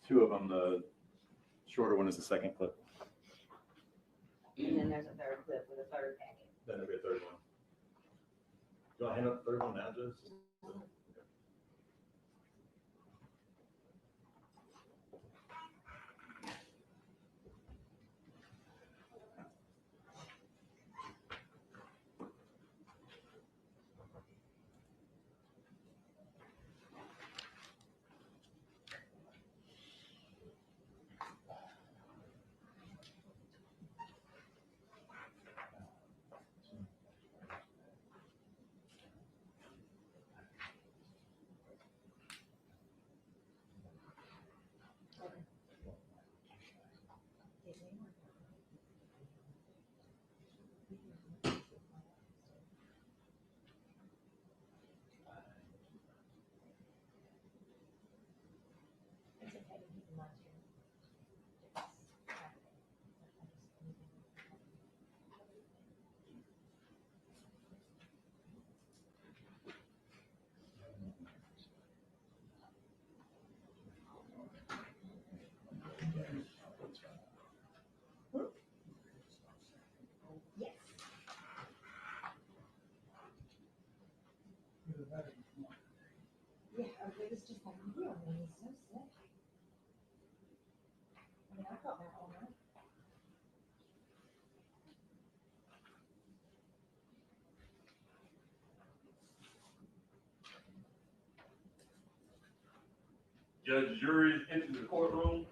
two of them. The shorter one is the second clip. And then there's a third clip with a third packet. Then there'll be a third one. Do I hand up the third one now, Joseph? Yeah, it was just like, you know, he's so sick. I mean, I felt that all night. Judge, jury into the courtroom.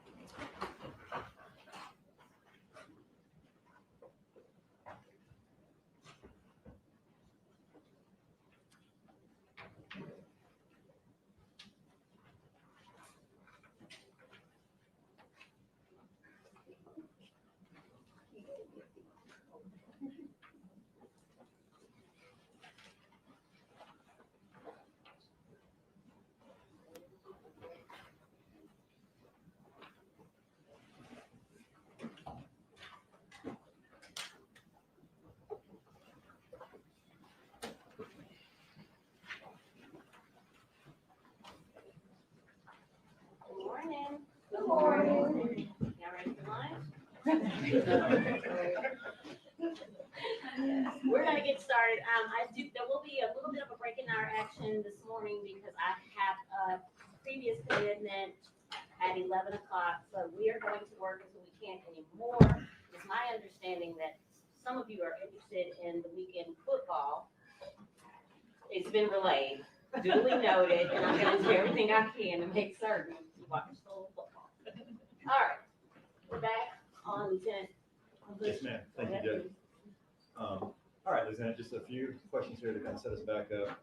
Good morning. Y'all ready for lunch? We're gonna get started. There will be a little bit of a break in our action this morning because I have a previous commitment at 11 o'clock. So we are going to work until we can't anymore. It's my understanding that some of you are interested in the weekend football. It's been relayed, duly noted, and I'm gonna do everything I can to make certain you watch the whole football. All right, we're back on Lieutenant. Yes, ma'am. Thank you, Judge. All right, Lieutenant, just a few questions here to kind of set us back up.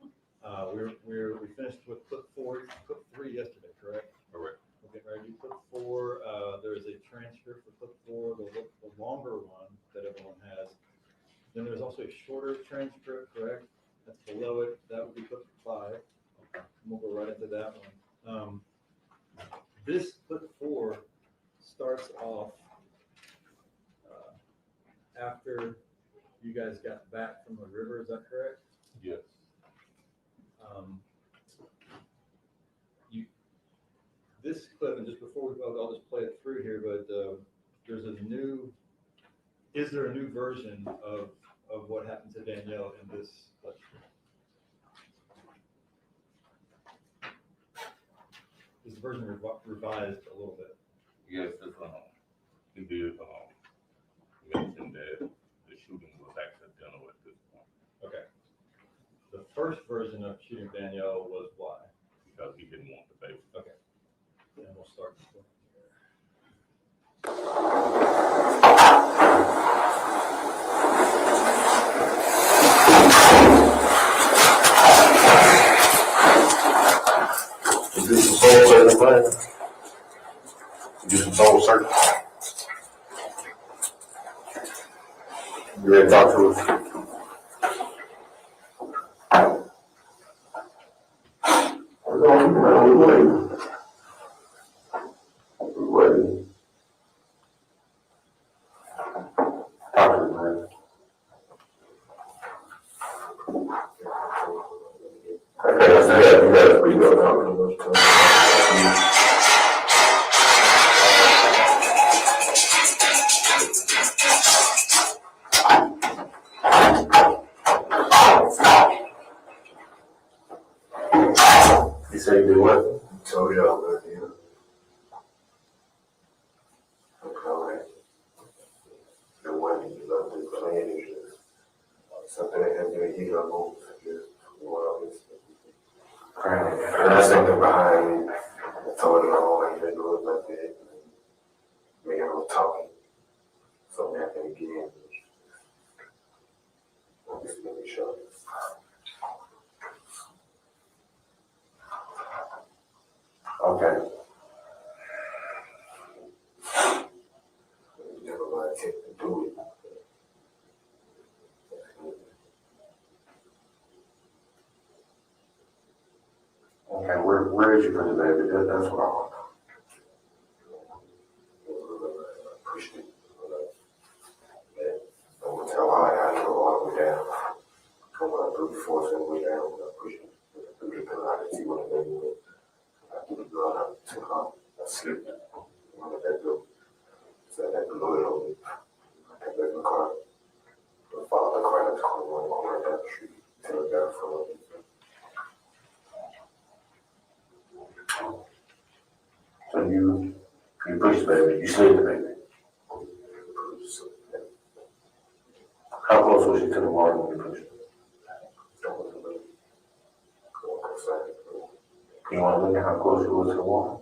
We finished with clip 3 yesterday, correct? Correct. We're getting ready to do clip 4. There is a transcript for clip 4, the longer one that everyone has. Then there's also a shorter transcript, correct? That's below it. That would be clip 5. And we'll go right into that one. This clip 4 starts off after you guys got back from the river. Is that correct? Yes. This clip, and just before I'll just play it through here, but is there a new version of what happened to Danielle in this clip? Is the version revised a little bit? Yes, it's indeed. Mentioned that the shooting was accidental at this point. Okay. The first version of shooting Danielle was why? Because he didn't want the baby. Okay. And we'll start this one. Is this the soul searching plan? Is this the soul search? You ready to talk to us? We're waiting. We're waiting. Talk to me, man. Okay, you got to speak up. You say you do what? Told y'all that, yeah. Okay. The one you love to plan is just something that has been heat on moves, just well, it's. And that's something behind me. I told her I ain't been doing nothing. Me and I was talking. Something happened again. Just let me show you. Okay. Never mind, take to do it. Okay, where did you put the baby? That's what I want. I pushed it. I would tell her I had to go all the way down. Come on, brute force all the way down. I pushed it. Through the pillow, I didn't see what the baby was. I threw the blood out, took off. I slipped. I let that go. So I had the blood on me. I got back in the car. My father cried out to come right down the street. Till I got from it. So you pushed the baby, you slid the baby. How close was she to the water when you pushed it? You want to look at how close she was to the water?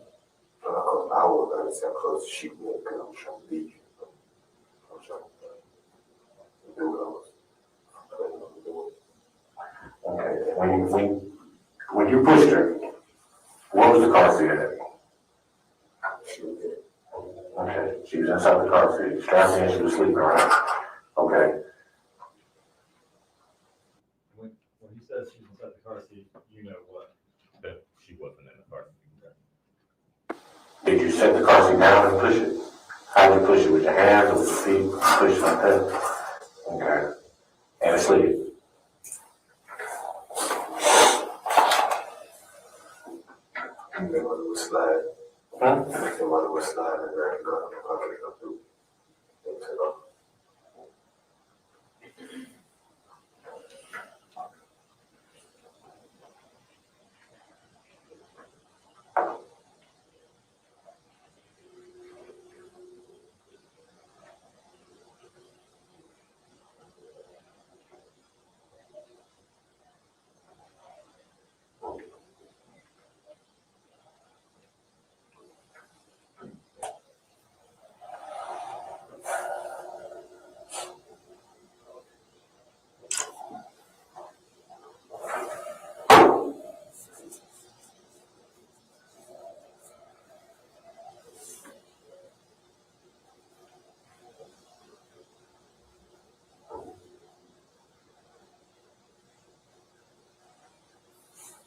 I was going to say how close she was because I was trying to leave. I was trying to do what I was planning on doing. Okay, when you pushed her, what was the car seat at? She was there. Okay, she was inside the car seat, strapped in, she was sleeping around. Okay, When he says she's inside the car seat, you know what? That she wasn't in the car. did you set the car seat down and push it? How did you push it, with your hands or with your feet? Push it like that? Okay, and it slid. And then when it was sliding, Huh? and then when it was sliding, I grabbed the gun in my pocket and I threw it. And took off.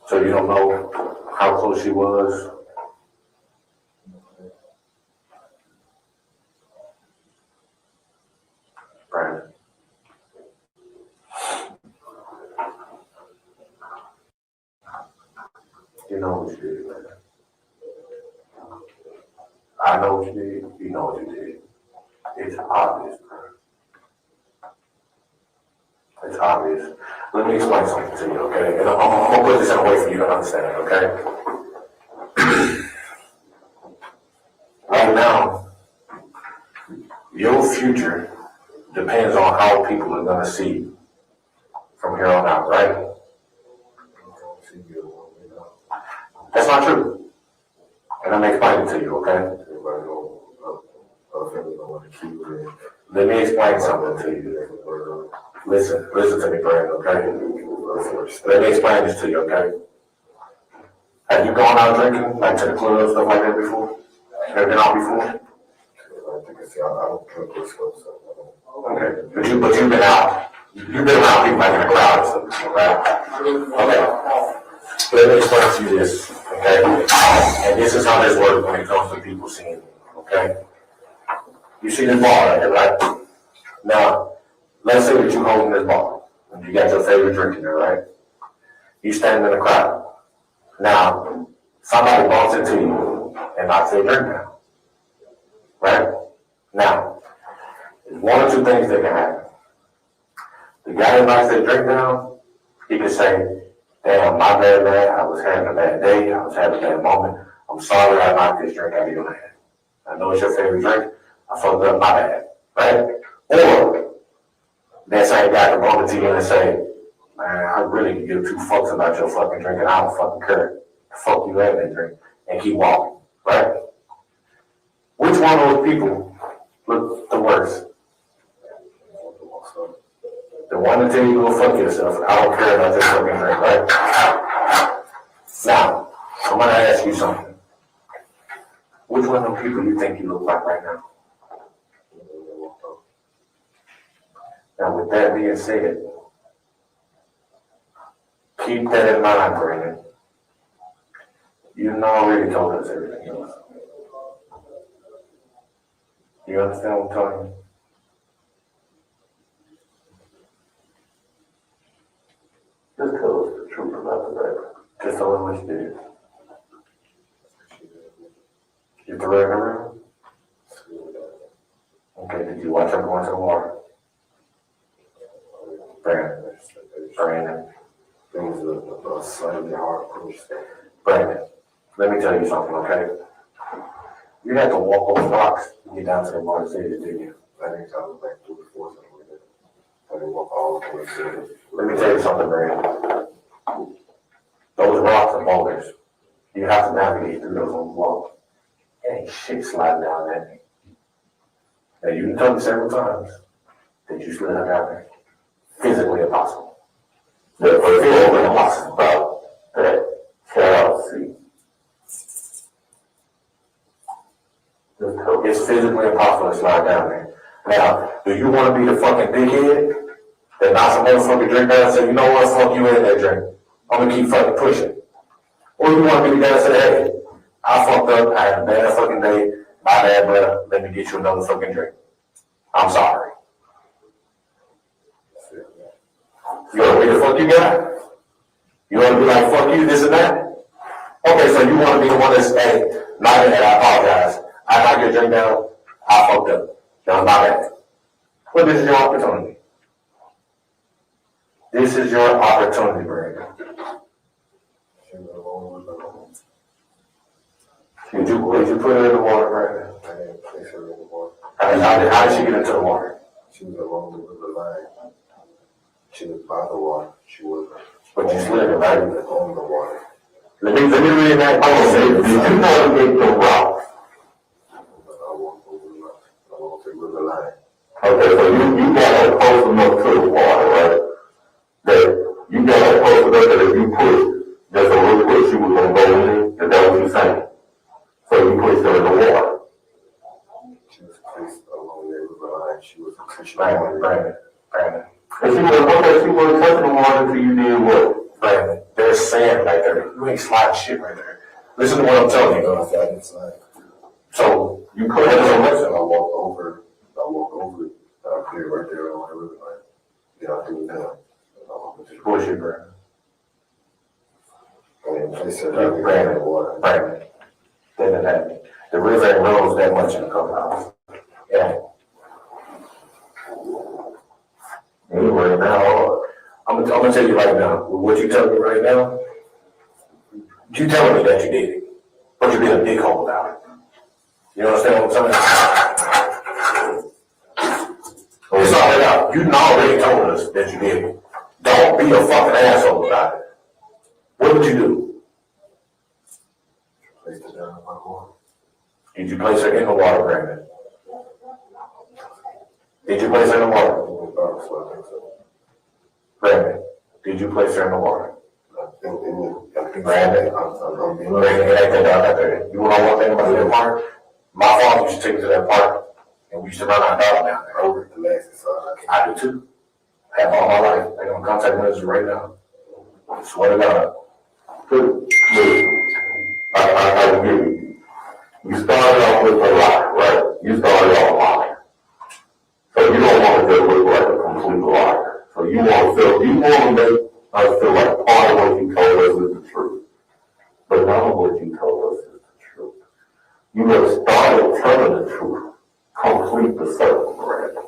So you don't know how close she was? Brandon? You know what you did, man. I know what you did, you know what you did. It's obvious, man. It's obvious. Let me explain something to you, okay? And I'm gonna put this in a way for you to understand, okay? Right now, your future depends on how people are gonna see you from here on out, right? I don't see you, you know. That's not true. And I'm explaining to you, okay? Everybody know, family don't want to keep it. Let me explain something to you. Listen to me, Brandon, okay? Let me explain this to you, okay? Have you gone out drinking, like to the club, stuff like that before? Have you been out before? I think I don't drink this stuff, so I don't. Okay, but you've been out. You've been around people like in the crowd and stuff, right? Okay. Let me explain to you this, okay? And this is how this works when it comes to people seeing you, okay? You see this ball right here, right? Now, let's say that you're holding this ball, and you got your favorite drink in there, right? You stand in the crowd. Now, somebody bumps into you and knocks their drink down, right? Now, there's one or two things that can happen. The guy that knocks their drink down, he can say, damn, my bad, man, I was having a bad day, I was having a bad moment. I'm sorry I knocked this drink out of your hand. I know it's your favorite drink, I fucked up, my bad, right? Or, that same guy can bump into you and say, man, I really can give two fucks about your fucking drink and I don't fucking care. The fuck you have that drink, and keep walking, right? Which one of those people look the worst? The one that tell you to go fuck yourself, and I don't care about this fucking drink, right? Now, I'm gonna ask you something. Which one of them people you think you look like right now? Now, with that being said, keep that in mind, Brandon. You've already told us everything else. You understand what I'm telling you? Just tell us the truth about the baby. Just tell us what you did. You threw her in the room? Okay, did you watch her go into the water? Brandon. It was a slightly hard push. Brandon, let me tell you something, okay? You had to walk over rocks to get down to the water city, didn't you? I think I was back through the force and we did. I didn't walk all the way to it. Let me tell you something, Brandon. Those rocks are boulders. You have to navigate through those on the wall. Ain't shit sliding down there. Now, you can tell me several times that you slid down there. Physically impossible. Physically impossible. About that Chelsea. It's physically impossible to slide down there. Now, do you want to be the fucking dickhead that knocks some motherfucking drink down and say, you know what, fuck you in that drink. I'm gonna keep fucking pushing. Or you want to be the guy that say, hey, I fucked up, I had a bad fucking day, my bad, brother, let me get you another fucking drink. I'm sorry. You want to be the fuck you guy? You want to be like, fuck you, this and that? Okay, so you want to be the one that's, hey, my bad, I apologize. I knocked your drink down, I fucked up. That was my bad. Well, this is your opportunity. This is your opportunity, Brandon. Did you put her in the water, Brandon? I didn't place her in the water. How did she get into the water? She was along the river line. She was by the water. She wasn't. But you slid her right in the on the water. Let me reenact. I'm gonna say, did you navigate the rock? I walked over the rock. I walked the river line. Okay, so you got her close enough to the water, right? That you got her close enough that if you push, just a little push, she was gonna go in. Is that what you're saying? So you pushed her in the water. She was placed along the river line. She was pushing. Brandon. And she wasn't touching the water until you did what? Brandon, there's sand right there. You ain't sliding shit right there. Listen to what I'm telling you. I got inside. So you put her in the water. I walked over it. I cleared right there on the river line. Yeah, I threw it down. Bullshit, Brandon. I didn't place her down in the water. Brandon. That didn't happen. The river ain't rose that much in the clubhouse. Yeah. Anyway, now, I'm gonna tell you right now, what you telling me right now, you telling me that you did it, but you're being a dickhole about it. You understand what I'm saying? It's all out. You already told us that you did it. Don't be a fucking asshole about it. What would you do? Placed her down in my water. Did you place her in the water, Brandon? Did you place her in the water? Brandon, did you place her in the water? Brandon, I'm being Brandon, it ain't that dark out there. You wanna know one thing about that park? My father used to take me to that park, and we used to run our dog down there. Over the last side. I do too. I have all my life. I got contact lenses right now. I swear to God. Good. I give you. You started off with a lie, right? You started off lying. So you don't want to just look like a complete liar. So you want to make us feel like part of what you told us is the truth. But none of what you told us is the truth. You have started telling the truth. Complete the circle, Brandon.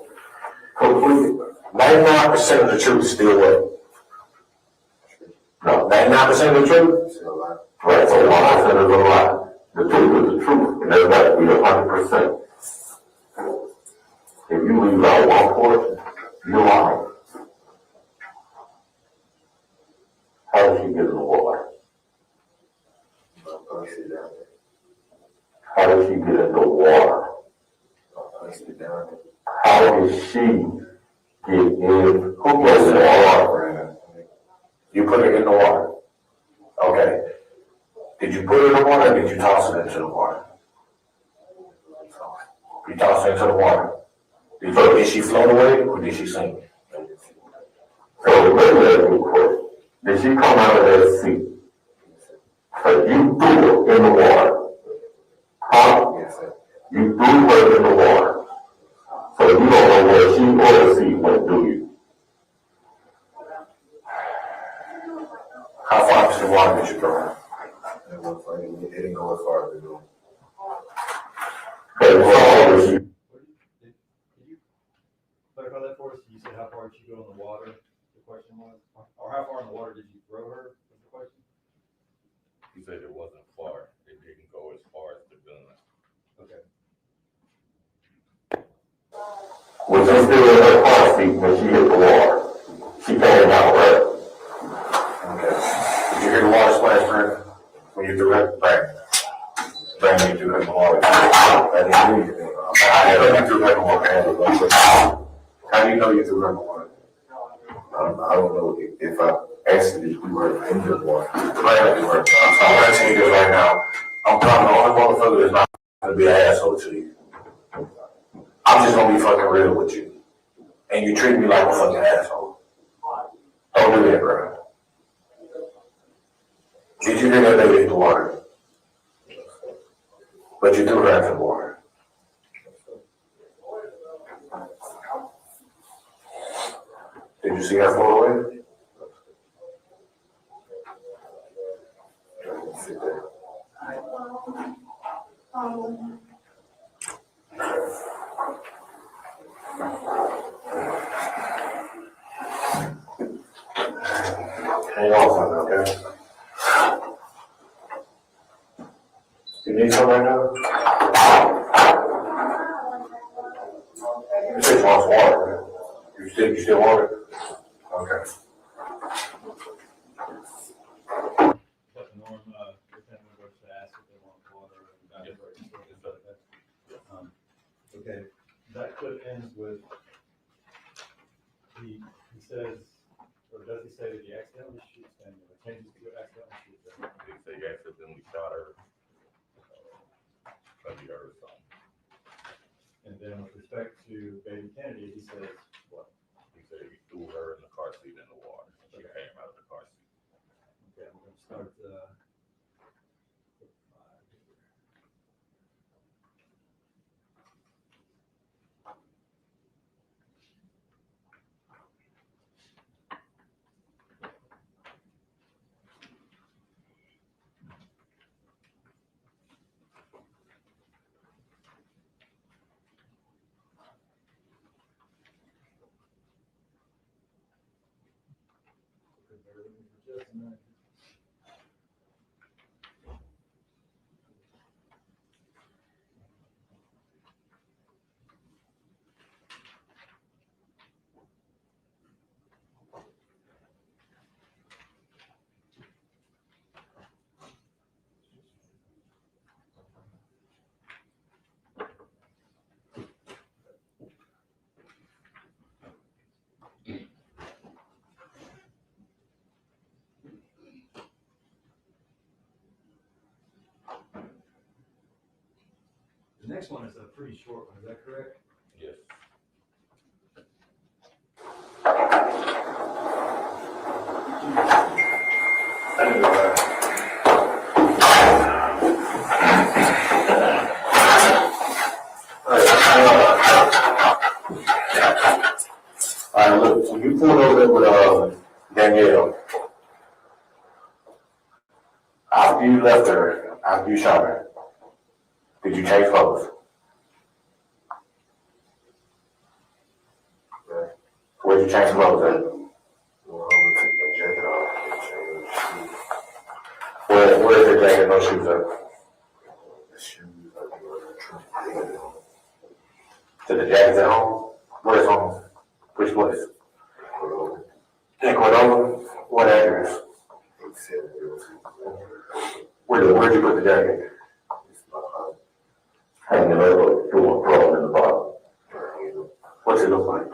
Complete it. 99% of the truth is still what? No. 99% of the truth? It's a lie. Right, so 1% is a lie. The truth is the truth, and that's got to be 100%. If you leave out one portion, you're lying. How did she get in the water? Punch it down there. How did she get in the water? Punch it down there. How did she get in the water? You put it in the water. Okay. Did you put it in the water or did you toss it into the water? You tossed it into the water. Did she float away or did she sink? So let me ask you a question. Did she come out of that seat? So you threw her in the water. Huh? Yes, sir. You threw her in the water. So you don't know where she or the seat went, do you? How far into the water did you throw her? It didn't go as far as it go. But as long as she, Did you clarify that for us? You said how far did she go in the water, the question was? Or how far in the water did you throw her, was the question? He said it wasn't far. It didn't go as far as the gun. Okay. was she still in her car seat when she hit the water? She came out, right? Okay. Did you hear the water splash, Brandon? When you threw it? Brandon, you threw it in the water. I didn't do anything. I know you threw it in the water. How do you know you threw it in the water? I don't know if I actually threw her in the water. Brandon threw her. I'm asking you this right now. I'm probably the only motherfucker that's not gonna be an asshole to you. I'm just gonna be fucking real with you. And you treat me like a fucking asshole. Don't do that, bro. Did you hear that baby hit the water? But you threw her into the water. Did you see her float away? Sit there. Hang on something, okay? You need some right now? You said you want some water, right? You still want it? Okay. But the norm, depending on what you ask, if they want water or evaporate, things like that. Okay, that clip ends with, he says, or does he say that he accidentally shoots them, or changes to accidentally shoot them? They say he accidentally shot her. Maybe her or something. And then with respect to Baby Kennedy, he says, what? He said he threw her in the car seat in the water. She came out of the car seat. Okay, I'm gonna start, bear with me for just a minute. The next one is a pretty short one, is that correct? Yes. Alright, look, so you pulled over there with, Danielle. After you left her, after you shot her, did you change clothes? Right. Where'd you change clothes at? Well, I'm gonna take my jacket off and change. where's the jacket, no shoes at? The shoes, I think, are the truth. To the jacket's at home? Where's home? Which place? In Cordova? What address? 8702. Where'd you put the jacket? It's my house. Hanging over, doing crawling in the bottom. What's it look like?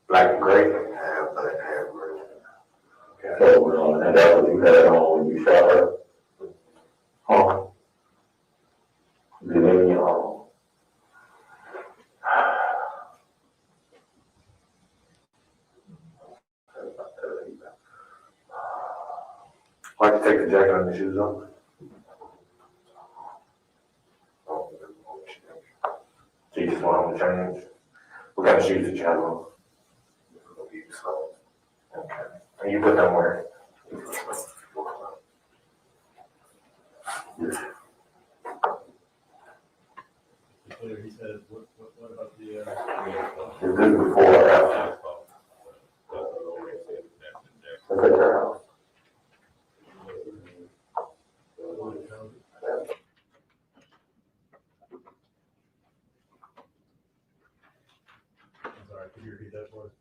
Black and gray? Half black, half gray. So, and that's what you had on when you shot her? Huh? Did any, why'd you take the jacket and the shoes off? So you just want them to change? What kind of shoes did you have on? Okay. And you put them where? He said, what about the, Is this before or after? Look at your house. I'm sorry, could you repeat that for us?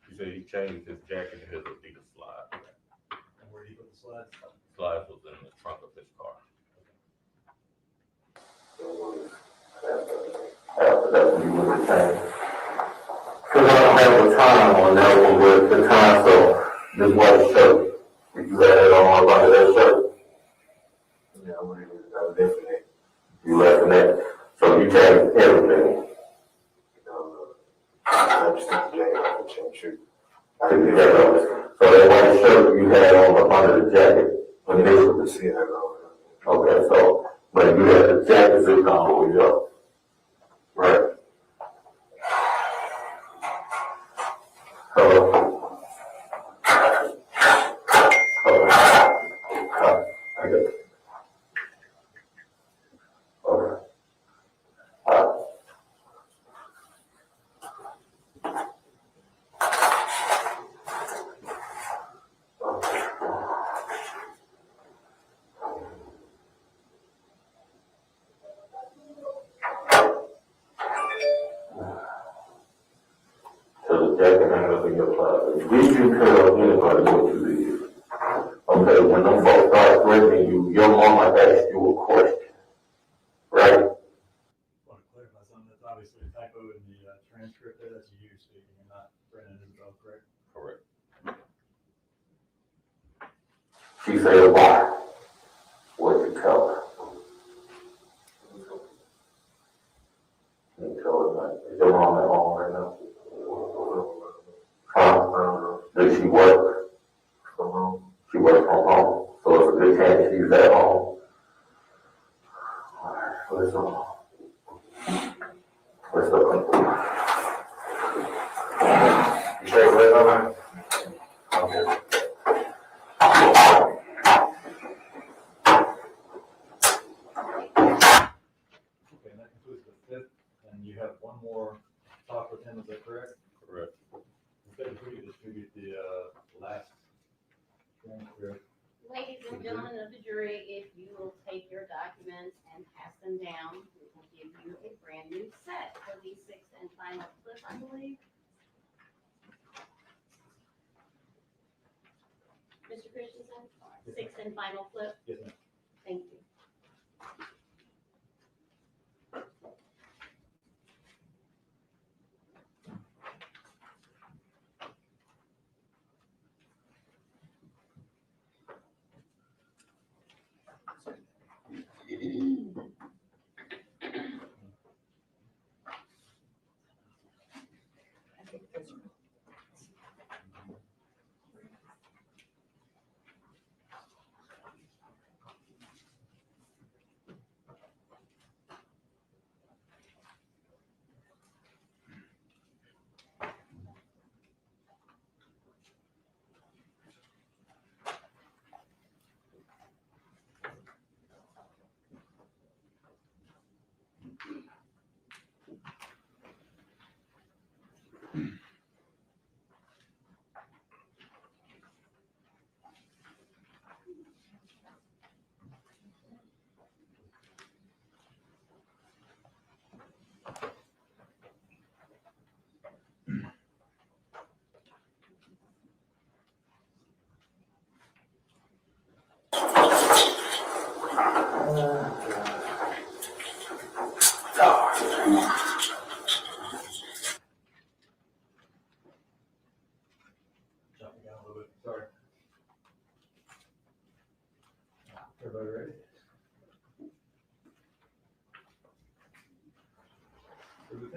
He said he changed his jacket and his Adidas slide. And where did he put the slides? Slide was in the trunk of his car. After that, when you would change. Cause I don't have a time on that one, but the time, so this white shirt, if you had it on up under that shirt, Yeah, I was definitely, you left in that. So you changed everything. I just took the jacket off and changed shoes. I think you had on. So that white shirt you had on up under the jacket, when this was See that over. okay, so, but you had the jacket zipped all the way up. Right. Hello. Hello. I got it. Okay. So the jacket hanging up in your closet. Did you tell anybody what you did? Okay, when them folks start threatening you, your mama asked you a question, right? Want to clarify something, that's obviously a typo in the transcript there, that's you speaking, and not Brennan Isabelle, correct? Correct. She said, why? What'd you tell her? You told her, like, is your mom at home right now? Huh? Does she work? From home. She works from home, so it's a good chance she's at home. Alright, let's up. You sure it's on there? Okay. Okay, and that concludes the fifth, and you have one more talk with him, is that correct? Correct. Okay, if we could distribute the last transcript. Ladies and gentlemen of the jury, if you will take your documents and pass them down, we will give you a brand new set for the sixth and final flip, I believe. Mr. Christensen, sixth and final flip, Yes, ma'am. thank you.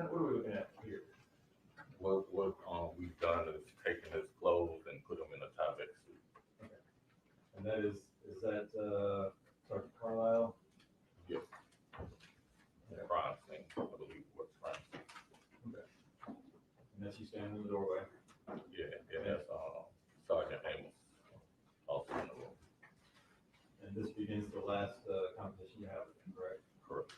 kind of, what are we looking at here? What we've done is taken his clothes and put them in a Tyvek suit. And that is that, Sergeant Carlisle? Yes. Yeah. Crime scene, I believe, what crime scene. And that's you standing in the doorway. Yeah, and that's, Sergeant Amos, also in the room. And this begins the last, competition you have, correct? Correct.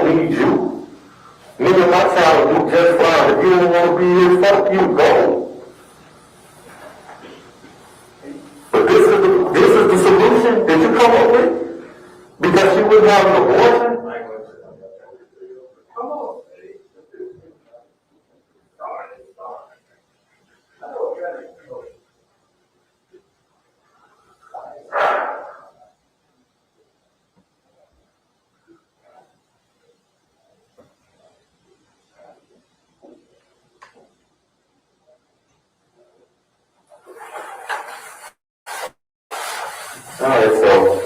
don't need you. Me and my child will do just fine. If you don't want to be here, fuck you, go. But this is the solution that you come up with? Because you wouldn't have an abortion? Come on. All right, so.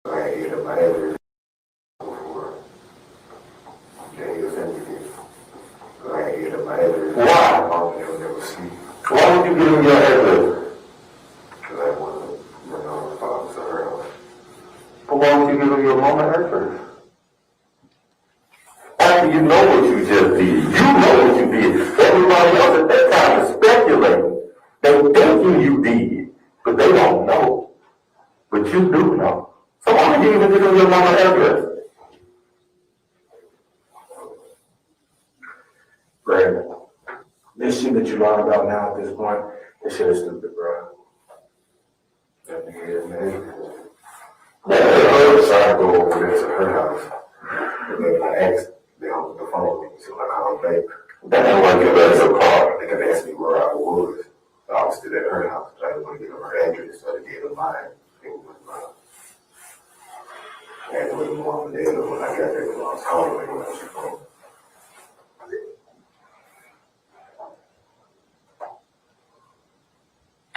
I ain't hear my address before. Yeah, he was in I ain't hear my address. Why? I'll never see. Why would you give him your address? Because I wasn't, if I was around. But why would you give him your mama address? After you know what you just did. You know what you did. Everybody else at that time is speculating. They're thinking you did, but they don't know. But you do know. So why would you even give him your mama address? Brandon, this shit that you lied about now at this point, this shit is stupid, bro. That nigga is man. Yeah, I decided to go over there to her house. And then I asked them on the phone with me, so I called back. That ain't like you got your car. They could ask me where I was. I was still at her house, but I didn't want to give them her address, so they gave them mine. It was mine. I had to wait my mom and dad up when I got there, because I was calling her when I was on the phone.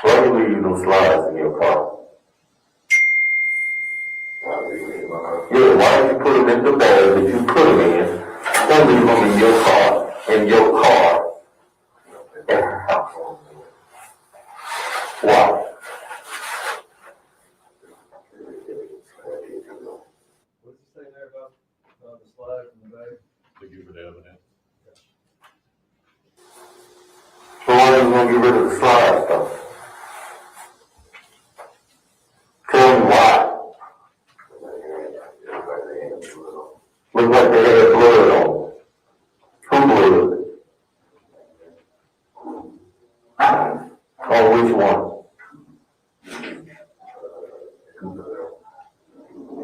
Why you leave those slides in your car? Yeah, why did you put them in the bag that you put them in? Don't leave them in your car, at her house. Why? What's it say there about, the slides in the bag? To give it evidence. So why are you gonna get rid of the slides though? Tell me why. Look like they had blood on. Who blood? On which one?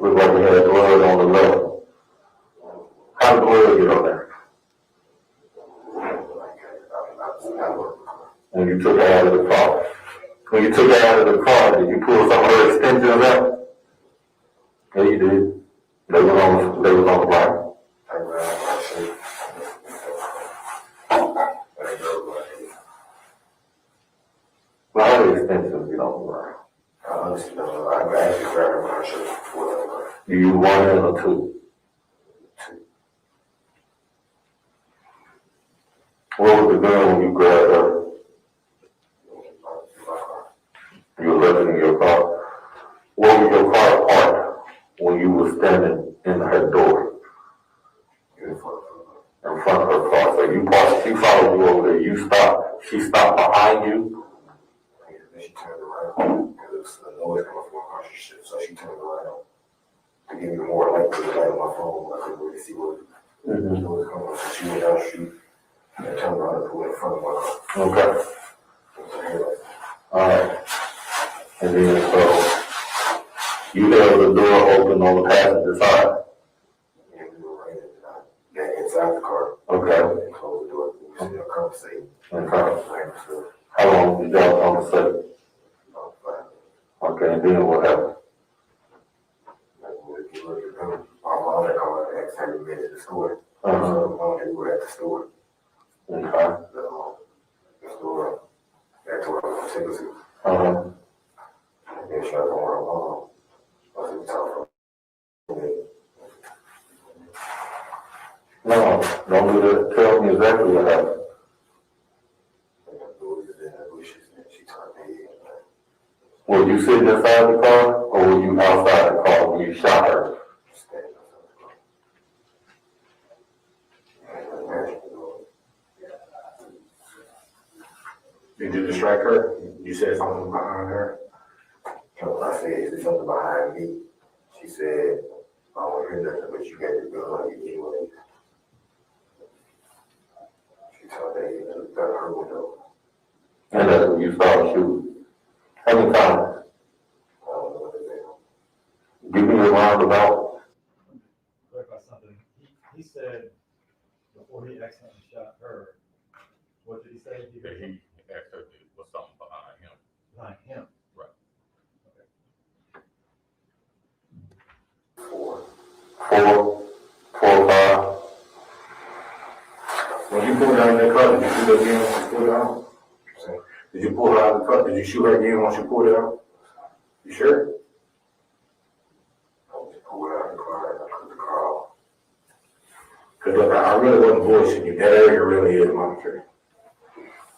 Look like they had blood on the left. How did blood get on there? When you took her out of the car. When you took her out of the car, did you pull some of her extensions out? Yeah, you did. They was on the right. Well, how the extensions get on the right? I honestly don't know. I'm actually grabbing my shirt before. Do you one and a two? What was the gun when you grabbed her? You were left in your car. What was your car parked when you were standing in her door? In front of her car. So you parked, she followed you over there, you stopped, she stopped behind you? And then she turned around because the noise coming from my car, so she turned around to give me more light to the light on my phone. I couldn't really see what the noise coming from. So she went down the street and turned around and pulled in front of my car. Okay. Alright. And then so you held the door open on the passenger side. Yeah, we were right got inside the car. Okay. And closed the door. We were still conversating. Okay. How long did y'all conversate? About 5 minutes. Okay, and then what happened? like 30 minutes at the store. Uh-huh. They were at the store. Okay. The store. That's where I'm taking to. Uh-huh. And then she was going, I was in town for. No, don't do that. Tell me exactly what happened. She turned me in. Were you sitting inside the car, or were you outside the car when you shot her? Did you distract her? You said something behind her? I said, is there something behind me? She said, I don't hear nothing, but you got your gun, you anyway. She told me to got her window. And that's when you started shooting. How many times? I don't know what it is. Give me a roundabout. Clarify something. He said before he accidentally shot her, what did he say? He That he asked her if there was something behind him. behind him. Right. Okay. Four, 5. When you pulled down that car, did you shoot her again once you pulled it out? Did you pull her out of the car? Did you shoot her again once you pulled it out? You sure? I just pulled it out of the car and I cut the car off. Cause look, I really wasn't bullshitting you. That area really is monitored.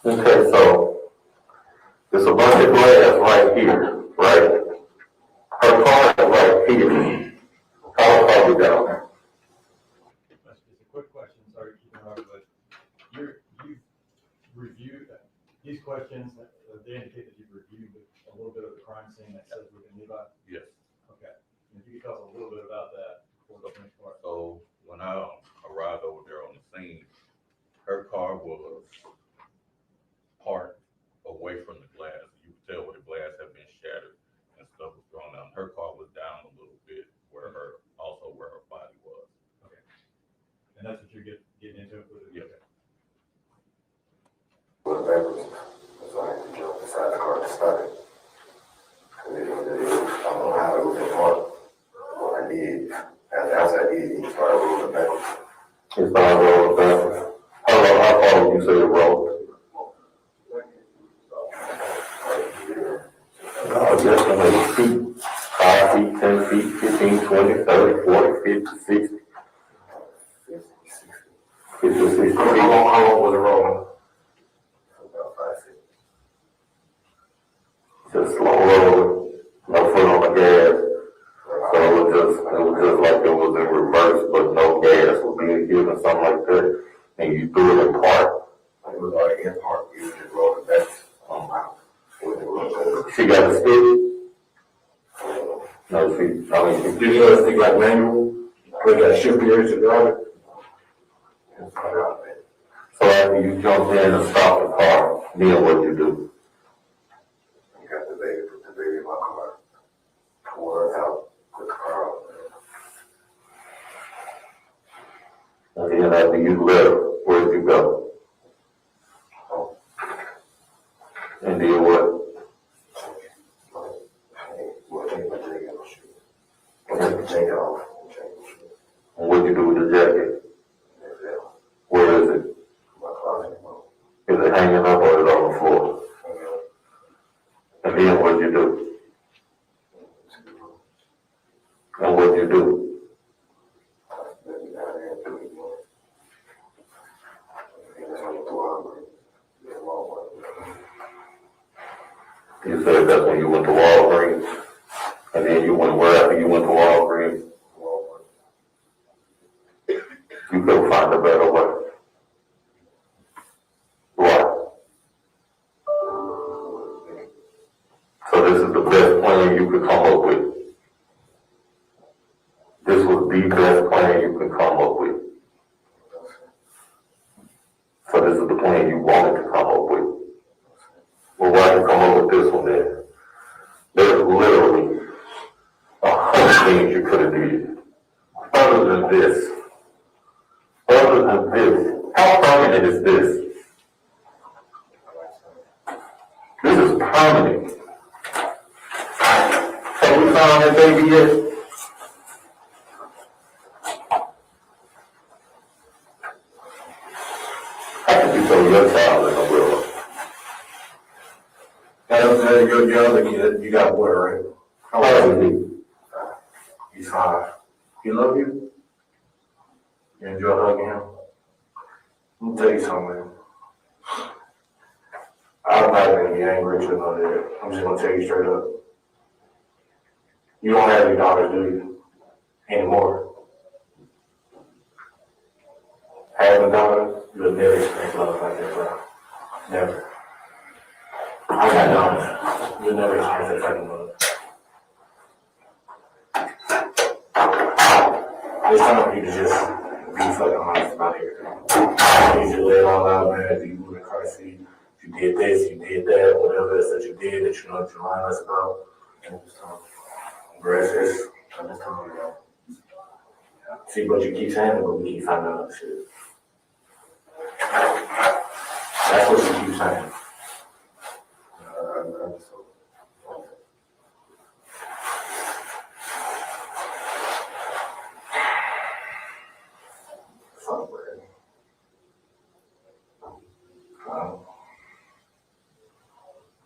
Okay, so there's a bunch of glass right here, right? Her car is right here. How far we down there? That's just a quick question, sorry to keep interrupting, but you've reviewed these questions, they indicate that you've reviewed a little bit of the crime scene that says within Levi? Yes. Okay. And if you could tell us a little bit about that before the next part. So when I arrived over there on the scene, her car was parked away from the glass. You could tell where the glass had been shattered and stuff was thrown out. Her car was down a little bit where her body was. Okay. And that's what you're getting into with it? Yeah. Okay. Went backwards. So I had to jump inside the car to start it. And then I don't know how it was in park. What I did, after I did, he started rolling backwards. It started rolling backwards. How far would you say it rolled? Just 8 feet, 5 feet, 10 feet, 15, 20, 30, 40, 50, 60. 50, 60 feet. How long was it rolling? About 5 feet. Just slow rolling, no foot on the gas. So it was just like it was in reverse, but no gas was being given, something like that. And you threw it in park. It was already in park. We were just rolling back. She got a stick? No, Did you ever think like manual? We got shift gears to drive it? So after you jumped in and stopped the car, then what you do? I got the baby, put the baby in my car. Pull her out, put the car out. And then after you left, where'd you go? Oh. And then what? Well, take my jacket off. Take the jacket off. And what'd you do with the jacket? Where is it? My closet. Is it hanging up or is it on the floor? And then what'd you do? And what'd you do? You said that's when you went to Walgreens, and then you went where after you went to Walgreens? You couldn't find a better way. Why? So this is the best plan you could come up with. This was the best plan you could come up with. So this is the plan you wanted to come up with. Well, why did you come up with this one then? There's literally 100 things you could have did. Other than this. Other than this. How permanent is this? This is permanent. Have we found that baby yet? You got a boy, right? How old is he? He's 5. He love you? You enjoy hugging him? Let me tell you something, man. I'm not gonna be angry at you or none of that. I'm just gonna tell you straight up. You don't have any daughters, do you? Anymore. Having daughters, you'll never experience love like that, bro. Never. I got daughters. You'll never experience that type of love. It's time for you to just be fucking honest about it. You need to lay it all out, man. If you move in the car seat, you did this, you did that, whatever it is that you did that you know that you're lying us about. And just tell them, bro, I'm just telling you, bro. See, but you keep saying it, but we keep finding out shit. That's what you keep saying.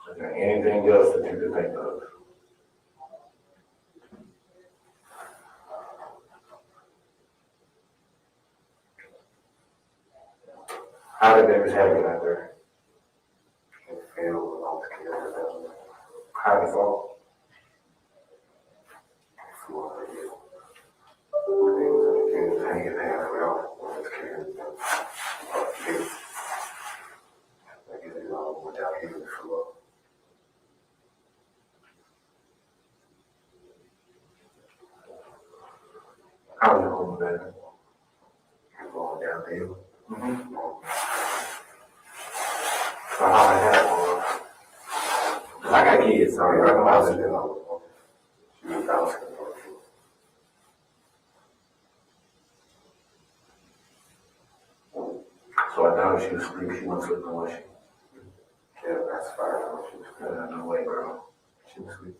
Is there anything else that you could think of? How did that happen out there? It failed when I was scared. How did it fall? It was hanging halfway off when I was scared. I guess it all went down here and flew up. How was it going, man? Going downhill. So how I had one. I got kids, sorry. I know I was in there. She was out. So I doubt she was asleep. She wasn't sleeping, was she? Yeah, that's fine. She was good. No way, bro. She was asleep.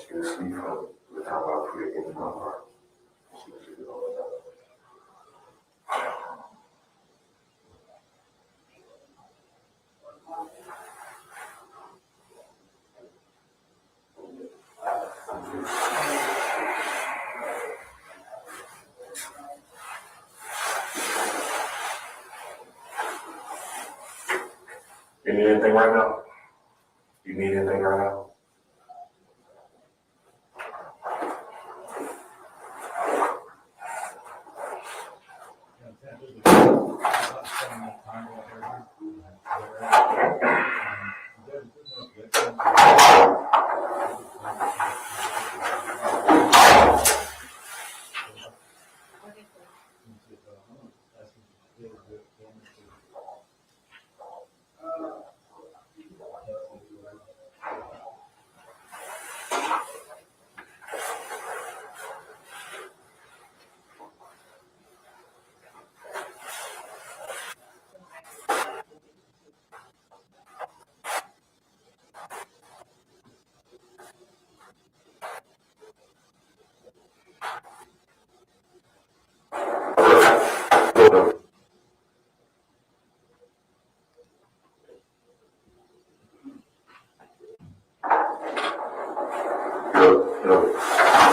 She was asleep from the time I put it in my heart. She was sleeping all the time. You need anything right now? You need anything right now?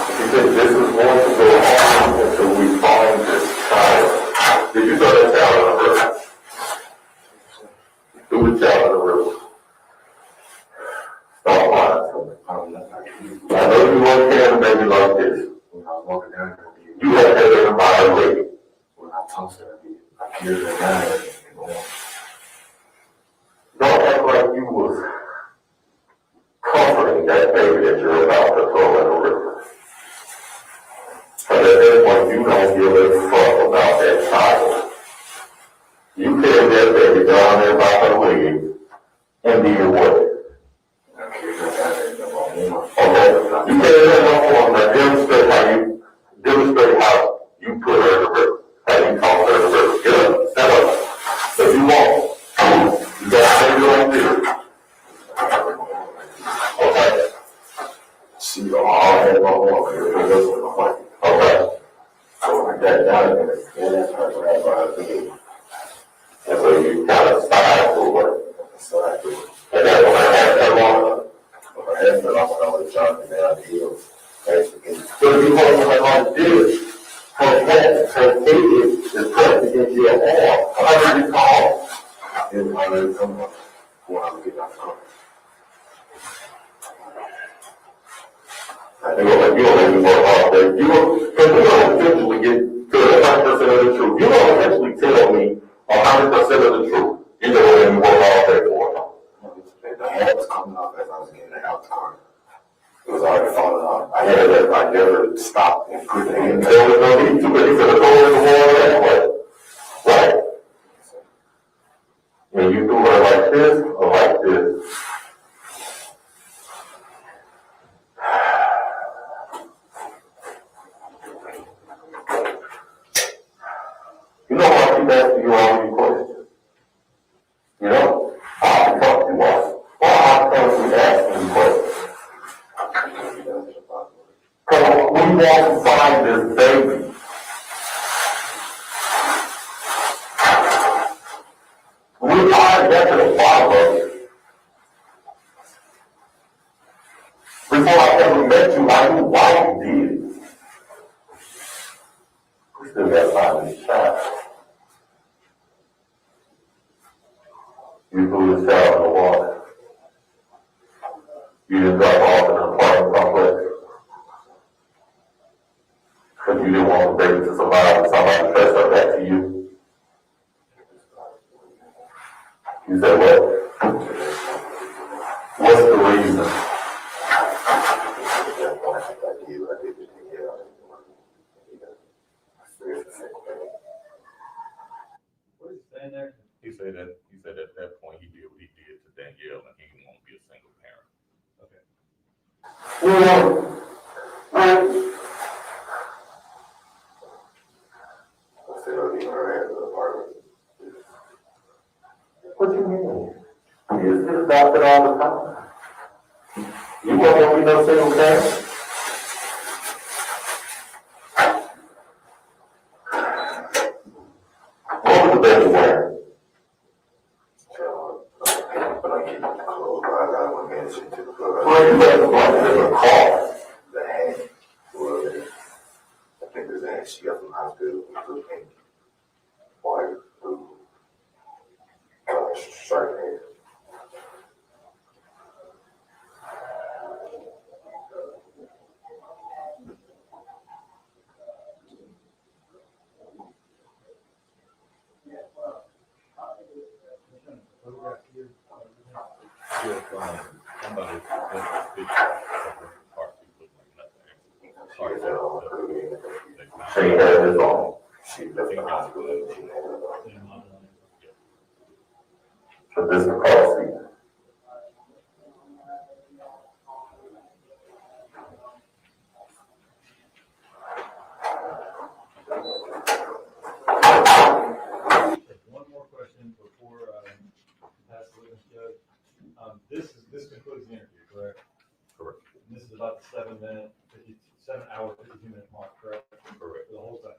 She said this is going to go on until we find this child. Did you throw that child in the river? Threw the child in the river. Stop lying. I know you weren't carrying a baby like this. When I was walking down here, you had to take her by her leg. When I touched her, I carried her down there. Don't act like you was comforting that baby that you're about to throw in the river. But at that point, you don't give a fuck about that child. You carry that baby down there by her leg and did what? I carried her down there in the morning. Okay. You carried her down there. Now demonstrate how you put her in the river. How you toss her in the river. Get up, stand up. If you want, you got to take your own theory. Okay. See, all I had my walk here, because that's what I'm like. Okay. So I got down there, and that's her right by her feet. And so you kind of side forward. Side forward. And that's when I had that one. asked that I went over the job and then I did. Actually, So you hold her like this, her head is pressed against your arm, how do you call? it's already come up when I was getting out of car. You don't make me work hard there. Because we're gonna eventually get to 100% of the truth. You're gonna eventually tell me 100% of the truth. You don't make me work hard there for it. The hat was coming off as I was getting out the car. It was already falling off. I never stopped and put it in. There was no need to, but you could have thrown it in the water anyway. Right? And you threw her like this or like this. You know why I keep asking you all these questions? You know? I talk to you why. Why I constantly asking you questions? Because we want to find this baby. We are get to the bottom of it. Before I ever met you, I knew why you did it. We still got to find this child. You threw this child in the water. You didn't drop off in an apartment complex. Because you didn't want the baby to survive and somebody pressed her back to you. You said what? What's the reason? What is he saying there? He said at that point he did what he did to Danielle and he didn't want to be a single parent. Okay. Well, I said, I'll leave her at the apartment. what do you mean? You just adopted all the time. You won't want to be no single parent? What was the baby wearing? So, but I keep the clothes, but I got one man shit to the floor. Well, you better go to the car. The hat was, I think it was that she got from the hospital, blue pink, white, blue, shirt hair. Photograph here. Yes, somebody sent a picture of the car seat looked like nothing. She was at home, She had this on. she left the hospital, and she had it. In my mind. But this is the car seat. One more question before pass the witness judge. This concludes the interview, correct? Correct. And this is about the 7 hour, 52-minute mark, correct? Correct. For the whole time.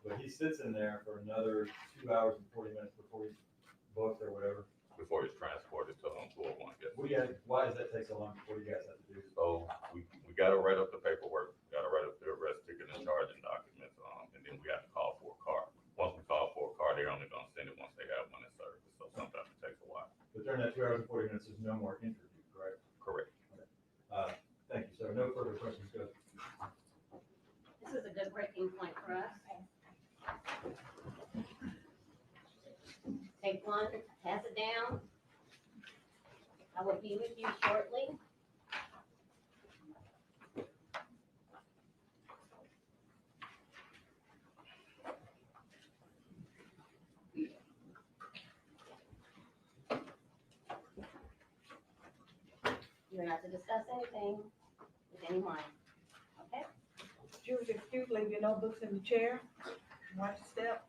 But he sits in there for another 2 hours and 40 minutes before he's booked or whatever. Before he's transported to 401. Yes. Why does that take so long? What do you guys have to do? So we got to write up the paperwork, got to write up the arrest ticket and charging documents, and then we have to call for a car. Once we call for a car, they're only going to send it once they have one in service. So sometimes it takes a while. But during that 2 hours and 40 minutes, there's no more interview, correct? Correct. Thank you, sir. No further questions, go. This is a good breaking point for us. Take one, pass it down. I will be with you shortly. You're not to discuss anything with anyone, okay? Judy, excuse, leave your notebooks in the chair. Watch the step.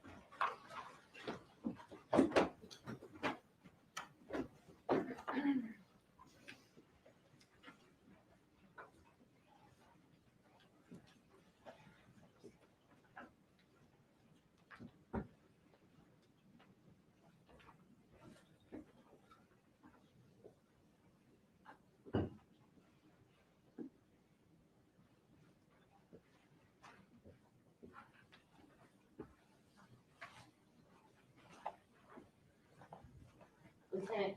Lieutenant,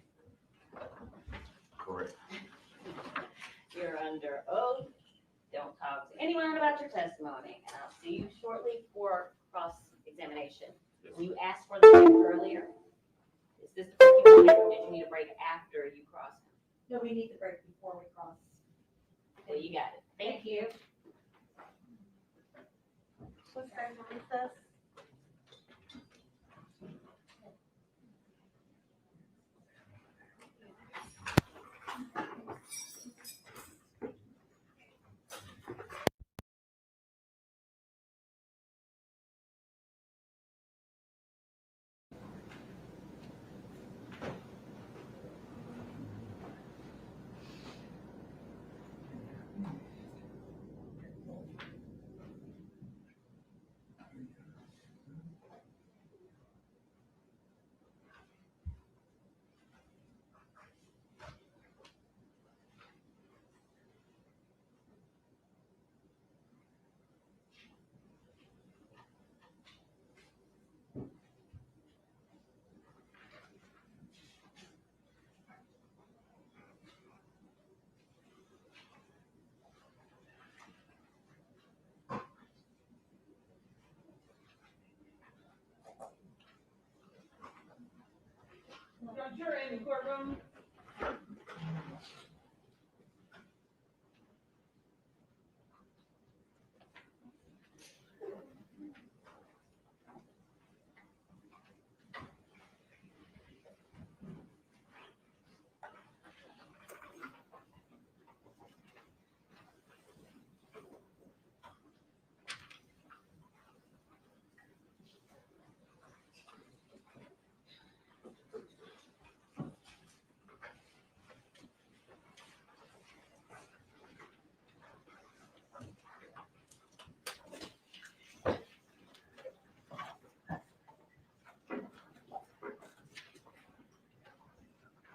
Correct. you're under oath. Don't talk to anyone about your testimony, and I'll see you shortly for cross-examination. Yes. You asked for the break earlier. Is this the break you wanted, or did you need a break after you cross? No, we need the break before we cross. Well, you got it. Thank you. What's that, recess? You're in the courtroom.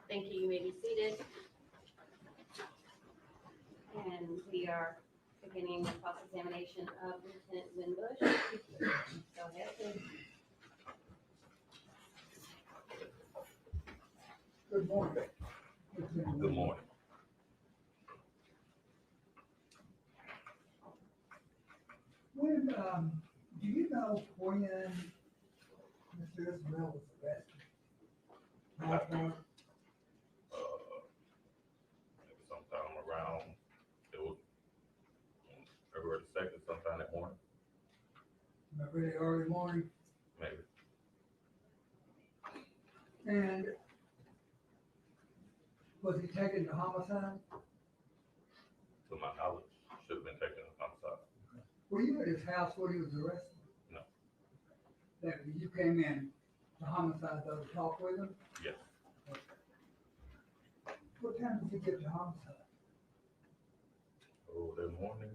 Thank you. You may be seated. And we are beginning the cross-examination of Lieutenant Winbush. Go ahead, please. Good morning. Good morning. When, do you know when Mr. Isabelle was arrested? How far? Maybe sometime around, it was February the 2nd, sometime that morning, Really early morning, maybe. and was he taken to homicide? To my knowledge, should have been taken to homicide. Were you at his house when he was arrested? No. That you came in to homicide though to talk with him? Yes. What time did you get to homicide? Oh, that morning,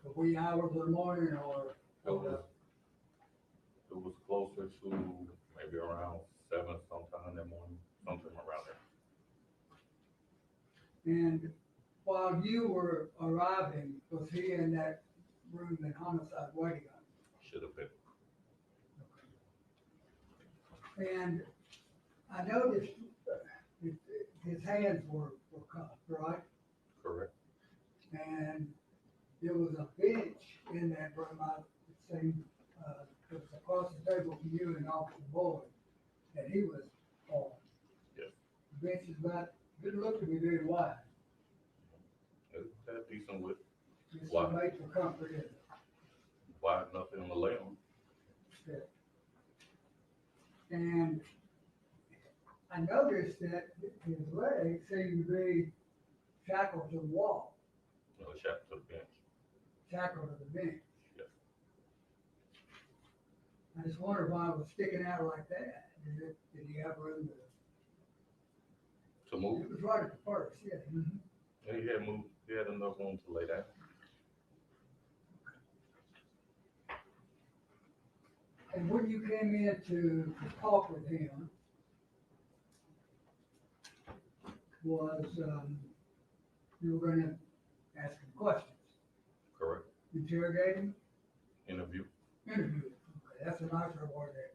The wee hours of the morning or? it was closer to maybe around 7 sometime that morning, something around there. And while you were arriving, was he in that room in homicide waiting on you? Should have been. And I noticed his hands were cuffed, right? Correct. And there was a bench in that room, it seemed, it was across the table from you and Officer Boyd, that he was on. Yes. The bench is about, didn't look to be very wide. It had decent width, It's Wide. made for comfort, isn't it? wide enough in the lay on. Yeah. And I noticed that his legs seemed to be shackled to the wall, You know, shackled to the bench. shackled to the bench. Yes. I just wondered why it was sticking out like that. Did he have room To to? move, It was right at the first, yeah. Mhm. yeah, he had enough room to lay down. And when you came in to talk with him, was, you were gonna ask him questions, Correct. interrogate him, Interview. interview him. Okay, that's a nicer word there.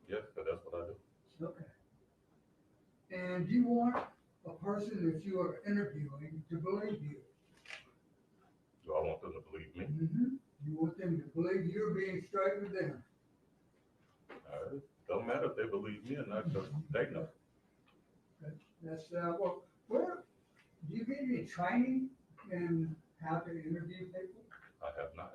Yes, 'cause that's what I do. Okay. And you want a person that you are interviewing to believe you. Do I want them to believe me? You want them to believe you're being straight with them. Don't matter if they believe me or not, because they know. That's, well, where, do you get any training in how to interview people? I have not.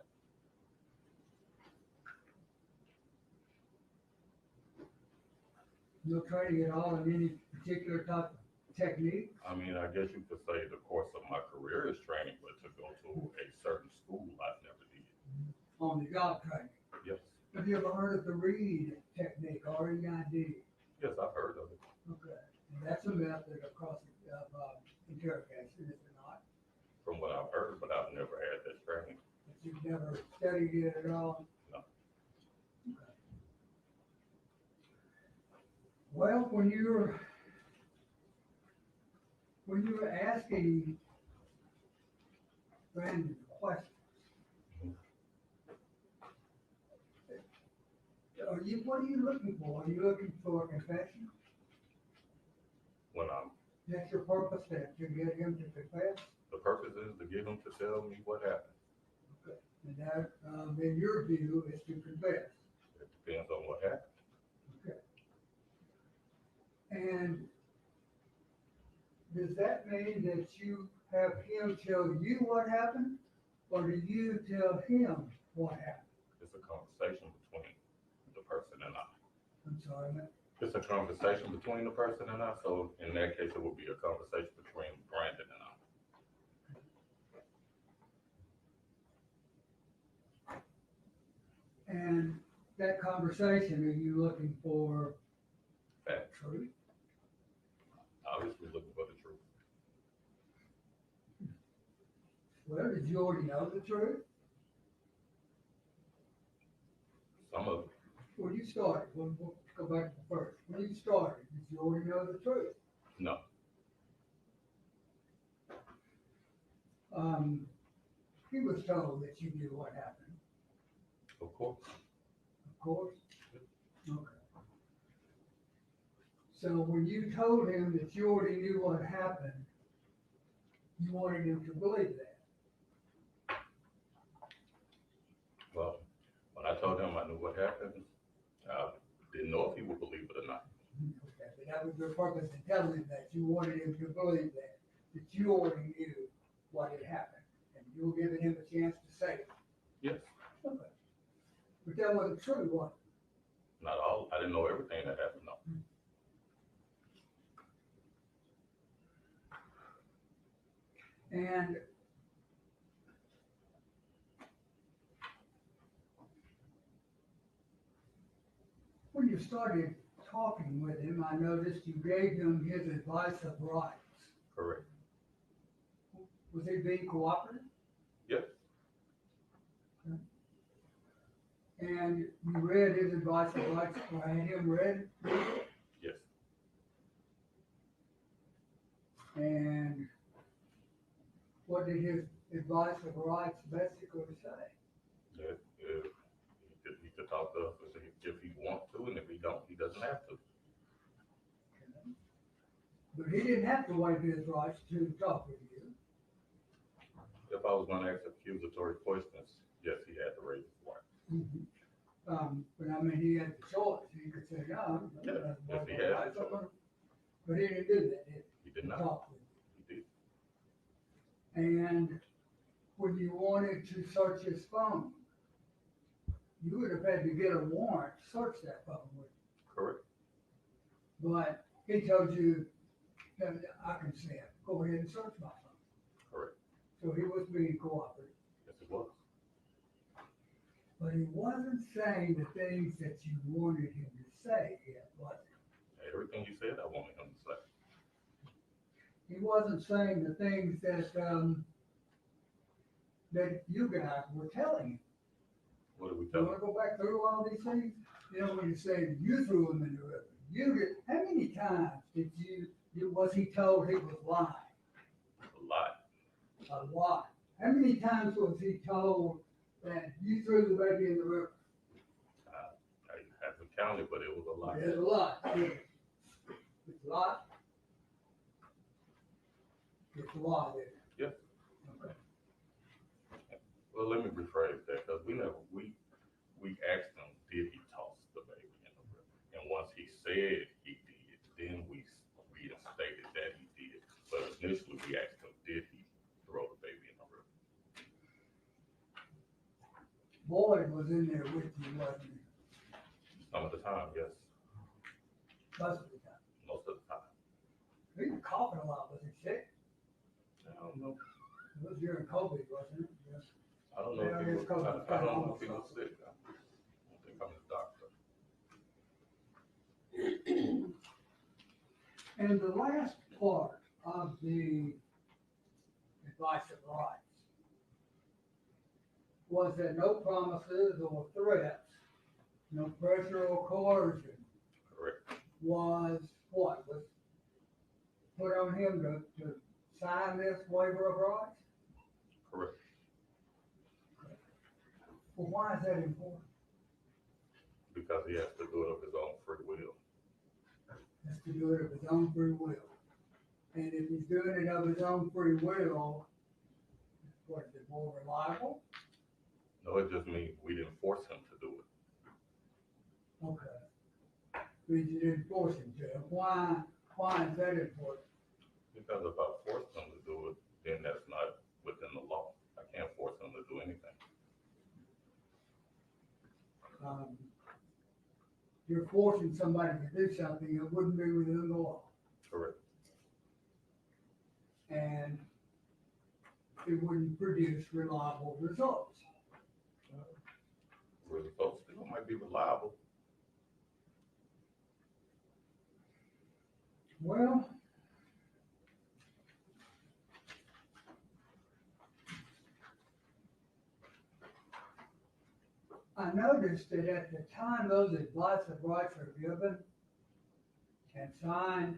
No training at all in any particular type of technique? I mean, I guess you could say the course of my career is training, but to go to a certain school, I've never did. On the job training? Yes, Have you ever heard of the READ technique, R-E-I-D? yes, I've heard of it. Okay, and that's a method of interrogation, is it not? From what I've heard, but I've never had that training. But you've never studied it at all? No. Okay. Well, when you're asking random questions, what are you looking for? Are you looking for a confession? When I'm, That's your purpose, that to get him to confess? the purpose is to get them to tell me what happened. Okay. And that, in your view, is to confess. It depends on what happened. Okay. And does that mean that you have him tell you what happened, or do you tell him what happened? It's a conversation between the person and I. I'm sorry, man. It's a conversation between the person and I, so in that case, it would be a conversation between Brandon and I. And that conversation, are you looking for Fact. truth? Obviously looking for the truth. Well, did you already know the truth? Some of it, When you started, we'll go back to first. When you started, did you already know the truth? no. He was told that you knew what happened, Of course. of course. Okay. So when you told him that you already knew what happened, you wanted him to believe that. Well, when I told him I knew what happened, I didn't know if he would believe it or not. Okay, but that was your purpose in telling him that you wanted him to believe that you already knew what had happened, and you were giving him a chance to say it. Yes, Okay. But that wasn't true, was it? not all. I didn't know everything that happened, no. And when you started talking with him, I noticed you gave him his advice of rights. Correct. Was he being cooperative? Yes, And you read his advice of rights, or had him read it? yes. And what did his advice of rights basically say? That he could talk to us if he wants to, and if he don't, he doesn't have to. But he didn't have to waive his rights to talk with you. If I was going to ask accusatory questions, yes, he had to raise his voice. But I mean, he had the choice. He could say, no. Yeah, yes, he had the choice. But he didn't do that, did He did he? not. Talk with He did. you. And when you wanted to search his phone, you would have had to get a warrant to search that phone with Correct. you. But he told you, that I can see it. Go ahead and search my phone. Correct. So he was being cooperative. Yes, it was. But he wasn't saying the things that you wanted him to say yet, was he? Everything you said, I wanted him to say. He wasn't saying the things that, that you guys were telling him. What did we You tell him? wanna go back through all these things? You know, when you say you threw him in the river, you did, how many times was he told he was lying? A lot. A lot. How many times was he told that you threw the baby in the river? I haven't counted, but it was a lot. There's a lot. It's a lot. It's a lot, isn't it? Yes. Okay. Well, let me rephrase that, because we asked him, did he toss the baby in the river? And once he said he did, then we reinstated that he did. But initially, we asked him, did he throw the baby in the river? Boyd was in there with you, wasn't he? Some of the time, yes, Most of the time. most of the time. He was coughing a lot, was he sick? I don't know. It was during COVID, wasn't it? Yes. I don't know Yeah, if he it's was, called I don't know if he was almost sick. I don't think I'm his doctor. And the last part of the advice of rights was that no promises or threats, no pressure or coercion Correct. was what? Was put on him to sign this waiver of rights? Correct. Well, why is that important? Because he has to do it of his own free will. Has to do it of his own free will. And if he's doing it of his own free will, what is it, more reliable? No, it just means we didn't force him to do it. Okay. Means you didn't force him to. Why is that important? Because if I force him to do it, then that's not within the law. I can't force him to do anything. You're forcing somebody to do something that wouldn't be within the law. Correct. And it wouldn't produce reliable results. Results still might be reliable. Well, I noticed that at the time those advice of rights are given and signed,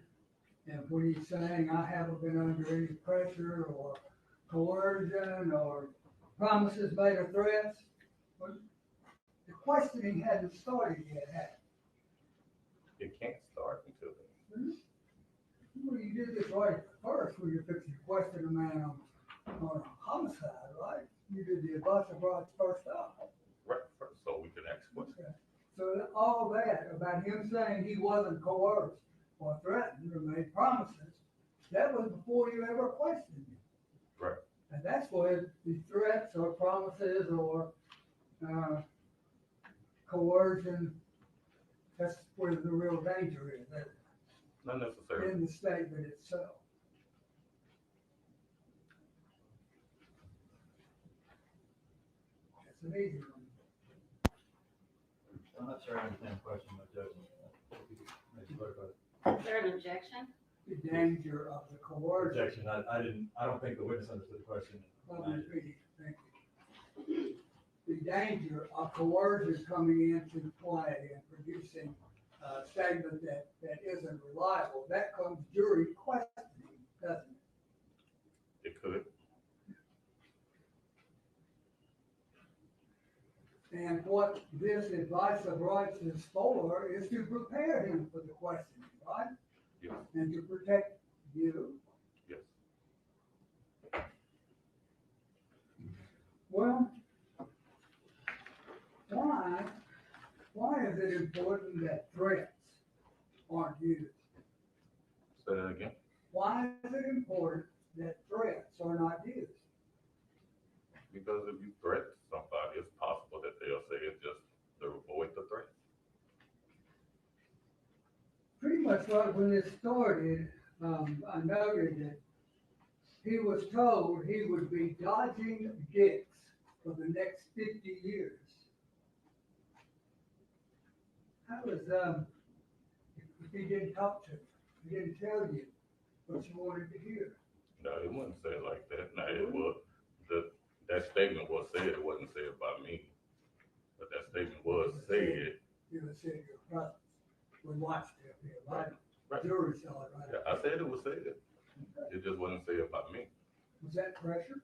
and when he's saying, I haven't been under any pressure or coercion or promises made or threats, well, the questioning hadn't started yet, had it? It can't start until then. Well, you did this right at first when you're fixing to question a man on a homicide, right? You did the advice of rights first up. Right, first, so we can ask questions. Okay. So all that about him saying he wasn't coerced or threatened or made promises, that was before you ever questioned him. Right. And that's where the threats or promises or coercion, that's where the real danger is, isn't it? Not necessarily. In the statement itself. That's an easy one. I'm not sure I understand the question, but Judge, maybe clarify it. Is there an objection? The danger of the coercion. Objection, I don't think the witness understood the question. Let me repeat it. Thank you. The danger of coercion coming into play and producing a statement that isn't reliable, that comes during questioning, doesn't it? It could. And what this advice of rights is for is to prepare him for the questioning, right? Yes. And to protect you. Yes. Well, why is it important that threats aren't used? Say that again. Why is it important that threats are not used? Because if you threaten somebody, it's possible that they'll say it just to avoid the threat. Pretty much like when this started, I noted that he was told he would be dodging dicks for the next 50 years. How was, if he didn't talk to you, he didn't tell you what you wanted to hear? No, it wouldn't say it like that. No, it was, that statement was said, it wasn't said by me. But that statement was said. It was said your brothers. We watched it here, right? Right. Jury saw it, right? Yeah, I said it was said. It just wasn't said by me. Was that pressure?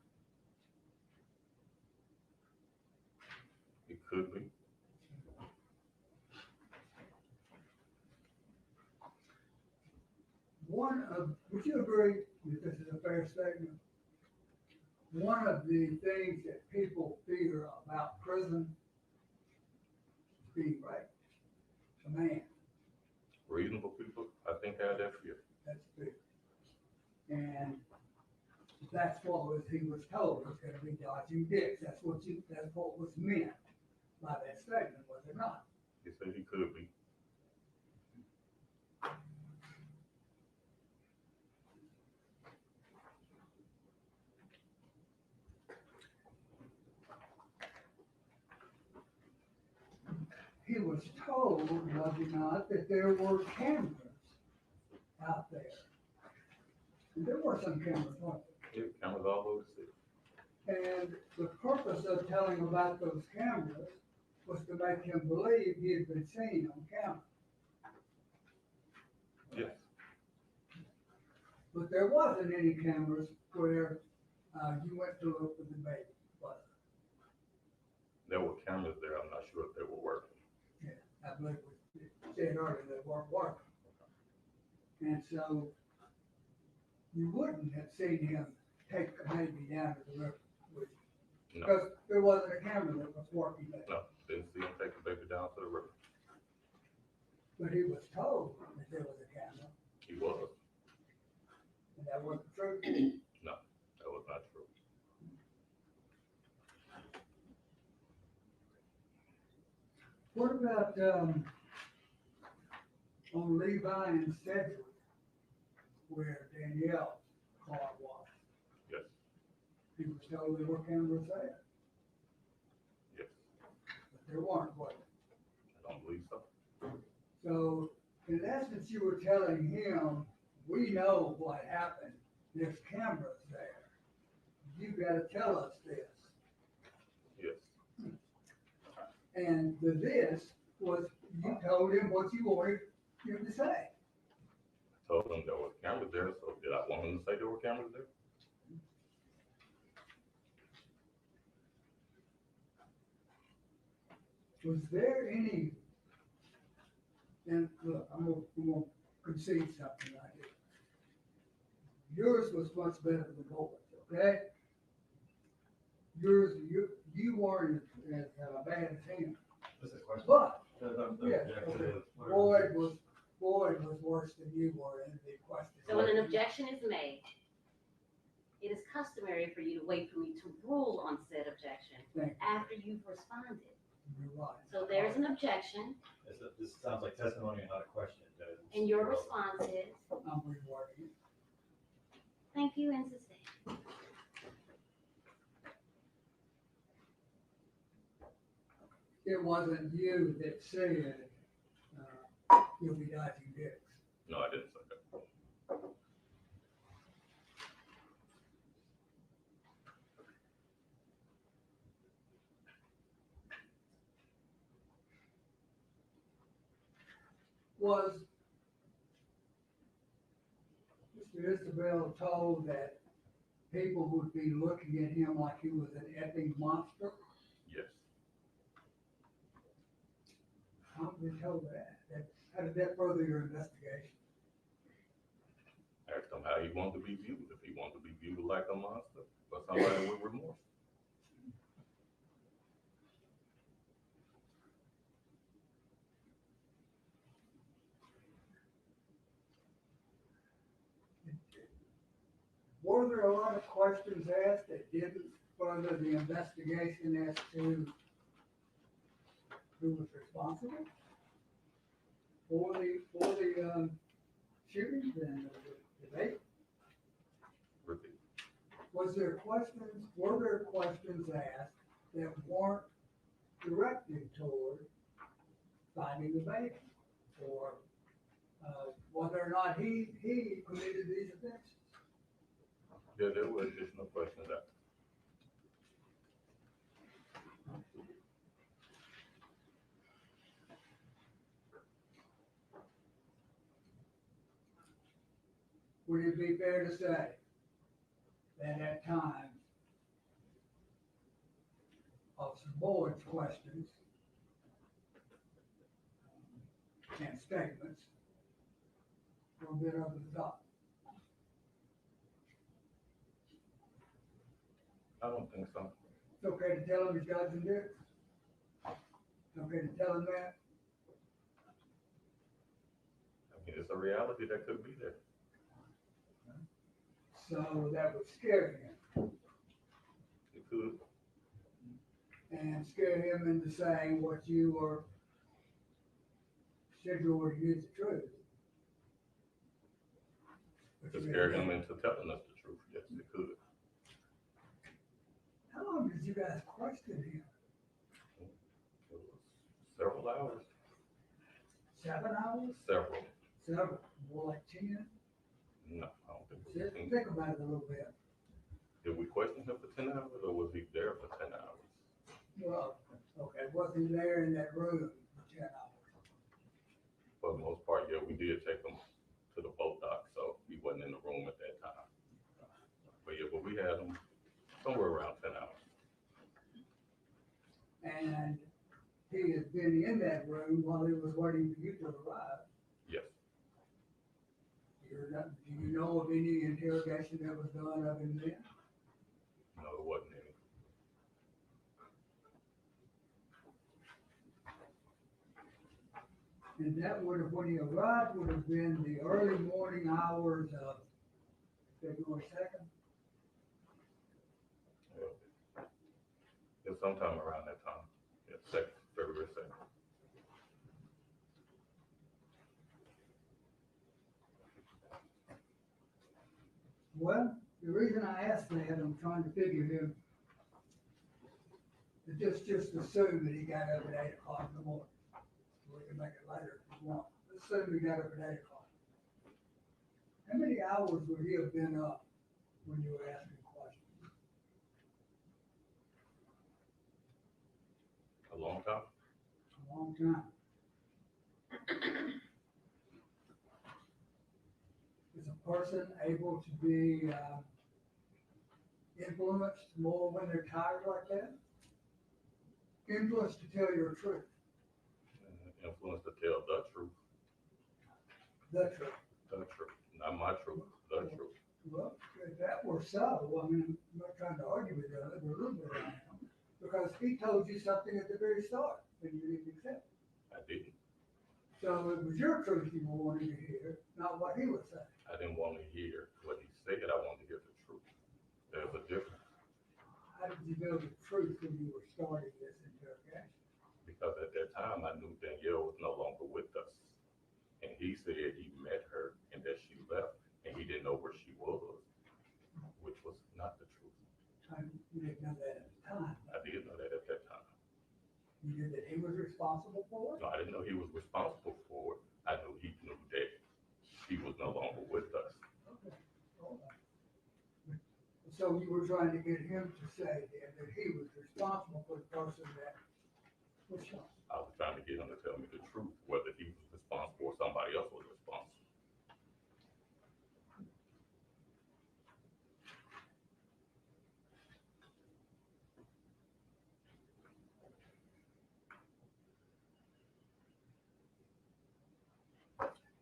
It could be. would you agree that this is a fair statement? One of the things that people fear about prison is being raped. A man, Reasonable people, I think, have that fear. that's big. And that's what he was told, was gonna be dodging dicks. That's what was meant by that statement, was it not? He said he could be. He was told, was he not, that there were cameras out there. And there were some cameras, weren't Yeah, cameras all over the city. there? And the purpose of telling about those cameras was to make him believe he had been seen on camera. Yes. But there wasn't any cameras where you went to look for the baby, was There were cameras there. I'm not sure if they were working. there? Yeah, I believe we said earlier they weren't working. And so you wouldn't have seen him take the baby down to the river with you. No, Because there wasn't a camera that was working there. no, didn't see him take the baby down to the river. But he was told that there was a camera, He was. and that wasn't true. No, that was not true. What about, on Levi and Sedgwick, where Danielle's car was? Yes, He was told there were cameras there, yes. but there weren't, was there? I don't believe so. So, in essence, you were telling him, we know what happened, there's cameras there. You gotta tell us this. Yes, And this was, you told him what you wanted him to say. told him there were cameras there, so did I want him to say there were cameras there? Was there any, and look, I'm gonna concede something right here. Yours was much better than yours, okay? Yours, you weren't as bad as him, This is a question. but The Yeah, objection okay. is- Boyd was worse than you were in the question. So when an objection is made, it is customary for you to wait for me to rule on said objection Thank you. after you've responded. You're right. So there's an objection, This sounds like testimony and not a question, Judge. and your response is, I'm rewording it. thank you and sustain. It wasn't you that said, you'll be dodging dicks. No, I didn't say that. Was Mr. Isabelle told that people would be looking at him like he was an effing monster? Yes, How did they tell that? How did that further your investigation? asked him how he wanted to be viewed, if he wanted to be viewed like a monster or somebody with remorse. Were there a lot of questions asked that didn't further the investigation as to who was responsible for the shootings and the debate? Repeat. Were there questions asked that weren't directed toward finding the baby? Or whether or not he committed these offenses? Yeah, there were additional questions after. Would it be fair to say that at times Officer Boyd's questions and statements were a bit over the top? I don't think so. It's okay to tell him he's dodging dicks? It's okay to tell him that? I mean, it's a reality that could be there. So that would scare him, It could. and scare him into saying what you are scheduled to use the truth. To scare him into telling us the truth. Yes, it could. How long did you guys question him? It was several hours. 7 hours? Several. Several, more like 10? No, I don't think it was Just 10. think about it a little bit. Did we question him for 10 hours or was he there for 10 hours? Well, okay, was he there in that room for 10 hours? For the most part, yeah, we did take him to the boat dock, so he wasn't in the room at that time. But yeah, but we had him somewhere around 10 hours. And he had been in that room while he was waiting for you to arrive. Yes. Do you know of any interrogation that was done of him then? No, there wasn't any. And that would have, when he arrived, would have been the early morning hours of February 2nd? It was sometime around that time. Yeah, February 2nd. Well, the reason I asked that, I'm trying to figure him, to just assume that he got up at 8 o'clock in the morning. We can make it later if you want. Assume he got up at 8 o'clock. How many hours would he have been up when you were asking questions? A long time. A long time. Is a person able to be influenced more when they're tired like that? Influenced to tell your truth. Influence to tell the truth. The truth. The truth. Not my truth. The truth. Well, if that were so, I mean, I'm not trying to argue with you, but a little bit I am. Because he told you something at the very start and you didn't accept it. I didn't. So it was your truth you were wanting to hear, not what he was saying. I didn't want to hear what he said. I wanted to hear the truth. There's a difference. How did you know the truth when you were starting this interrogation? Because at that time, I knew Danielle was no longer with us. And he said he met her and that she left and he didn't know where she was, which was not the truth. You didn't know that at the time. I did know that at that time. You knew that he was responsible for it? No, I didn't know he was responsible for it. I knew he knew that she was no longer with us. Okay, all right. So you were trying to get him to say then that he was responsible for the person that was shot? I was trying to get him to tell me the truth, whether he was responsible or somebody else was responsible.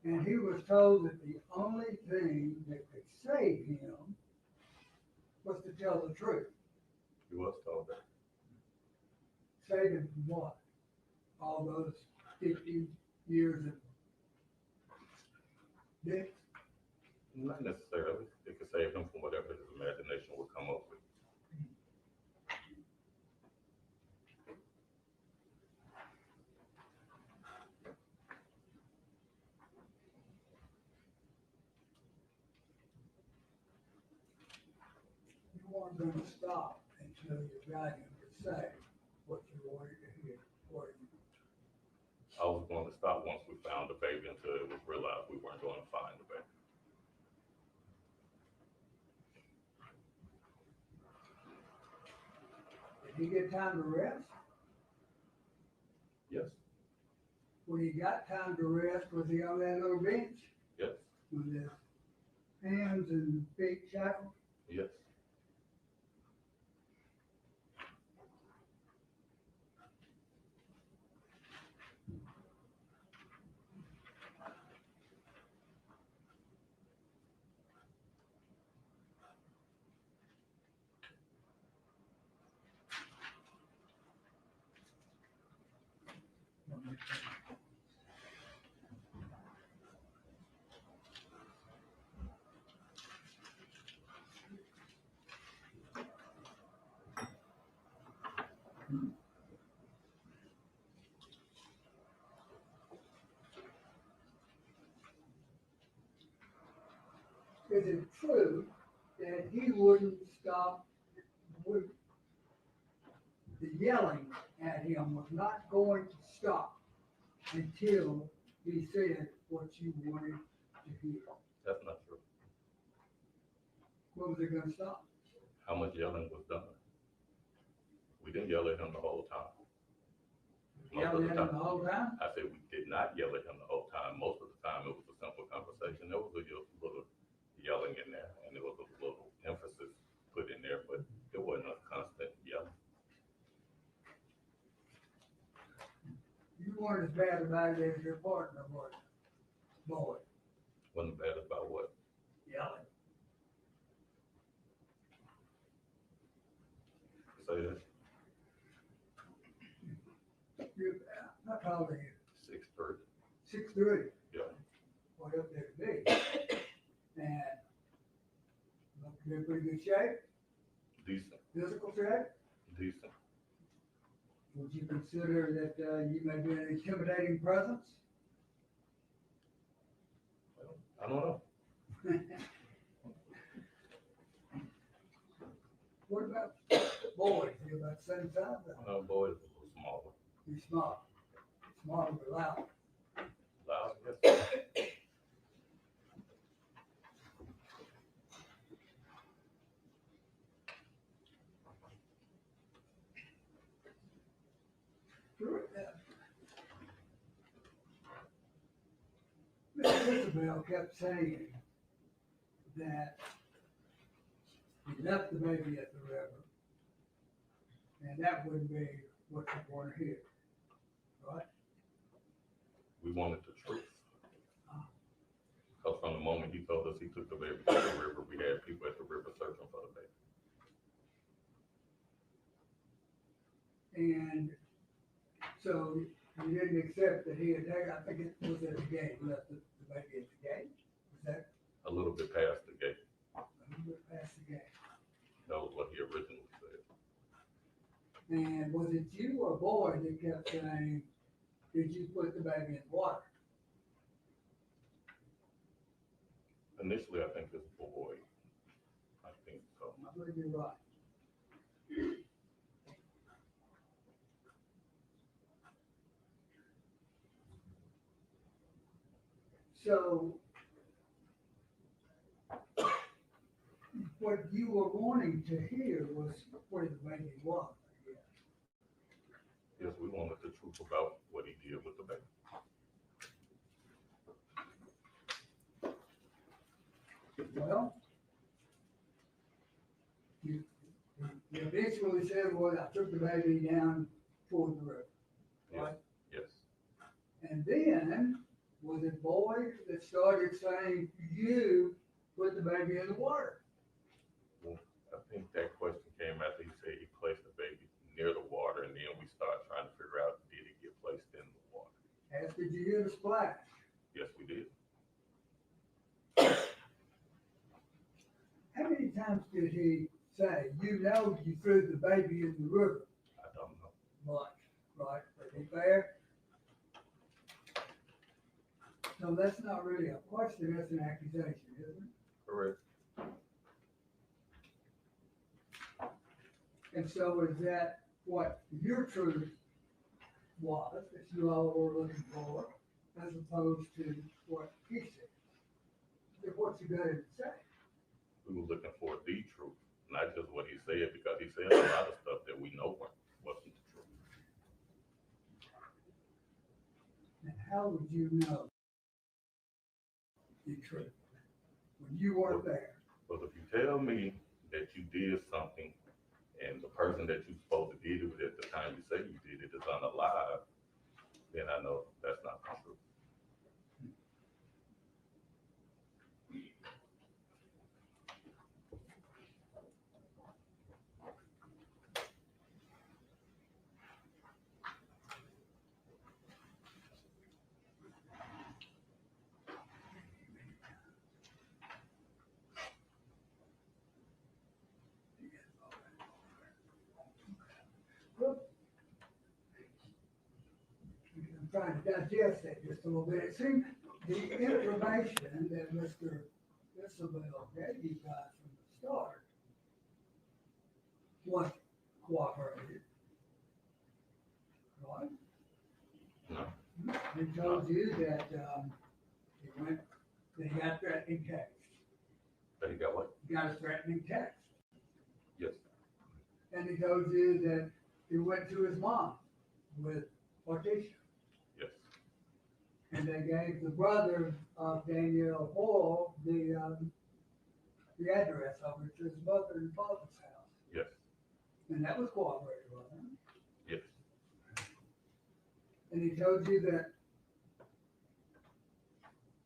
And he was told that the only thing that could save him was to tell the truth. He was told that. Save him from what? All those 50 years of dicks? Not necessarily. It could save him from whatever his imagination would come up with. You weren't going to stop until you got him to say what you wanted to hear. Were you? I was going to stop once we found the baby until it was realized we weren't going to find the baby. Did he get time to rest? Yes, When he got time to rest, was he on that little bench yes, with his hands and feet shackled? yes. Is it true that he wouldn't stop, would, the yelling at him was not going to stop until he said what you wanted to hear? That's not true. When was it gonna stop? How much yelling was done? We didn't yell at him the whole time. Most of Yelling the at him time, the whole time? I said we did not yell at him the whole time. Most of the time, it was a simple conversation. There was a little yelling in there, and there was a little emphasis put in there, but it wasn't a constant yelling. You weren't as bad about it as your partner was, boy, Wasn't bad about what? yelling. Say that. You, not probably 6'3". 6'3", Yeah. what up there to me. And looked in pretty good shape, Decent. physical shape. Decent. Would you consider that you may be an intimidating presence? I don't know. What about boys? You about the same size? Boy is a little smaller. You're smart. Smart but loud. Loud, yes. Sure. Miss Isabelle kept saying that he left the baby at the river, and that wouldn't be what you want to hear, right? We wanted the truth. Because from the moment he told us he took the baby to the river, we had people at the river searching for the baby. And so you didn't accept that he had, I think it was at the gate, left the baby at the gate? Was that A little bit past the gate. a little bit past the gate? That was what he originally said. And was it you or boy that kept saying, did you put the baby in water? Initially, I think it's boy. I think so. I believe you're right. So, what you were wanting to hear was where the baby was, I guess. Yes, we wanted the truth about what he did with the baby. Well, you eventually said, well, I took the baby down toward the river, right? Yes. And then, was it boy that started saying, you put the baby in the water? Well, I think that question came after he said he placed the baby near the water, and then we started trying to figure out, did it get placed in the water? As did you hear the splash? Yes, we did. How many times did he say, you know you threw the baby in the river? I don't know. Much, right? Is it fair? No, that's not really a question, that's an accusation, isn't it? Correct. And so is that what your truth was, that you all were looking for, as opposed to what he said? What you got to say? We were looking for the truth, not just what he said, because he said a lot of stuff that we know wasn't the truth. And how would you know the truth when you weren't there? But if you tell me that you did something and the person that you're supposed to did it at the time you say you did it is unalive, then I know that's not the truth. trying to digest that just a little bit. It seemed the information that Mr. Isabelle gave you guys from the start was cooperated. Right? No. He told you that, that he got threatening text. But he got what? He got a threatening text. Yes. And he told you that he went to his mom with Morticia. Yes. And they gave the brother of Danielle Hoyle the address of it to his mother and father's house. Yes. And that was cooperated, wasn't it? Yes. And he told you that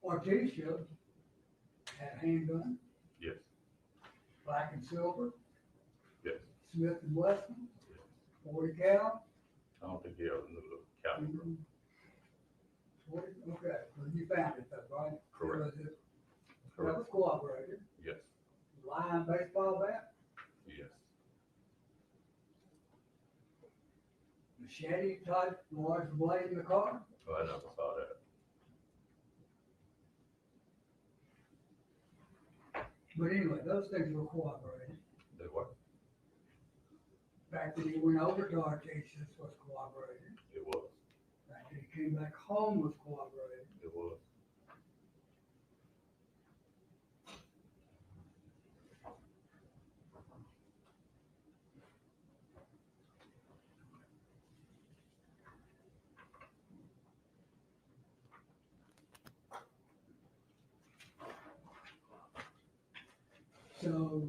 Morticia had a handgun, Yes. black and silver, Yes. Smith and Wesson, 40 cal. I don't think he ever knew the caliber. 40, okay, well, you found it though, right? Correct. That Correct. was cooperated. Yes. Lion baseball bat, Yes. machete type, large blade in the car. Oh, I never saw that. But anyway, those things were cooperated. They were. The fact that he went over to Artesius was cooperated. It was. The fact that he came back home was cooperated. It was. So,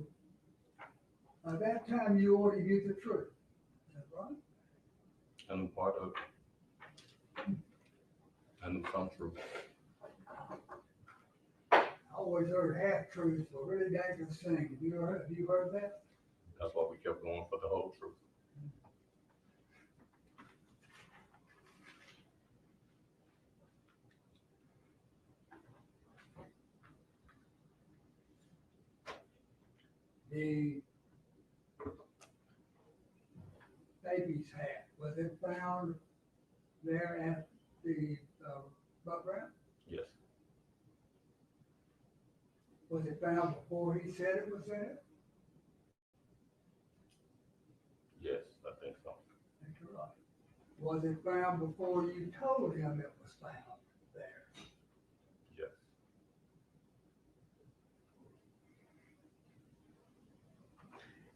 at that time, you already knew the truth. Is that right? I knew part of it. I knew some truth. I always heard half truths were really dangerous things. Have you heard that? That's why we kept going for the whole truth. The baby's hat, was it found there at the butt ramp? Yes. Was it found before he said it was there? Yes, I think so. That's right. Was it found before you told him it was found there? Yes.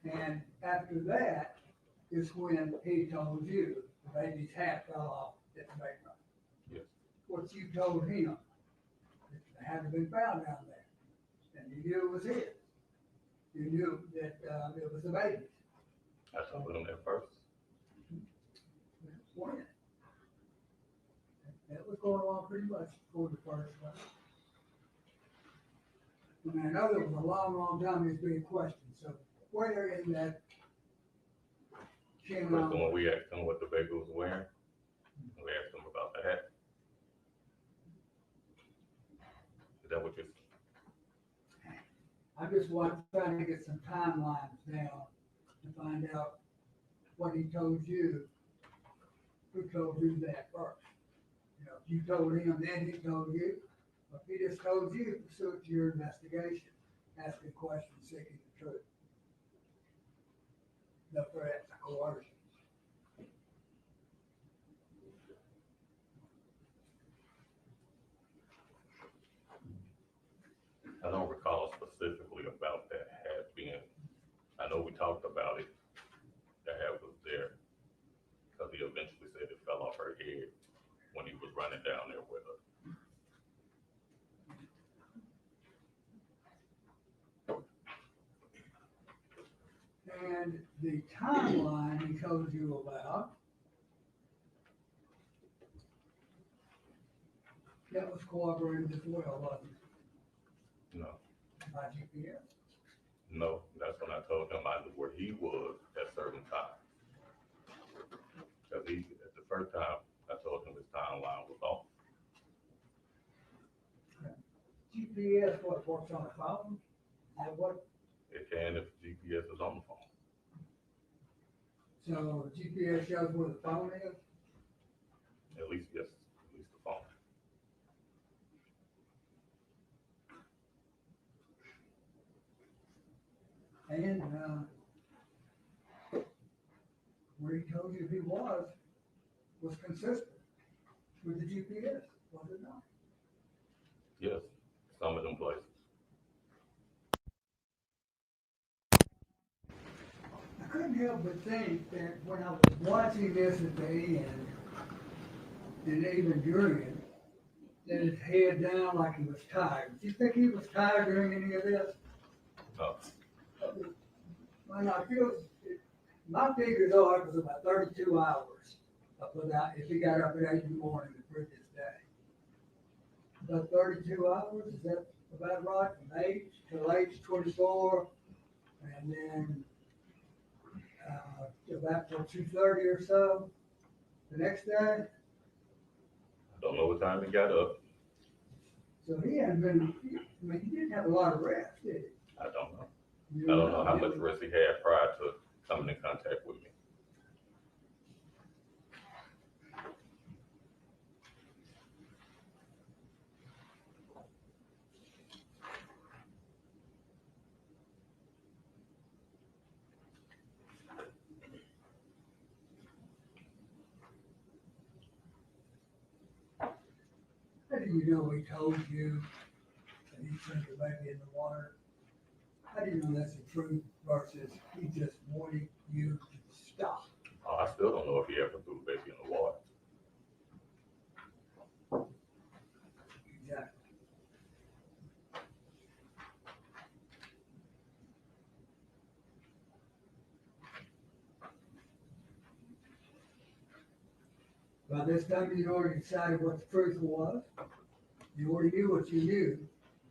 And after that is when he told you the baby's hat fell off at the bakery. Yes. What you told him, it hadn't been found down there. And you knew it was his. You knew that it was the baby's. I told him that first. When? That was going on pretty much before the first one. And I know there was a long, long time it's being questioned, so where in that chain Because of when we asked him what the baby was wearing, we asked him about the hat. Is that what you? I just want trying to get some timelines down to find out what he told you, who told you that first. You know, if you told him, then he told you, or if he just told you pursuant to your investigation, asking questions, seeking the truth. No threats, coercion. I don't recall specifically about that hat being, I know we talked about it, the hat was there, because he eventually said it fell off her head when he was running down there with her. And the timeline he told you about, that was corroborated as well, wasn't it? No, By GPS? no, that's when I told him I knew where he was at certain times. Because at the first time, I told him his timeline was off. GPS, what, works on a phone? And what, It can if GPS is on the phone. so GPS shows where the phone is? At least, yes, And, where he told you he was consistent with the GPS, was it not? Yes, some of them places. I couldn't help but think that when I was watching this at the end, and even during it, that his head down like he was tired. Do you think he was tired during any of this? No, When I feel, my figures are it was about 32 hours without, if he got up at 8 in the morning the previous day. About 32 hours, is that about right? From 8 till 8:24, and then about till 2:30 or so the next day. I don't know what time he got up. So he hadn't been, I mean, he didn't have a lot of rest, did he? I don't know. I don't know how much rest he had prior to coming in contact with me. How do you know he told you that he think it might be in the water? How do you know that's the truth versus he just wanted you to stop? I still don't know if he ever threw the baby in the water. Exactly. By this time, you'd already decided what the truth was. You already knew what you knew.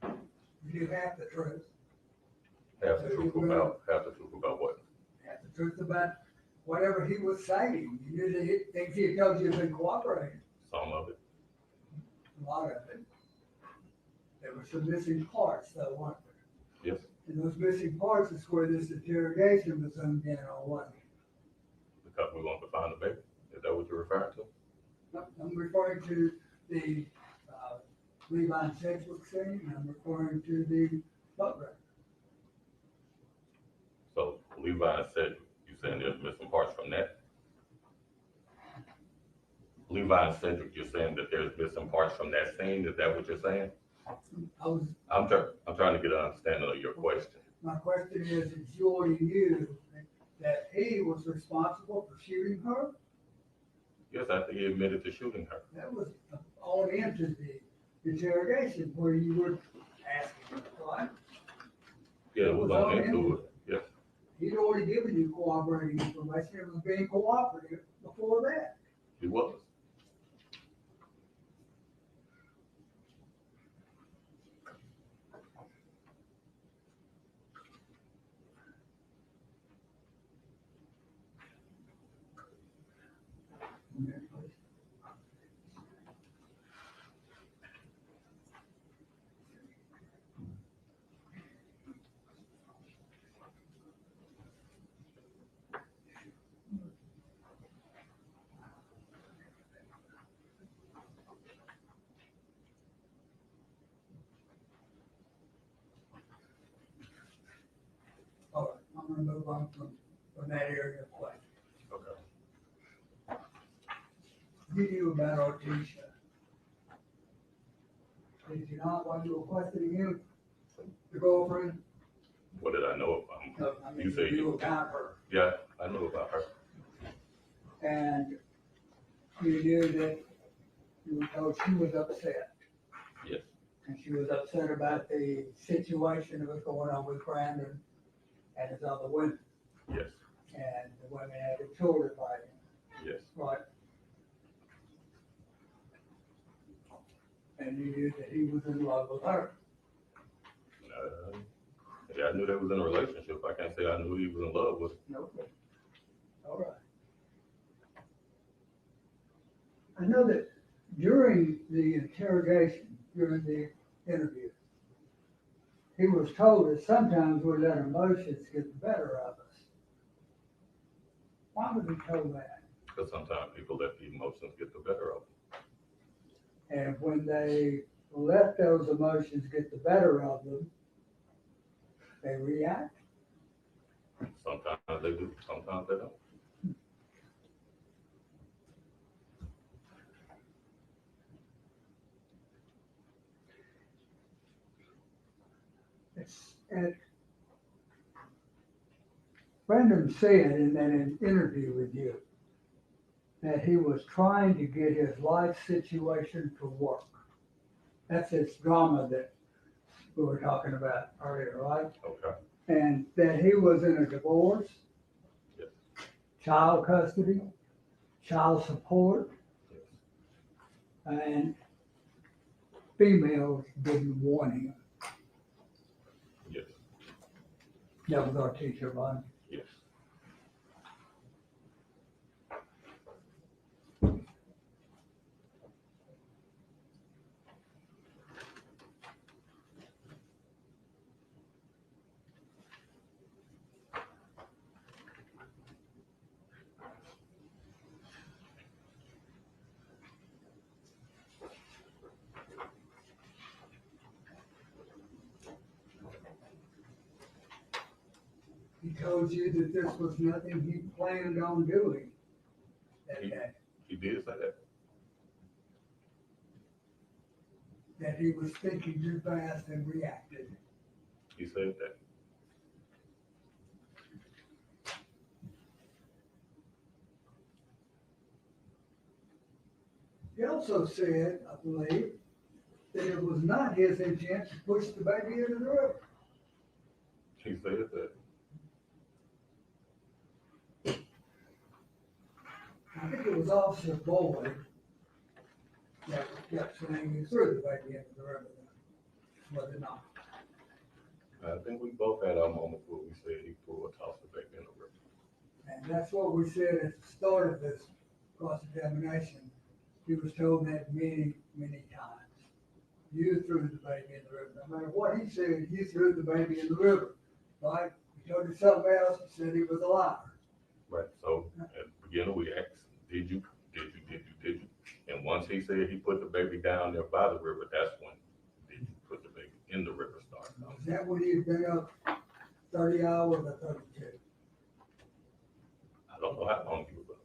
You knew half the truth. Half the truth about what? Half the truth about whatever he was saying. You knew that things he had told you had been cooperating. Some of it. A lot of it. There were some missing parts, though, weren't there? Yes, And those missing parts is where this interrogation was zoomed in on, wasn't it? because we want to find the baby. Is that what you're referring to? I'm referring to the Levi and Sedgwick scene, and I'm referring to the boat wreck. So Levi said, you saying there's missing parts from that? Levi and Cedric, you're saying that there's missing parts from that scene? Is that what you're saying? I'm trying to get an understanding of your question. My question is you already knew that he was responsible for shooting her? Yes, I think he admitted to shooting her. That was on into the interrogation where you were asking him, right? Yeah, it was on into it. Yes, He'd already given you cooperating information. It was being cooperative before that. he was. All right, I'm gonna move on from that area of question. Okay. You knew about Orticia. Did you not while you were questioning him, the girlfriend? What did I know about him? No, I mean, You say you you- knew about her. Yeah, I knew about her. And you knew that you were told she was upset. Yes, And she was upset about the situation that was going on with Brandon and his other women. yes, And the women had been children by him, yes. right? And you knew that he was in love with her. Yeah, I knew they was in a relationship. I can't say I knew he was in love with her. Okay. All right. I know that during the interrogation, during the interview, he was told that sometimes we let emotions get the better of us. Why was he told that? Because sometimes people let the emotions get the better of them. And when they let those emotions get the better of them, they react. Sometimes they do, sometimes they don't. And Brandon said in an interview with you that he was trying to get his life situation to work. That's his drama that we were talking about earlier, right? Okay. And that he was in a divorce, Yes. child custody, child support, Yes. and females didn't want him. Yes. That was our teacher, Bonnie. Yes. He told you that this was nothing he planned on doing that day, He did say that. that he was thinking too fast and reacted. He said that. He also said, I believe, that it was not his intent to push the baby into the river. He said that. I think it was Officer Boyd that kept saying he threw the baby into the river, was it not? I think we both had our moments where we said he threw or tossed the baby in the river. And that's what we said at the start of this cross-examination. He was told that many, many times. You threw the baby in the river. No matter what he said, you threw the baby in the river. Right? He told you something else, he said he was a liar. Right. So at the beginning we asked, did you? And once he said he put the baby down there by the river, that's when did you put the baby in the river started. Is that when he'd been up 30 hours or 32? I don't know how long he was up.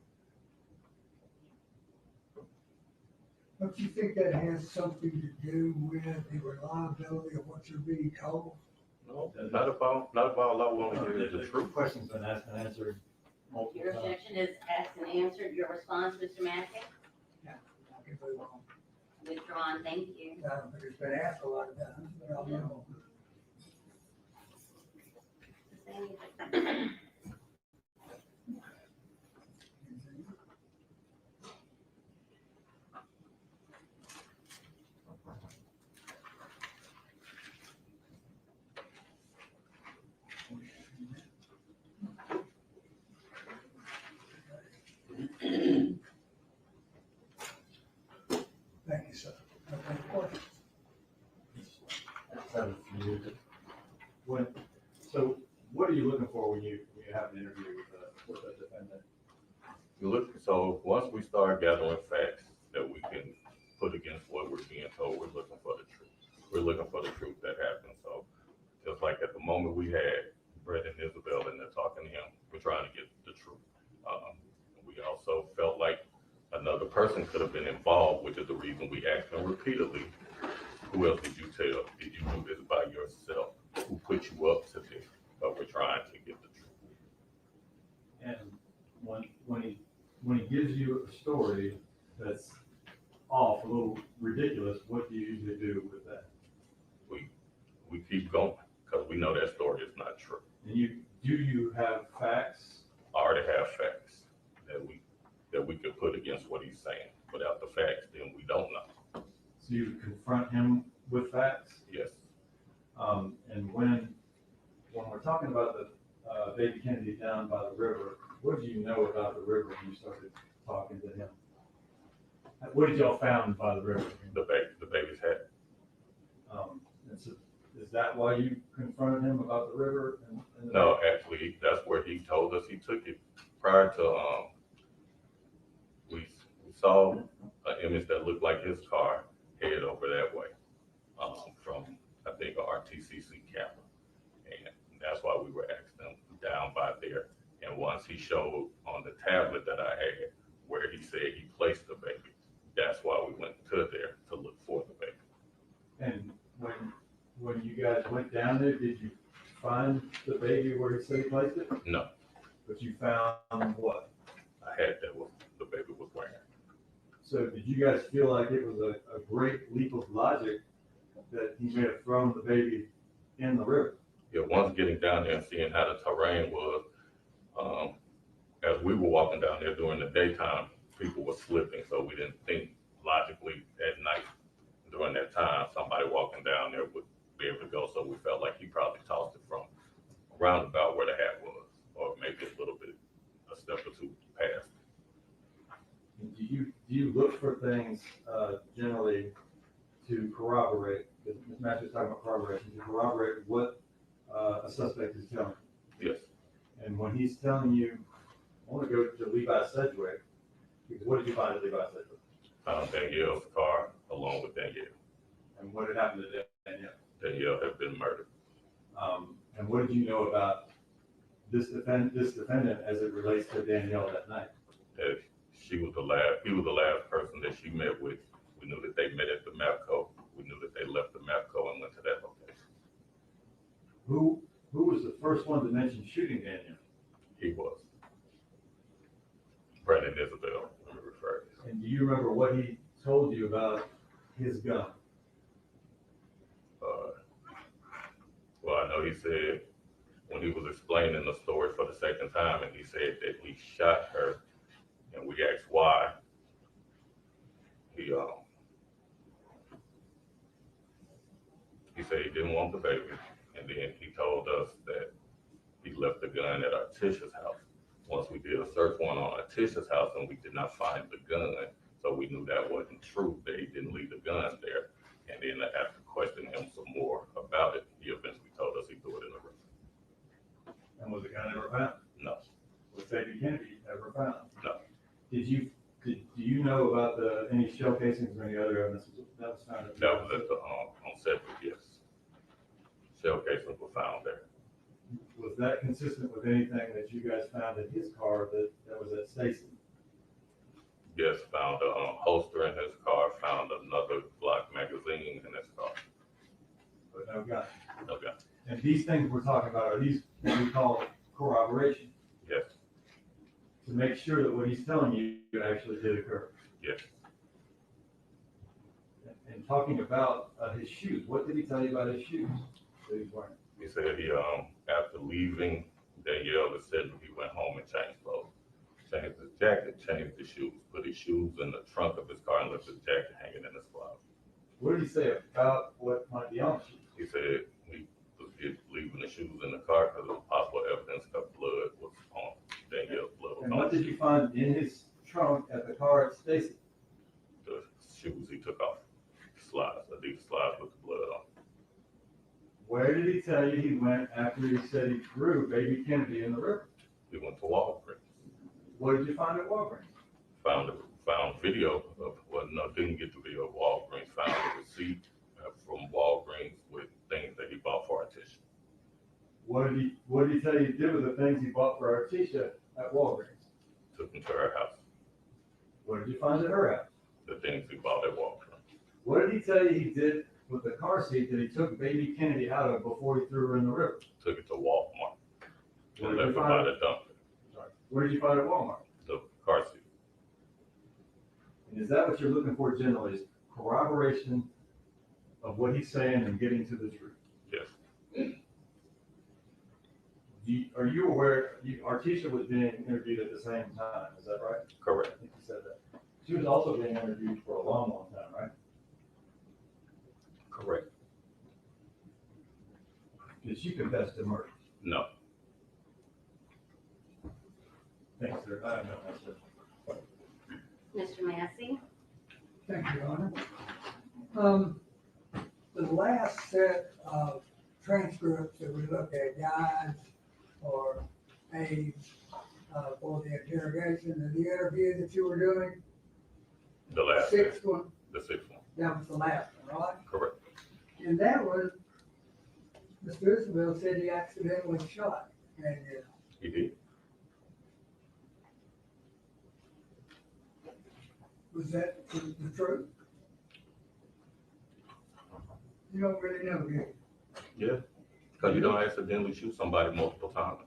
Don't you think that has something to do with the reliability of what you're being told? No, not about law wanting to hear the The truth. question's been asked and answered multiple Your times. objection is asked and answered. Your response, Mr. Mackey? I can move on. Withdrawn, thank you. I don't think it's been asked a lot of times, but I'll move on. Thank you, sir. Okay, questions? I have a few. So what are you looking for when you have an interview with a defendant? So once we start gathering facts that we can put against what we're being told, we're looking for the truth. We're looking for the truth that happened. So just like at the moment we had Brett and Isabelle and they're talking to him, we're trying to get the truth. We also felt like another person could have been involved, which is the reason we asked him repeatedly, who else did you tell? Did you do this by yourself? Who put you up to this? But we're trying to get the truth. And when he gives you a story that's off, a little ridiculous, what do you usually do with that? We keep going because we know that story is not true. And do you have facts? I already have facts that we could put against what he's saying. Without the facts, then we don't know. So you confront him with facts? Yes. And when we're talking about the baby Kennedy down by the river, what do you know about the river when you started talking to him? What did y'all found by the river? The baby's head. And so is that why you confronted him about the river? No, actually, that's where he told us he took it prior to, we saw an image that looked like his car head over that way, from, I think, a RTCC camera. And that's why we were asking them down by there. there. And once he showed on the tablet that I had where he said he placed the baby, that's why we went to there to look for the baby. And when you guys went down there, did you find the baby where he said he placed it? No, But you found what? I had that what the baby was wearing. So did you guys feel like it was a great leap of logic that he may have thrown the baby in the river? Yeah, once getting down there and seeing how the terrain was, as we were walking down there during the daytime, people were slipping, so we didn't think logically at night during that time somebody walking down there would be able to go. So we felt like he probably tossed it from around about where the hat was, or maybe a little bit, a step or two past. Do you look for things generally to corroborate? Because Ms. Matthews talking about corroboration, to corroborate what a suspect is telling you. Yes, And when he's telling you, I want to go to Levi Sedgwick, because what did you find at Levi Sedgwick? found Danielle's car along with Danielle. And what had happened to Danielle? Danielle had been murdered. And what did you know about this defendant as it relates to Danielle that night? That he was the last person that she met with. We knew that they met at the MAPCO. We knew that they left the MAPCO and went to that location. Who was the first one to mention shooting Danielle? He was. Brandon Isabelle, let me refer to. And do you remember what he told you about his gun? Well, I know he said when he was explaining the story for the second time, and he said that he shot her, and we asked why. He said he didn't want the baby, and then he told us that he left the gun at Artisha's house. Once we did a search warrant on Artisha's house, and we did not find the gun, so we knew that wasn't true, that he didn't leave the gun there. And then after questioning him some more about it, he eventually told us he threw it in the river. And was the gun ever found? No, Was Baby Kennedy ever found? no, Do you know about any shell casings or any other evidence that was found? that was at the, on Sedgwick, yes. Shell casings were found there. Was that consistent with anything that you guys found in his car that was at Stacy? Yes, found a holster in his car, found another Glock magazine in his car. But no gun. No gun. And these things we're talking about, are these what we call corroboration? Yes, To make sure that what he's telling you actually did occur? yes. And talking about his shoes, what did he tell you about his shoes that he's wearing? He said he, after leaving Danielle, said he went home and changed clothes. Changed his jacket, changed his shoes, put his shoes in the trunk of his car and left his jacket hanging in his closet. What did he say about what might be on the shoes? He said he was leaving the shoes in the car because there was possible evidence that blood was on Danielle's blood. And Was what on did you find in his trunk at the car at Stacy? the shoes he took off, slides, Adidas slides with the blood on. Where did he tell you he went after he said he threw Baby Kennedy in the river? He went to Walgreens, What did you find at Walgreens? found video of, well, no, didn't get the video of Walgreens, found a receipt from Walgreens with things that he bought for Artisha. What did he tell you to do with the things he bought for Artisha at Walgreens? Took them to her house, What did you find at her house? the things he bought at Walgreens. What did he tell you he did with the car seat that he took Baby Kennedy out of before he threw her in the river? Took it to Walmart Where and did left you it by find the it? dumpster, Where did you find it at Walmart? the car seat. And is that what you're looking for generally, is corroboration of what he's saying and getting to the truth? Yes, Are you aware, Artisha was being interviewed at the same time, is that right? correct. I think you said that. She was also being interviewed for a long, long time, right? Correct. Did she confess to murder? No, Thanks, sir. I have no answer. Mr. Massey? Thank you, Your Honor. The last set of transcripts that we looked at, guys or aides, for the interrogation and the interview that you were doing, the last, sixth one, the sixth one, that was the last one, right? correct. And that one, Mr. Isabelle said he accidentally shot Danielle. He did. Was that the truth? You don't really know, do you? Yeah, because you don't accidentally shoot somebody multiple times.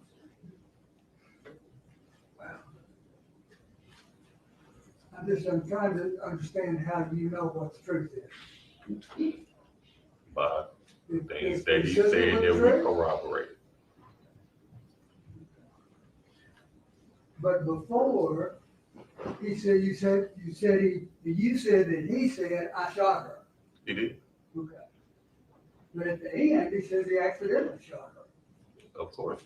I'm trying to understand how you know what the truth is. But the If- things if that he consistent said with that the we truth, corroborated. but before, you said that he said, I shot her. He did, Okay. But at the end, he says he accidentally shot her. of course.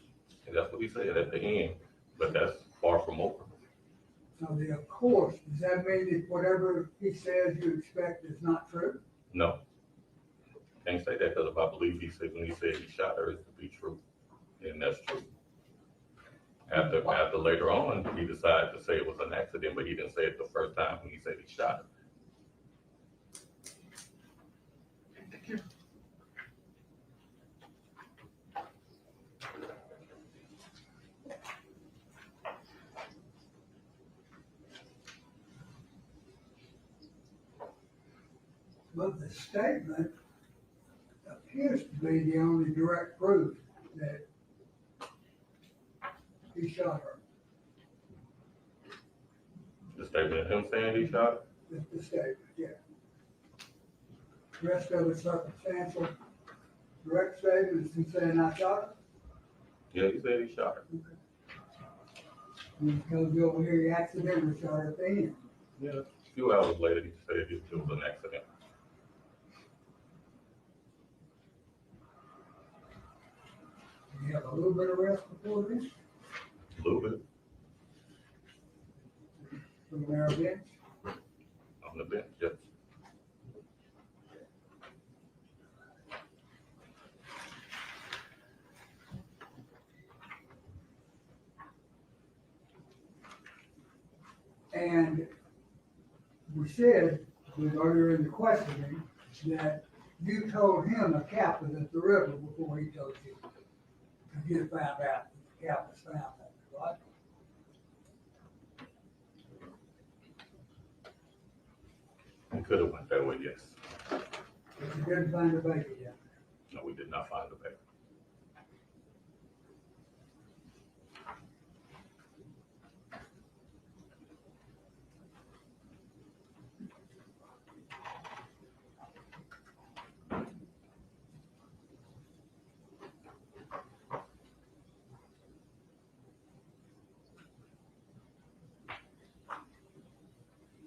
And that's what he said at the end, but that's far from over. So the of course, does that mean that whatever he says you expect is not true? No. Can't say that because if I believe he said, when he said he shot her, it's to be true. And that's true. After later on, he decided to say it was an accident, but he didn't say it the first time when he said he shot her. But the statement appears to be the only direct proof that he shot her. The statement of him saying he shot her? The statement, yeah. The rest of it circumstantial. Direct statement is him saying I shot her. Yeah, he said he shot her. And he tells you over here he accidentally shot her at the end. Yeah. A few hours later, he said it was an accident. Did you have a little bit of rest before this? A little bit From there bench? on the bench, yes. And we said, earlier in the questioning, that you told him a cap was at the river before he told you. Because you found out that the cap was found there, right? We could have went that way, yes. But you didn't find the baby yet. No, we did not find the baby.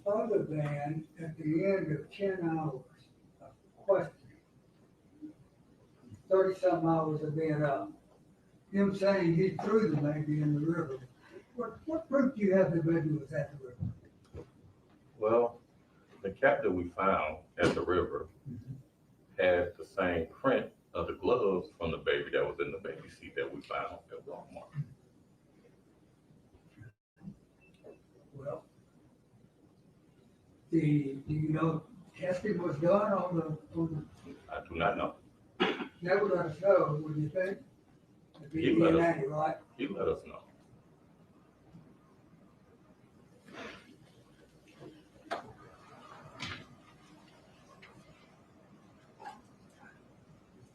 Other than at the end of 10 hours of questioning, 30-something hours of being up, him saying he threw the baby in the river. What proof do you have the baby was at the river? Well, the cap that we found at the river had the same print of the gloves from the baby that was in the baby seat that we found at Walmart. Well, do you know testing was done on the, I do not know. that would let us know, would you think? It'd be He let us- DNA, right? He let us know.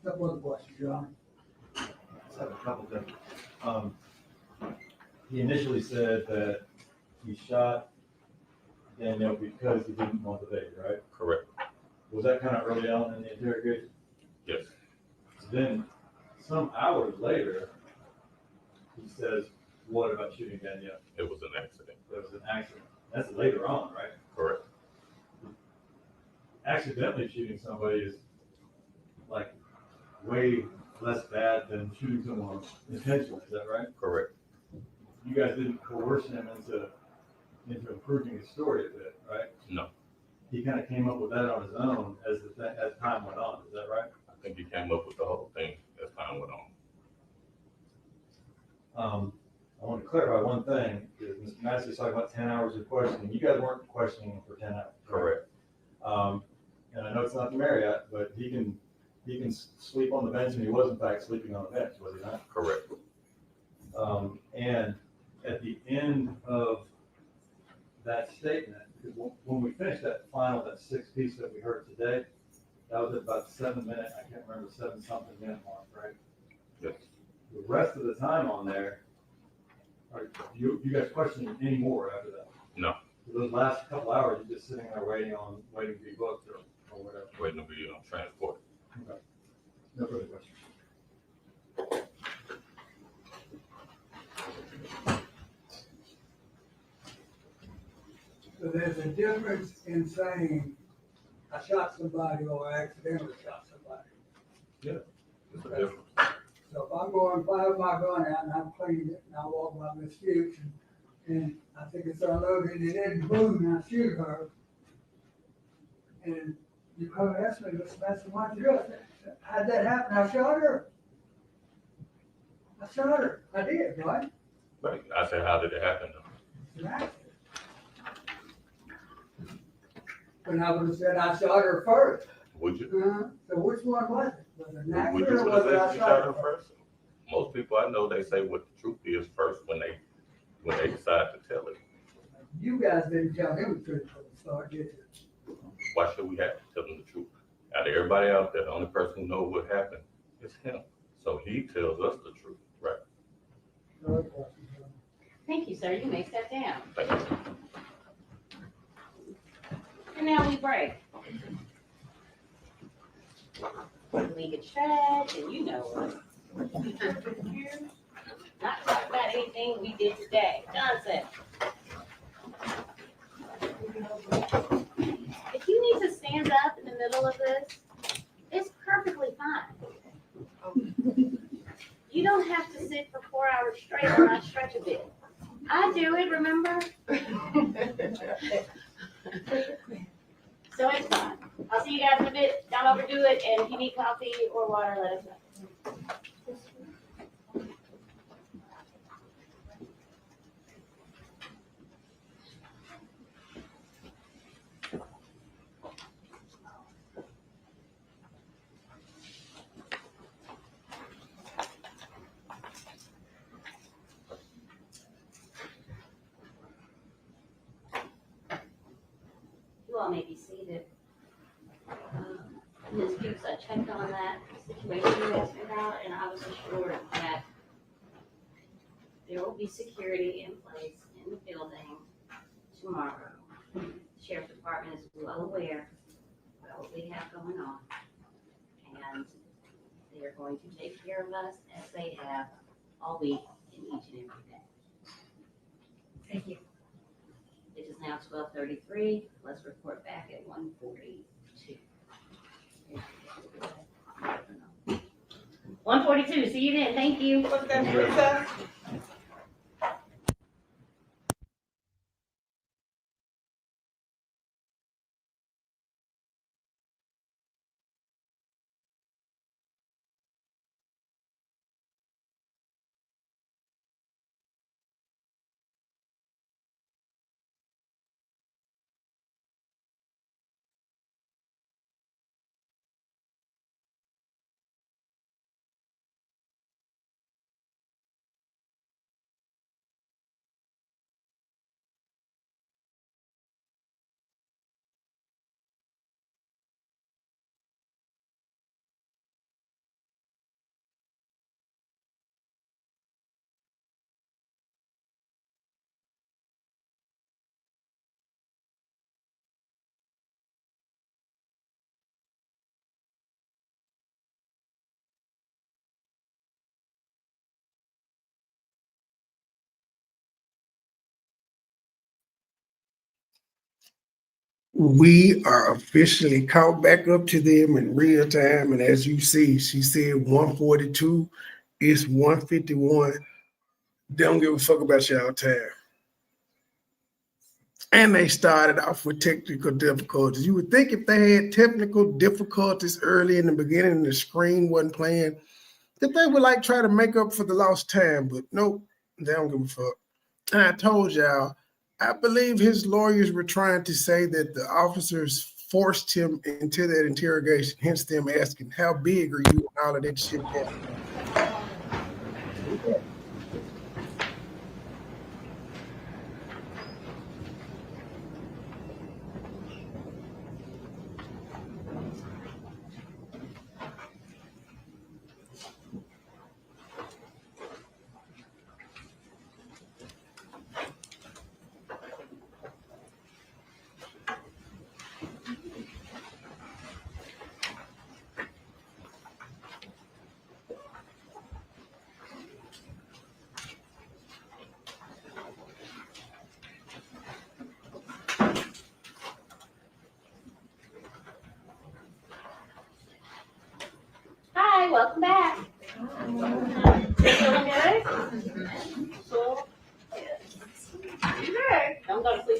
That was a question, John. Just have a couple things. He initially said that he shot Danielle because he didn't want the baby, right? Correct. Was that kind of early on in the interrogation? Yes. Then, some hours later, he says, what about shooting Danielle? It was an accident. There was an accident. That's later on, right? Correct. Accidentally shooting somebody is like way less bad than shooting someone intentionally, is that right? Correct. You guys didn't coerce him into improving his story a bit, right? No. He kind of came up with that on his own as time went on, is that right? I think he came up with the whole thing as time went on. I want to clarify one thing, because Mr. Massey's talking about 10 hours of questioning. You guys weren't questioning him for 10 hours. Correct. And I know it's not the Marriott, but he can sleep on the bench, and he was in fact sleeping on the bench, was he not? Correct. And at the end of that statement, because when we finished that 6 piece that we heard today, that was at about 7 minutes, I can't remember, 7-something minute mark, right? Yes. The rest of the time on there, you guys question any more after that? No. For those last couple hours, you're just sitting there waiting to be booked or whatever? Waiting to be transported. Okay. No further questions. So there's a difference in saying, I shot somebody or I accidentally shot somebody. It's a difference. So if I'm going to fire my gun out and I'm cleaning it and I walk by Miss Fuchs and I think it's unloaded and it didn't move and I shoot her. And you come and ask me, Mr. Master, why'd you do it? How'd that happen? I shot her. I did, right? Right. I said, how did it happen? It's an accident. And I would have said I shot her first. Would you? So which one was it? Was it an Would you accident or was it I you shot shot her her first? Most people I know, they say what the truth is first when they decide to tell it. You guys didn't tell him the truth from the start, did you? Why should we have to tell them the truth? Out of everybody out there, the only person who knows what happened is him. So he tells us the truth, right? No questions. Thank you, sir. You may sit down. Thank you. And now we break. We can stretch, and you know what. Not talk about anything we did today. Johnson. If you need to stand up in the middle of this, it's perfectly fine. You don't have to sit for 4 hours straight and not stretch a bit. I do it, remember? So it's fine. I'll see you guys in a bit. Don't overdo it, and if you need coffee or water, let us know. You all may be seated. Ms. Fuchs, I checked on that situation you asked me about, and I was assured that there will be security in place in the building tomorrow. The Sheriff's Department is well aware of what we have going on, and they are going to take care of us as they have all week and each and every day. Thank you. It is now 12:33. Let's report back at 1:42. 1:42. See you then. Thank you. What's that, recess? We are officially caught back up to them in real time. And as you see, she said 142, it's 151. They don't give a fuck about y'all time. And they started off with technical difficulties. You would think if they had technical difficulties early in the beginning and the screen wasn't playing, that they would like try to make up for the lost time, but nope, they don't give a fuck. And I told y'all, I believe his lawyers were trying to say that the officers forced him into that interrogation, hence them asking, how big are you and all of that shit.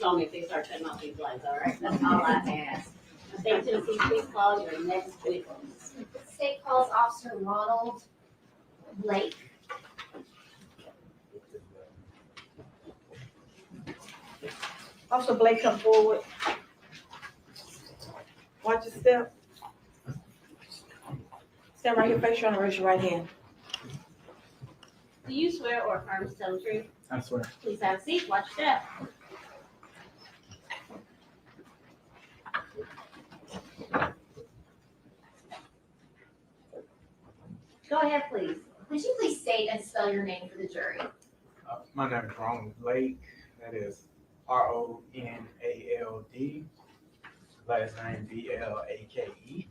call me if they start cutting off these lights, all right? That's all I ask. State of Tennessee, please call your next witness. The state calls Officer Ronald Blake. Officer Blake, come forward. Watch your step. Stand right here, face you, and raise your right hand. Do you swear or affirm to tell the truth? I swear. Please have a seat, watch your step. Go ahead, please. Would you please state and spell your name for the jury? My name is Ronald Blake. That is Ronald. Last name Blake.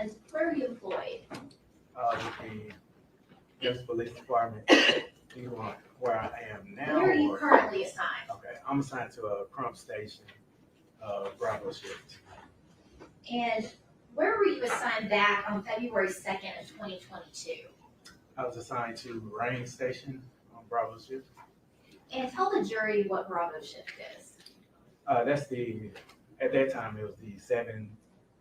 And where are you employed? With the Memphis Police Department. Do you want where I am now? Where are you or- currently assigned? Okay, I'm assigned to a crump station, Bravo shift. And where were you assigned back on February 2nd of 2022? I was assigned to Rain Station on Bravo shift. And tell the jury what Bravo shift is. At that time, it was the 7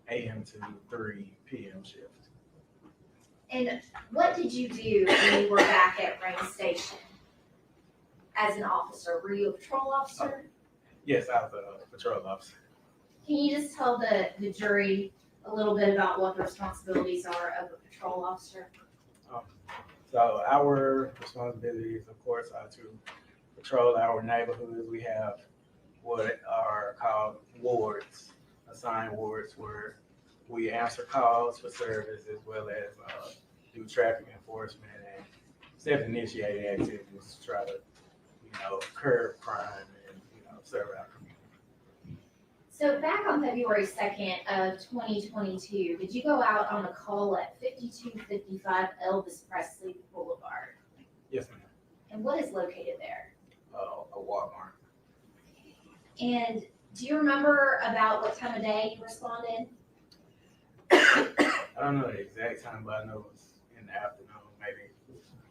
a.m. to 3 p.m. shift. And what did you do when you were back at Rain Station as an officer? Were you a patrol officer? Yes, I was a patrol officer. Can you just tell the jury a little bit about what the responsibilities are of a patrol officer? So our responsibilities, of course, are to patrol our neighborhoods. We have what are called wards, assigned wards, where we answer calls for service as well as do traffic enforcement and self-initiated activities to try to, curb crime and, serve our community. So back on February 2nd of 2022, did you go out on a call at 5255 Elvis Presley Boulevard? Yes, ma'am. And what is located there? A Walmart. And do you remember about what time of day you responded? I don't know the exact time, but I know it was in the afternoon, maybe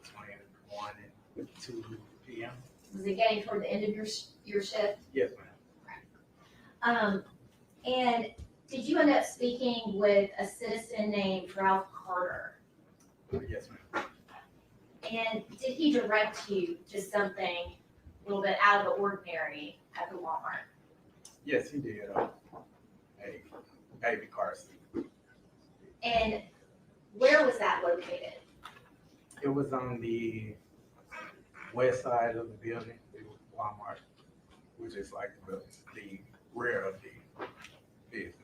between 1 and 2 p.m. Was it getting toward the end of your shift? Yes, ma'am. And did you end up speaking with a citizen named Ralph Carter? Yes, ma'am. And did he direct you to something a little bit out of the ordinary at the Walmart? Yes, he did. A baby car seat. And where was that located? It was on the west side of the building, the Walmart, which is like the rear of the business.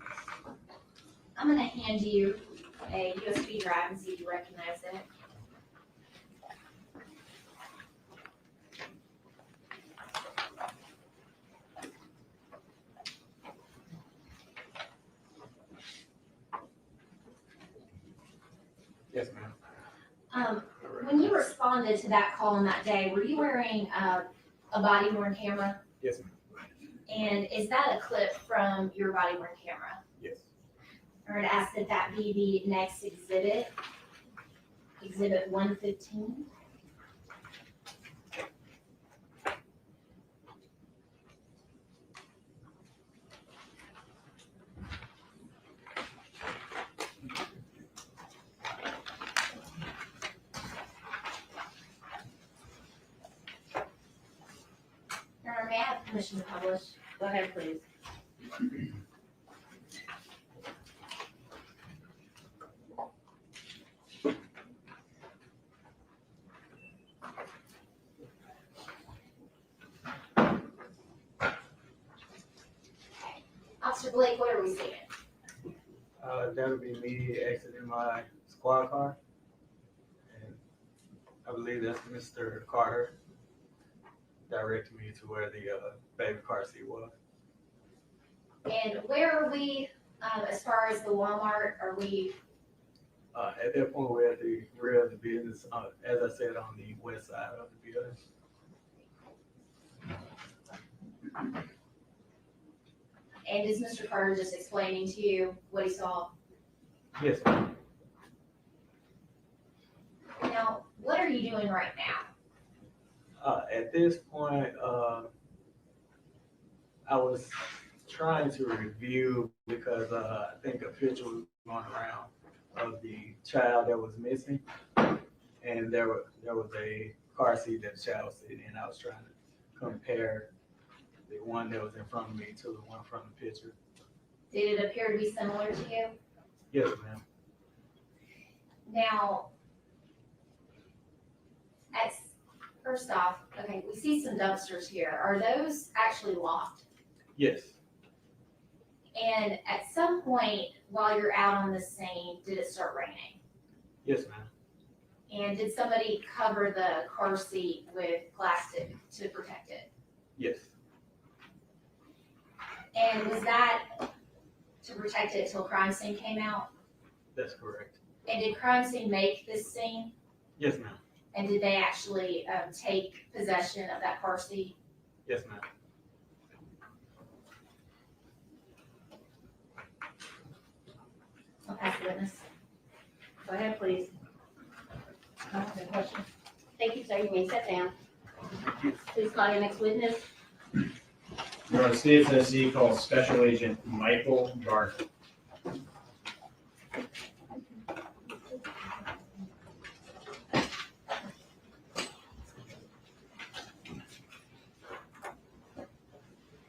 I'm gonna hand you a USB drive and see if you recognize it. Yes, ma'am. When you responded to that call on that day, were you wearing a body worn camera? Yes, ma'am. And is that a clip from your body worn camera? Yes. Or it asked that that be the next exhibit, exhibit 115. May I have permission to publish? Go ahead, please. Officer Blake, what are we seeing? That would be me exiting my squad car. And I believe that's Mr. Carter directed me to where the baby car seat was. And where are we, as far as the Walmart, are we? At that point, we're at the rear of the business, as I said, on the west side of the building. And is Mr. Carter just explaining to you what he saw? Yes, ma'am. Now, what are you doing right now? At this point, I was trying to review because I think a picture was going around of the child that was missing, and there was a car seat that the child was sitting in. I was trying to compare the one that was in front of me to the one from the picture. Did it appear to be similar to you? Yes, ma'am. Now, first off, okay, we see some dumpsters here. Are those actually locked? Yes. And at some point while you're out on the scene, did it start raining? Yes, ma'am. And did somebody cover the car seat with plastic to protect it? Yes. And was that to protect it till crime scene came out? That's correct. And did crime scene make this scene? Yes, ma'am. And did they actually take possession of that car seat? Yes, ma'am. I'll pass the witness. Go ahead, please. Question. Thank you, sir. You may sit down. Please call your next witness. You're on the state of Tennessee called Special Agent Michael Garner.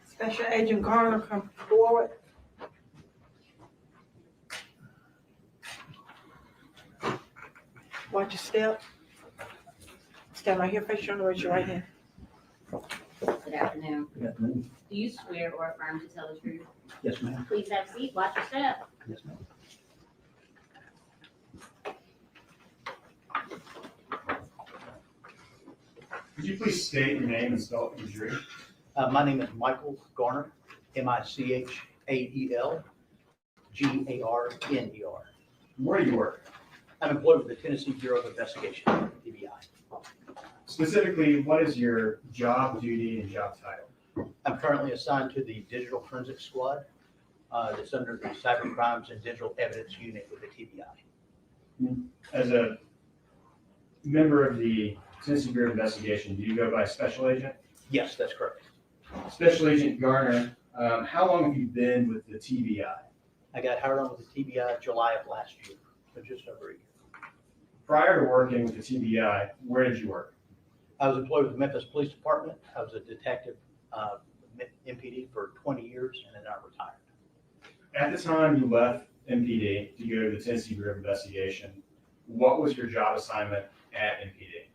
Special Agent Garner, come forward. Watch your step. Stand right here, face your raise your right hand. Good afternoon. Good afternoon. Do you swear or affirm to tell the truth? Yes, ma'am. Please have a seat. Watch your step. Yes, ma'am. Could you please state your name and spell it for the jury? My name is Michael Garner, Michael Garner. Where do you work? I'm employed with the Tennessee Bureau of Investigation, TBI. Specifically, what is your job duty and job title? I'm currently assigned to the Digital Forensics Squad that's under the Cyber Crimes and Digital Evidence Unit with the TBI. As a member of the Tennessee Bureau of Investigation, do you go by Special Agent? Yes, that's correct. Special Agent Garner, how long have you been with the TBI? I got hired on with the TBI July of last year, so just over a year. Prior to working with the TBI, where did you work? I was employed with the Memphis Police Department. I was a detective MPD for 20 years, and then I retired. At the time you left MPD to go to the Tennessee Bureau of Investigation, what was your job assignment at MPD?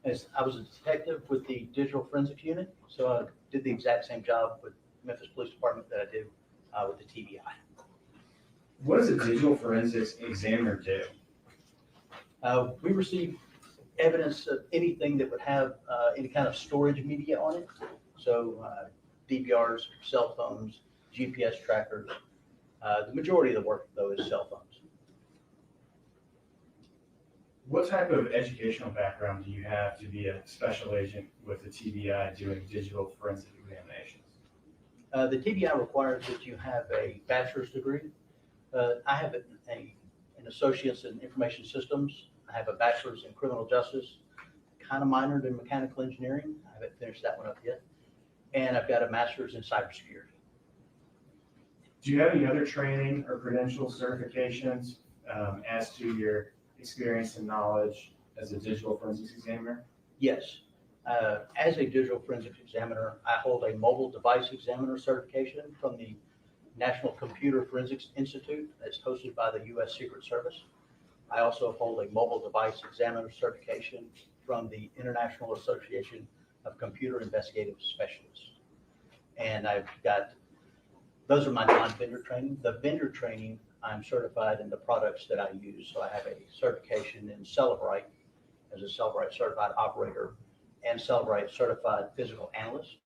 As I was a detective with the Digital Forensics Unit, so I did the exact same job with Memphis Police Department that I did with the TBI. What does a digital forensics examiner do? We receive evidence of anything that would have any kind of storage media on it. So DVRs, cell phones, GPS trackers. The majority of the work, though, is cell phones. What type of educational background do you have to be a special agent with the TBI doing digital forensic examinations? The TBI requires that you have a bachelor's degree. I have an associate's in information systems. I have a bachelor's in criminal justice, kind of minored in mechanical engineering. I haven't finished that one up yet. And I've got a master's in cybersecurity. Do you have any other training or credential certifications as to your experience and knowledge as a digital forensics examiner? Yes. As a digital forensics examiner, I hold a mobile device examiner certification from the National Computer Forensics Institute that's hosted by the U.S. Secret Service. I also hold a mobile device examiner certification from the International Association of Computer Investigative Specialists. And I've got, those are my non-vendor training. The vendor training, I'm certified in the products that I use. So I have a certification in Celebrite as a Celebrite certified operator and Celebrite certified physical analyst,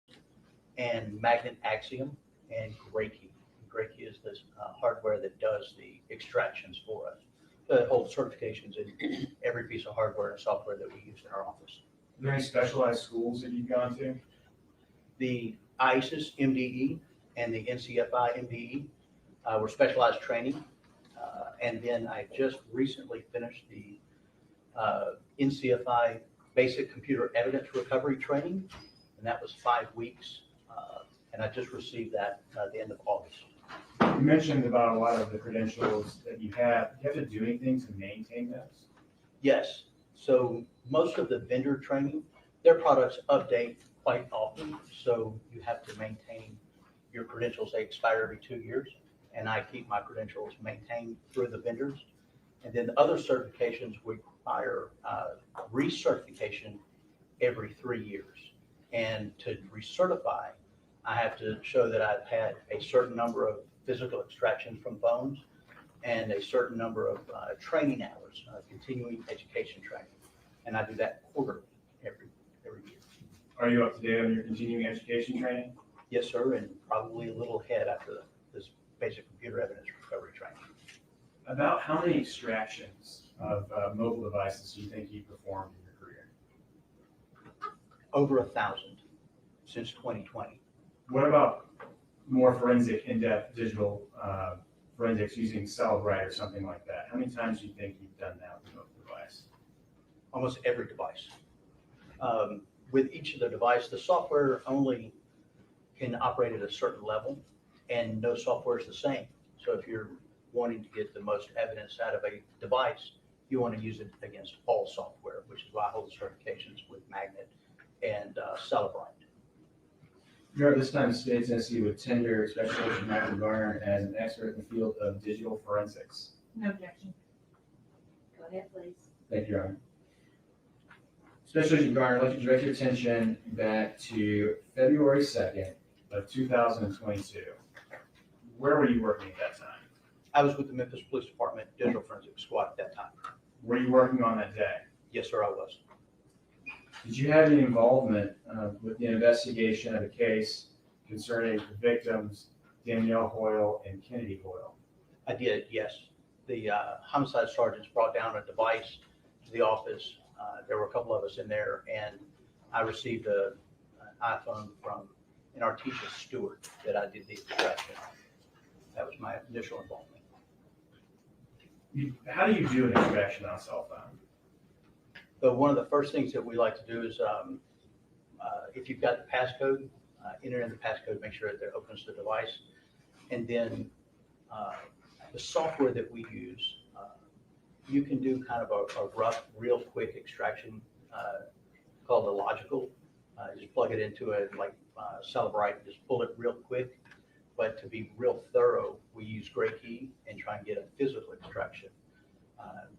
and Magnet Axiom and Graykey. Graykey is this hardware that does the extractions for us. It holds certifications in every piece of hardware and software that we use in our office. Are there any specialized schools that you've gone to? The ISIS MDE and the NCFI MDE were specialized training. And then I just recently finished the NCFI Basic Computer Evidence Recovery Training, and that was 5 weeks And I just received that at the end of August. You mentioned about a lot of the credentials that you have. Do you have to do anything to maintain those? Yes, so most of the vendor training, their products update quite often, so you have to maintain your credentials. They expire every 2 years, and I keep my credentials maintained through the vendors. And then the other certifications require recertification every 3 years. And to recertify, I have to show that I've had a certain number of physical extractions from phones and a certain number of training hours, continuing education training. And I do that quarterly every year. Are you up to date on your continuing education training? Yes, sir, and probably a little ahead after this basic computer evidence recovery training. About how many extractions of mobile devices do you think you performed in your career? Over 1,000 since 2020. What about more forensic, in-depth digital forensics using Celebrite or something like that? How many times do you think you've done that with a mobile device? Almost every device. With each of the device, the software only can operate at a certain level, and no software is the same. So if you're wanting to get the most evidence out of a device, you want to use it against all software, which is why I hold the certifications with Magnet and Celebrite. You're at this time in State of Tennessee with tenure Special Agent Michael Garner as an expert in the field of digital forensics. No objection. Go ahead, please. Thank you, Your Honor. Special Agent Garner, I'd like to direct your attention back to February 2nd of 2022. Where were you working at that time? I was with the Memphis Police Department Digital Forensic Squad at that time. Were you working on that day? Yes, sir, I was. Did you have any involvement with the investigation of a case concerning the victims, Danielle Hoyle and Kennedy Hoyle? I did, yes. The homicide sergeants brought down a device to the office. There were a couple of us in there, and I received an iPhone from an Artesia steward that I did the extraction. That was my initial involvement. How do you do an extraction on a cell phone? So one of the first things that we like to do is if you've got the passcode, enter in the passcode, make sure that it opens the device. And then the software that we use, you can do kind of a rough, real quick extraction called the logical. Just plug it into a Celebrite, just pull it real quick. But to be real thorough, we use Gray Key and try and get a physical extraction.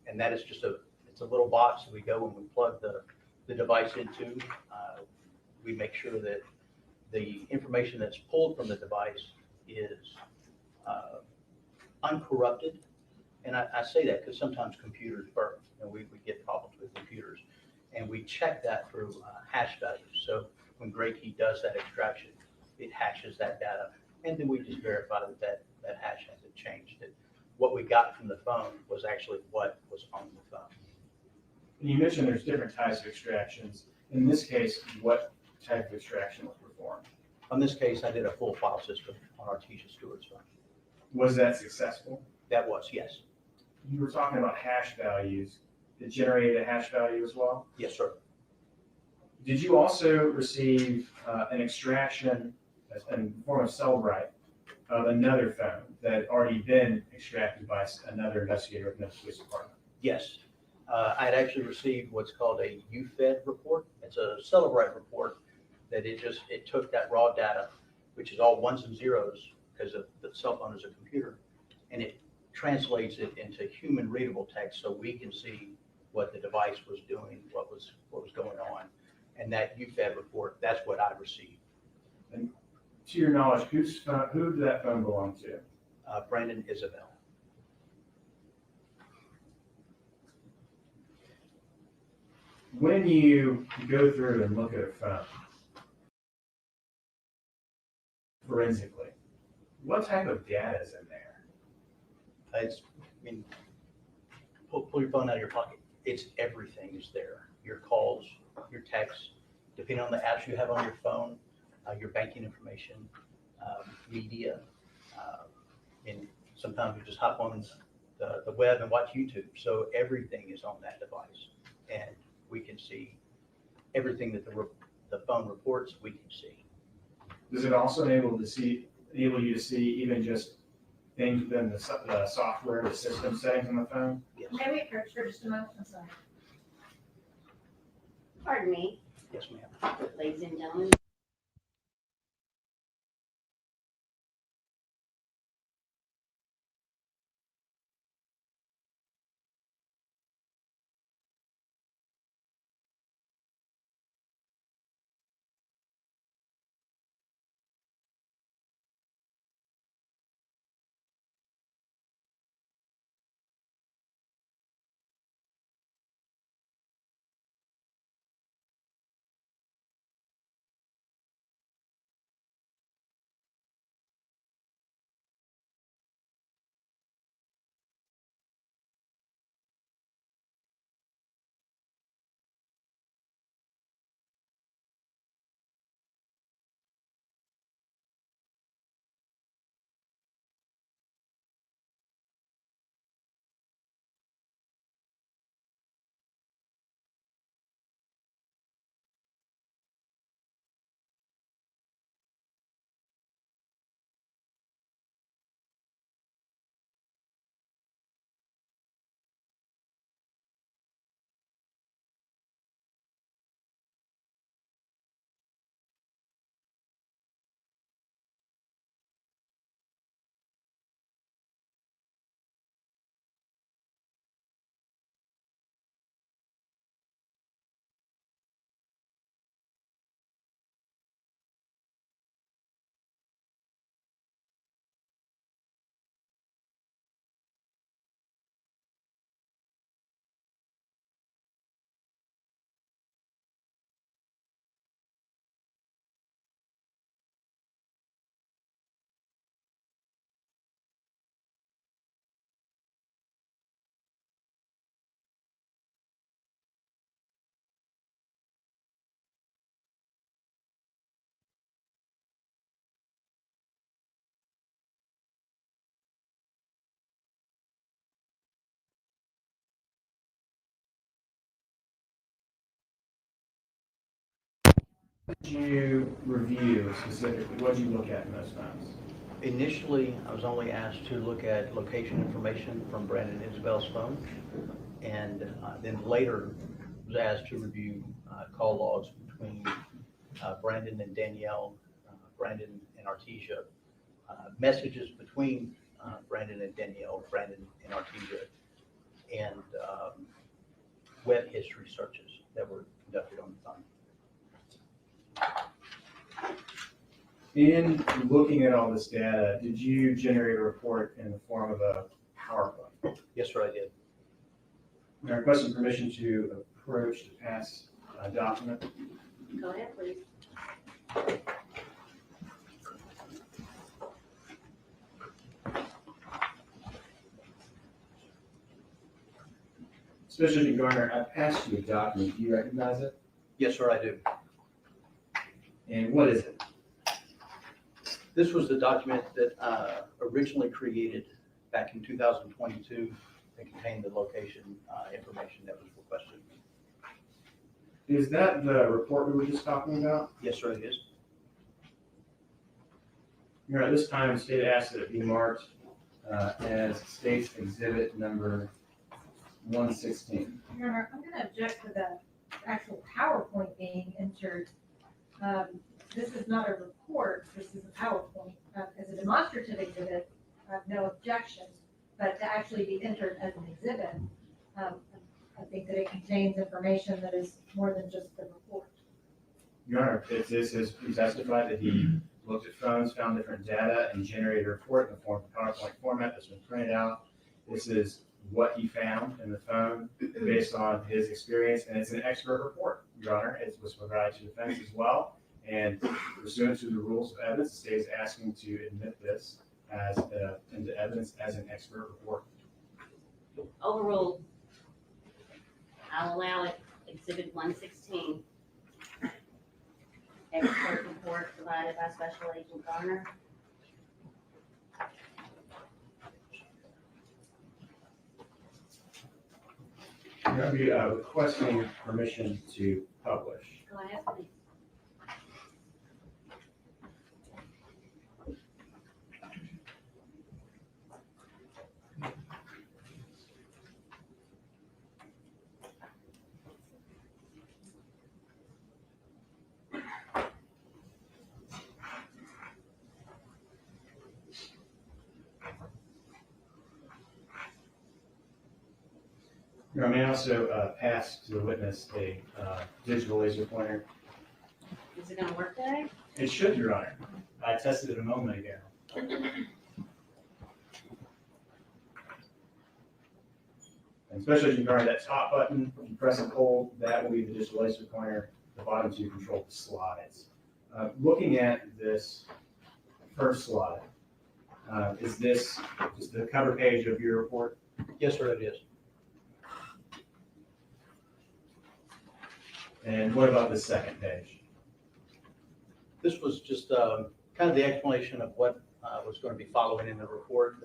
And that is just it's a little box that we go and we plug the device into. We make sure that the information that's pulled from the device is uncorrupted. And I say that because sometimes computers burn and we get problems with computers. And we check that through hash values. So when Gray Key does that extraction, it hashes that data. And then we just verify that hash hasn't changed. That what we got from the phone was actually what was on the phone. And you mentioned there's different types of extractions. In this case, what type of extraction was performed? On this case, I did a full file system on Artesia Stewart's phone. Was that successful? That was, yes. You were talking about hash values. It generated a hash value as well? Yes, sir. Did you also receive an extraction in the form of Celebrite of another phone that had already been extracted by another investigator of the police department? Yes. I had actually received what's called a UFED report. It's a Celebrite report that it took that raw data, which is all ones and zeros because the cell phone is a computer, and it translates it into human readable text so we can see what the device was doing, what was going on. And that UFED report, that's what I received. And to your knowledge, who did that phone belong to? Brandon Isabelle. When you go through and look at a phone forensically, what type of data is in there? Pull your phone out of your pocket. It's everything is there. Your calls, your texts, depending on the apps you have on your phone, your banking information, media, and sometimes you just hop on the web and watch YouTube. So everything is on that device, and we can see everything that the phone reports. We can see. Does it also enable you to see even just things within the software, the system settings on the phone? Yes, May we approach for just a moment? I'm sorry. Pardon me, yes, ma'am. ladies and gentlemen. What did you review specifically? What did you look at in those phones? Initially, I was only asked to look at location information from Brandon and Isabel's phone. And then later was asked to review call logs between Brandon and Danielle, Brandon and Artesia, messages between Brandon and Danielle, Brandon and Artesia, and web history searches that were conducted on the phone. In looking at all this data, did you generate a report in the form of a PowerPoint? Yes, sir, I did. I request permission to approach to pass a document. Go ahead, please. Special Agent Garner, I passed you a document. Do you recognize it? Yes, sir, I do. And what is it? This was the document that originally created back in 2022 that contained the location information that was requested. Is that the report we were just talking about? Yes, sir, it is. Here, at this time, the state asked that it be marked as State's Exhibit number 116. Your Honor, I'm gonna object to the actual PowerPoint being entered. This is not a report, this is a PowerPoint. As a demonstrative exhibit, I have no objection, but to actually be entered as an exhibit, I think that it contains information that is more than just the report. Your Honor, this is, he testified that he looked at phones, found different data, and generated a report in the form of PowerPoint format that's been printed out. This is what he found in the phone based on his experience, and it's an expert report, Your Honor. It was provided to defense as well, and pursuant to the rules of evidence, the state is asking to admit this as into evidence as an expert report. Overruled. I'll allow it, Exhibit 116. Expert report provided by Special Agent Garner. I'll be requesting permission to publish. Go ahead, please. I may also pass to the witness a digital laser pointer. Is it gonna work today? It should, Your Honor. I tested it a moment ago. And especially as you guard that top button, if you press and hold, that will be the digital laser pointer. The bottom two control the slides. Looking at this first slide, is this just the cover page of your report? Yes, sir, it is. And what about the second page? This was just kind of the explanation of what was going to be following in the report.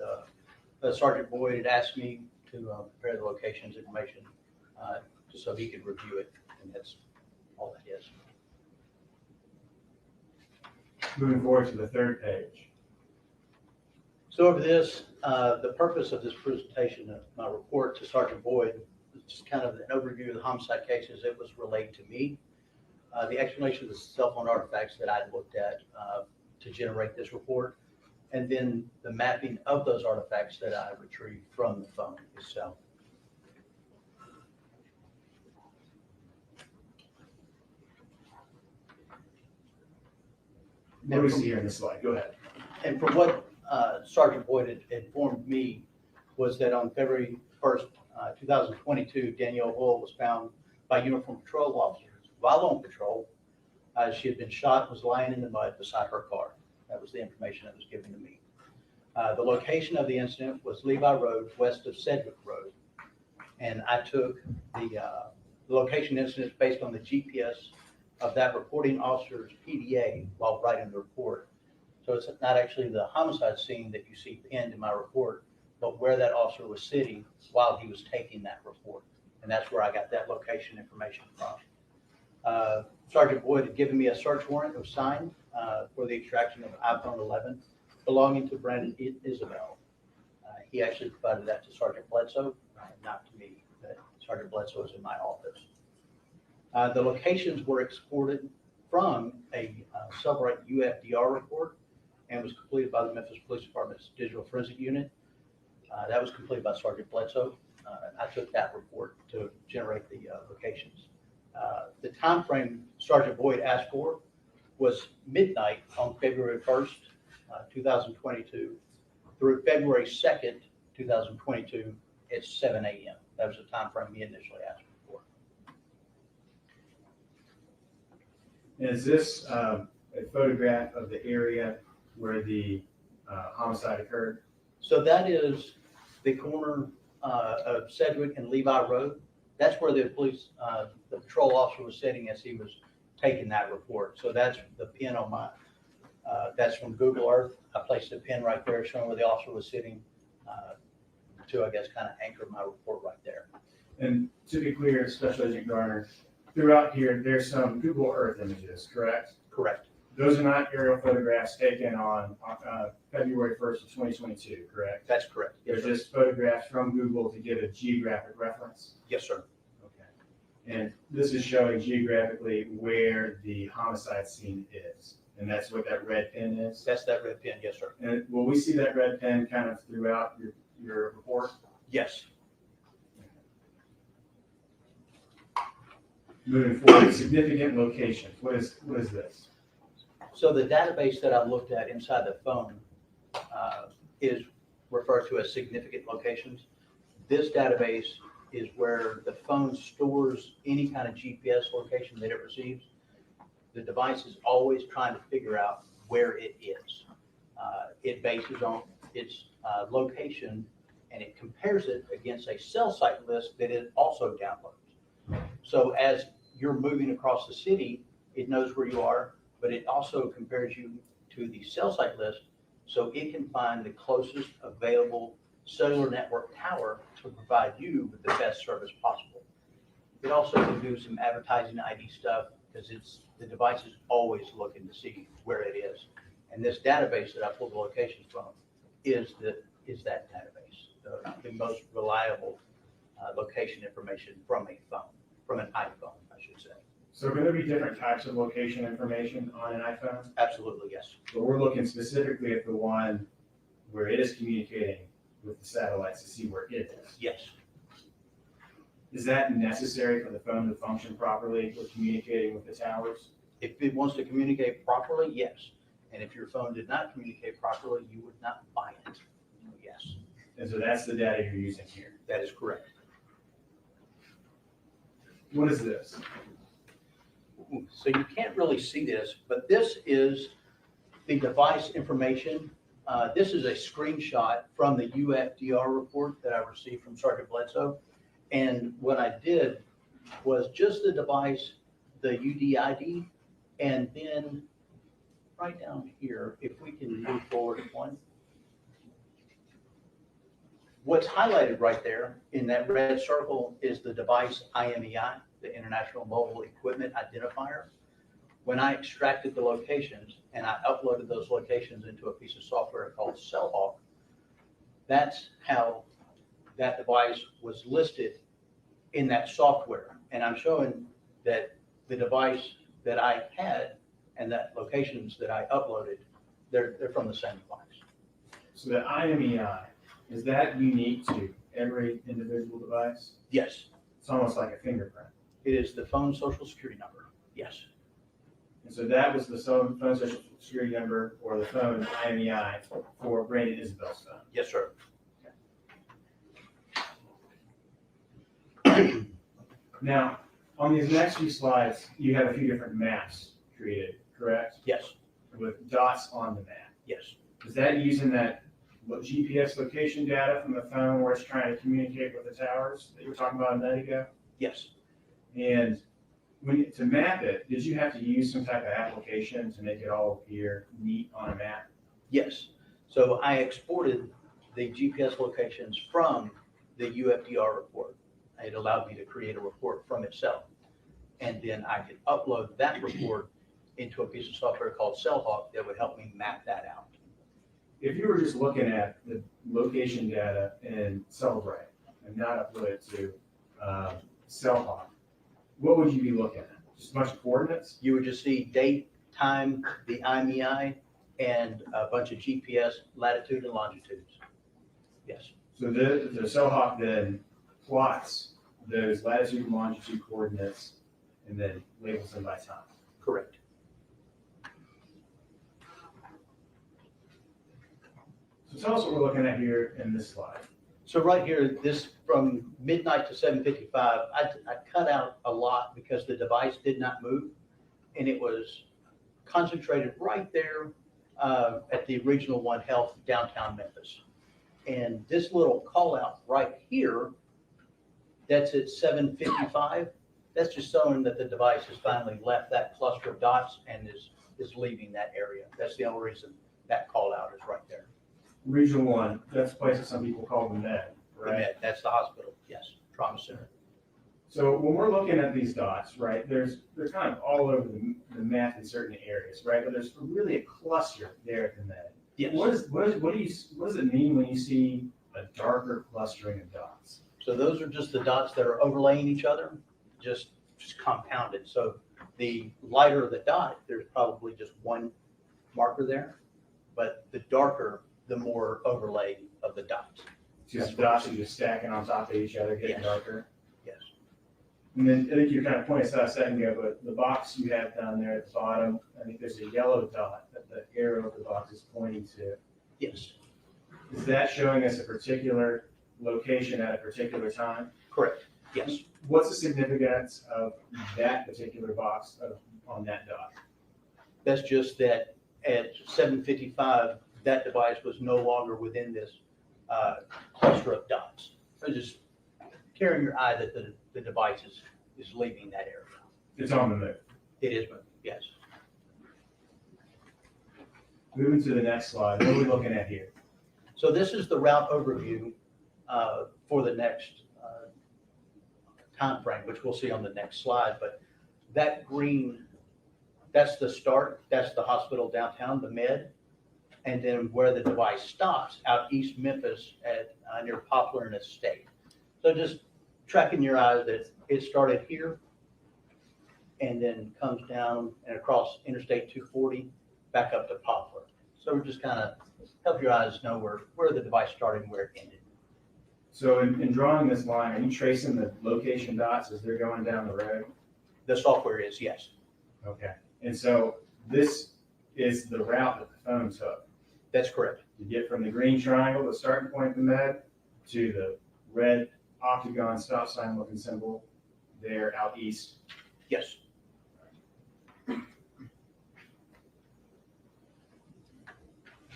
Sergeant Boyd had asked me to prepare the locations information just so he could review it, and that's all that is. Moving forward to the third page. So over this, the purpose of this presentation of my report to Sergeant Boyd is just kind of an overview of the homicide cases that was relayed to me. The explanation of the cell phone artifacts that I looked at to generate this report, and then the mapping of those artifacts that I retrieved from the phone itself. What do we see here in this slide? Go ahead. And from what Sergeant Boyd had informed me was that on February 1st, 2022, Danielle Hoyle was found by uniformed patrol officers while on patrol. She had been shot and was lying in the mud beside her car. That was the information that was given to me. The location of the incident was Levi Road, west of Sedgwick Road. And I took the location incidents based on the GPS of that reporting officer's PDA while writing the report. So it's not actually the homicide scene that you see pinned in my report, but where that officer was sitting while he was taking that report. And that's where I got that location information from. Sergeant Boyd had given me a search warrant that was signed for the extraction of an iPhone 11 belonging to Brandon Isabelle. He actually provided that to Sergeant Bledsoe, not to me, but Sergeant Bledsoe was in my office. The locations were exported from a Cellbrite UFDR report and was completed by the Memphis Police Department's Digital Forensic Unit. That was completed by Sergeant Bledsoe. I took that report to generate the locations. The time frame Sergeant Boyd asked for was midnight on February 1st, 2022 through February 2nd, 2022 at 7 a.m. That was the time frame he initially asked for. Is this a photograph of the area where the homicide occurred? So that is the corner of Sedgwick and Levi Road. That's where the police, the patrol officer was sitting as he was taking that report. So that's the pin on my, that's from Google Earth. I placed a pin right there showing where the officer was sitting to, I guess, kind of anchor my report right there. And to be clear, Special Agent Garner, throughout here, there's some Google Earth images, correct? Correct. Those are not aerial photographs taken on February 1st of 2022, correct? That's correct. They're Yes, sir. just photographs from Google to give a geographic reference? Yes, sir. Okay. And this is showing geographically where the homicide scene is, and that's what that red pin is? That's that red pin. Yes, sir. And will we see that red pin kind of throughout your report? Yes. Moving forward, significant locations. What is this? So the database that I looked at inside the phone is referred to as significant locations. This database is where the phone stores any kind of GPS location that it receives. The device is always trying to figure out where it is. It bases on its location and it compares it against a cell site list that it also downloads. So as you're moving across the city, it knows where you are, but it also compares you to the cell site list so it can find the closest available cellular network tower to provide you with the best service possible. It also can do some advertising ID stuff because the device is always looking to see where it is. And this database that I pulled the locations from is that database, the most reliable location information from a phone, from an iPhone, I should say. So can there be different types of location information on an iPhone? Absolutely, yes. But we're looking specifically at the one where it is communicating with the satellites to see where it is. Yes. Is that necessary for the phone to function properly with communicating with the towers? If it wants to communicate properly, yes. And if your phone did not communicate properly, you would not buy it. Yes, And so that's the data you're using here. that is correct. What is this? So you can't really see this, but this is the device information. This is a screenshot from the UFDR report that I received from Sergeant Bledsoe. And what I did was just the device, the UDID, and then right down here, if we can move forward one. What's highlighted right there in that red circle is the device IMEI, the International Mobile Equipment Identifier. When I extracted the locations and I uploaded those locations into a piece of software called CellHawk, that's how that device was listed in that software. And I'm showing that the device that I had and that locations that I uploaded, they're from the same device. So the IMEI, is that unique to every individual device? Yes, It's almost like a fingerprint. it is the phone social security number. Yes, And so that was the phone social security number or the phone IMEI for Brandon Isabel's phone. yes, sir. Now, on these next few slides, you have a few different maps created, correct? Yes, With dots on the map. yes, Is that using that GPS location data from the phone where it's trying to communicate with the towers that you were talking about a minute ago? yes. And to map it, did you have to use some type of application to make it all appear neat on a map? Yes. So I exported the GPS locations from the UFDR report. It allowed me to create a report from itself. And then I could upload that report into a piece of software called CellHawk that would help me map that out. If you were just looking at the location data in Celebrate and not upload it to CellHawk, what would you be looking at? Just a bunch of coordinates? You would just see date, time, the IMEI, and a bunch of GPS latitude and longitudes. Yes, So the CellHawk then plots those latitude and longitude coordinates and then labels them by time. correct. So tell us what we're looking at here in this slide. So right here, this from midnight to 7:55, I cut out a lot because the device did not move, and it was concentrated right there at the Regional One Health downtown Memphis. And this little call out right here, that's at 7:55. That's just showing that the device has finally left that cluster of dots and is leaving that area. That's the only reason that call out is right there. Regional One, that's a place that some people call the Med, The right? med, that's the hospital, yes, trauma center. So when we're looking at these dots, right, they're kind of all over the map in certain areas, right? But there's really a cluster there at the Med. Yes. What does it mean when you see a darker clustering of dots? So those are just the dots that are overlaying each other, just compounded. So the lighter the dot, there's probably just one marker there, but the darker, the more overlay of the dots. Just dots are just stacking on top of each other, getting Yes. darker. Yes. And then I think you kind of pointed this out a second ago, but the box you have down there at the bottom, I think there's a yellow dot that the arrow of the box is pointing to. Yes, Is that showing us a particular location at a particular time? correct. Yes. What's the significance of that particular box on that dot? That's just that at 7:55, that device was no longer within this cluster of dots. So just carrying your eye that the device is leaving that area. It's on the move. It is moving, yes. Moving to the next slide, what are we looking at here? So this is the route overview for the next timeframe, which we'll see on the next slide. But that green, that's the start. That's the hospital downtown, the Med. And then where the device stops, out East Memphis at near Poplar and Estate. So just tracking your eyes that it started here and then comes down and across Interstate 240 back up to Poplar. So we're just kind of help your eyes know where the device started and where it ended. So in drawing this line, are you tracing the location dots as they're going down the road? The software is, yes. Okay. And so this is the route that the phone took That's correct. to get from the green triangle, the starting point of the med, to the red octagon stop sign looking symbol there out east. Yes.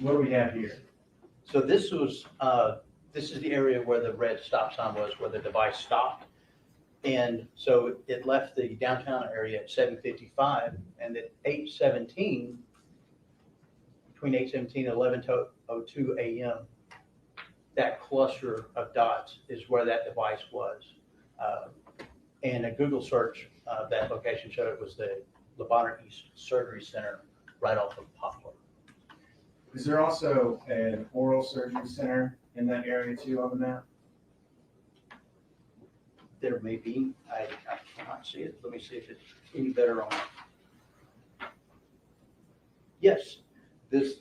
What do we have here? So this was, this is the area where the red stop sign was, where the device stopped. And so it left the downtown area at 7:55, and at 8:17, between 8:17 and 11:02 a.m., that cluster of dots is where that device was. And a Google search, that location showed it was the Lebanon East Surgery Center right off of Poplar. Is there also an oral surgery center in that area too on the map? There may be, I cannot see it. Let me see if it's any better on. Yes, this,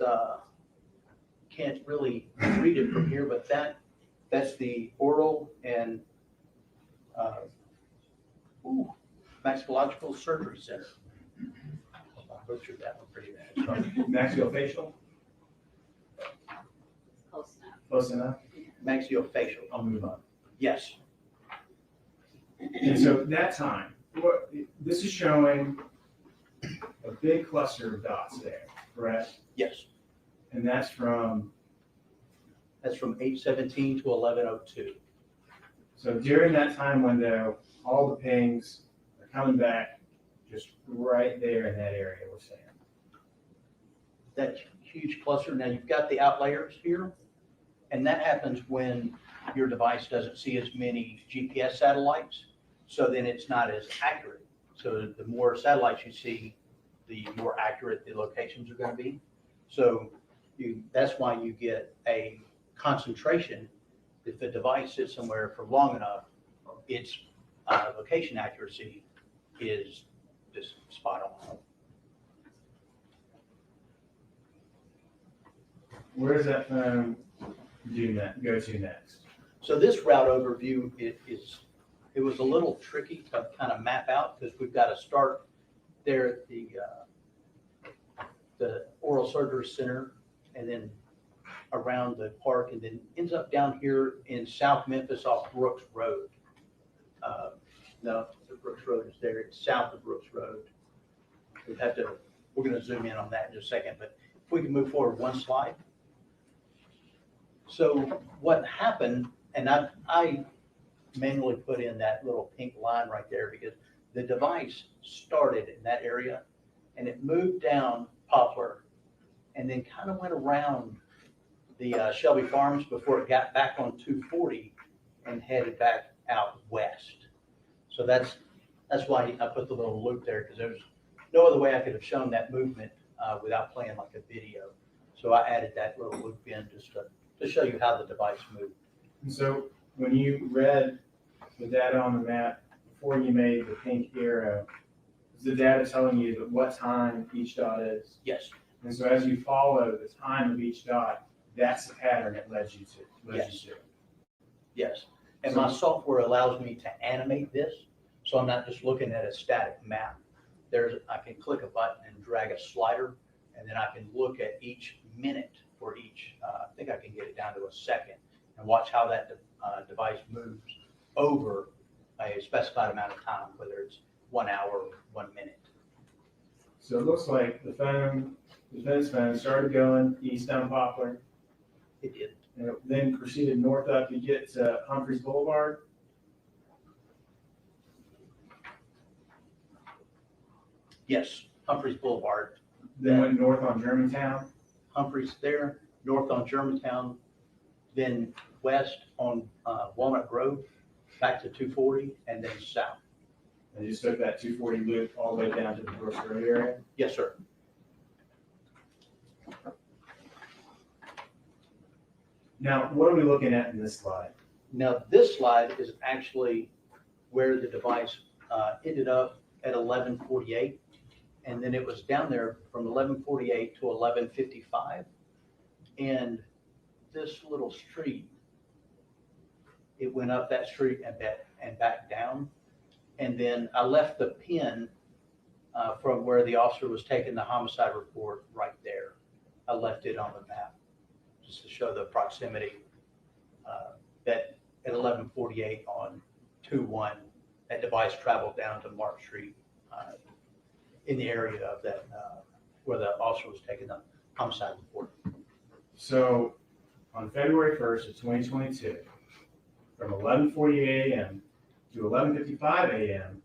can't really read it from here, but that's the oral and, maxillological surgery center. I butchered that one pretty bad. Sorry. Maxillofacial? Close enough. Close enough? Maxillofacial, I'll move on. yes. And so that time, this is showing a big cluster of dots there, correct? Yes, And that's from, that's from 8:17 to 11:02. so during that time window, all the pings are coming back just right there in that area we're saying. That huge cluster, now you've got the outliers here, and that happens when your device doesn't see as many GPS satellites, so then it's not as accurate. So the more satellites you see, the more accurate the locations are going to be. So that's why you get a concentration. If the device sits somewhere for long enough, its location accuracy is just spot on. Where does that phone go to next? So this route overview it was a little tricky to kind of map out because we've got to start there at the oral surgery center and then around the park and then ends up down here in South Memphis off Brooks Road. No, the Brooks Road is there. It's south of Brooks Road. We're going to zoom in on that in just a second, but if we can move forward one slide. So what happened, and I manually put in that little pink line right there because the device started in that area and it moved down Poplar and then kind of went around the Shelby Farms before it got back on 240 and headed back out west. So that's why I put the little loop there because there's no other way I could have shown that movement without playing like a video. So I added that little loop in just to show you how the device moved. And so when you read the data on the map before you made the pink arrow, is the data telling you that what time each dot is? Yes. And so as you follow the time of each dot, that's the pattern it led you to. Yes. Yes. And my software allows me to animate this, so I'm not just looking at a static map. I can click a button and drag a slider, and then I can look at each minute for each. I think I can get it down to a second and watch how that device moves over a specified amount of time, whether it's 1 hour or 1 minute. So it looks like the fence phone started going east down Poplar, It did. and it then proceeded north up to get to Humphreys Boulevard. Yes, Humphreys Boulevard. Then went north on Germantown. Humphreys there, north on Germantown, then west on Walnut Grove, back to 240, and then south. And you just took that 240 loop all the way down to the Brooks Road area. Yes, sir. Now, what are we looking at in this slide? Now, this slide is actually where the device ended up at 11:48, and then it was down there from 11:48 to 11:55. And this little street It went up that street and back down. And then I left the pin from where the officer was taking the homicide report right there. I left it on the map just to show the proximity that at 11:48 on 2-1, that device traveled down to Mark Street in the area of that where the officer was taking the homicide report. So on February 1st of 2022, from 11:48 a.m. to 11:55 a.m.,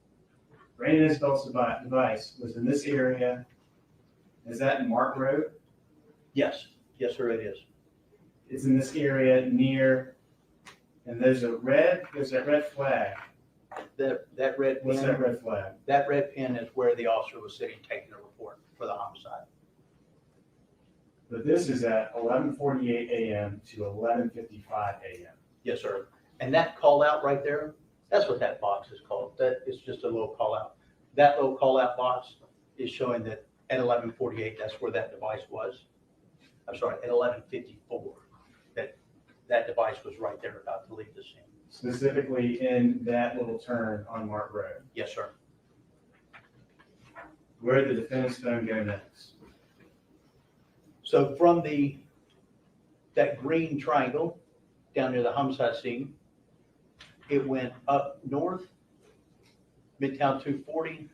Brandon Isabelle's device was in this area. Is that in Mark Road? Yes, yes, sir, it is. It's in this area near, and there's that red flag. That red What's that pin, red flag? that red pin is where the officer was sitting taking the report for the homicide. But this is at 11:48 a.m. to 11:55 a.m. Yes, sir. And that call out right there, that's what that box is called. That is just a little call out. That little call out box is showing that at 11:48, that's where that device was. I'm sorry, at 11:54, that device was right there about to leave the scene. Specifically in that little turn on Mark Road. Yes, sir. Where did the defendant's phone go next? So from that green triangle down near the homicide scene, it went up north, Midtown 240,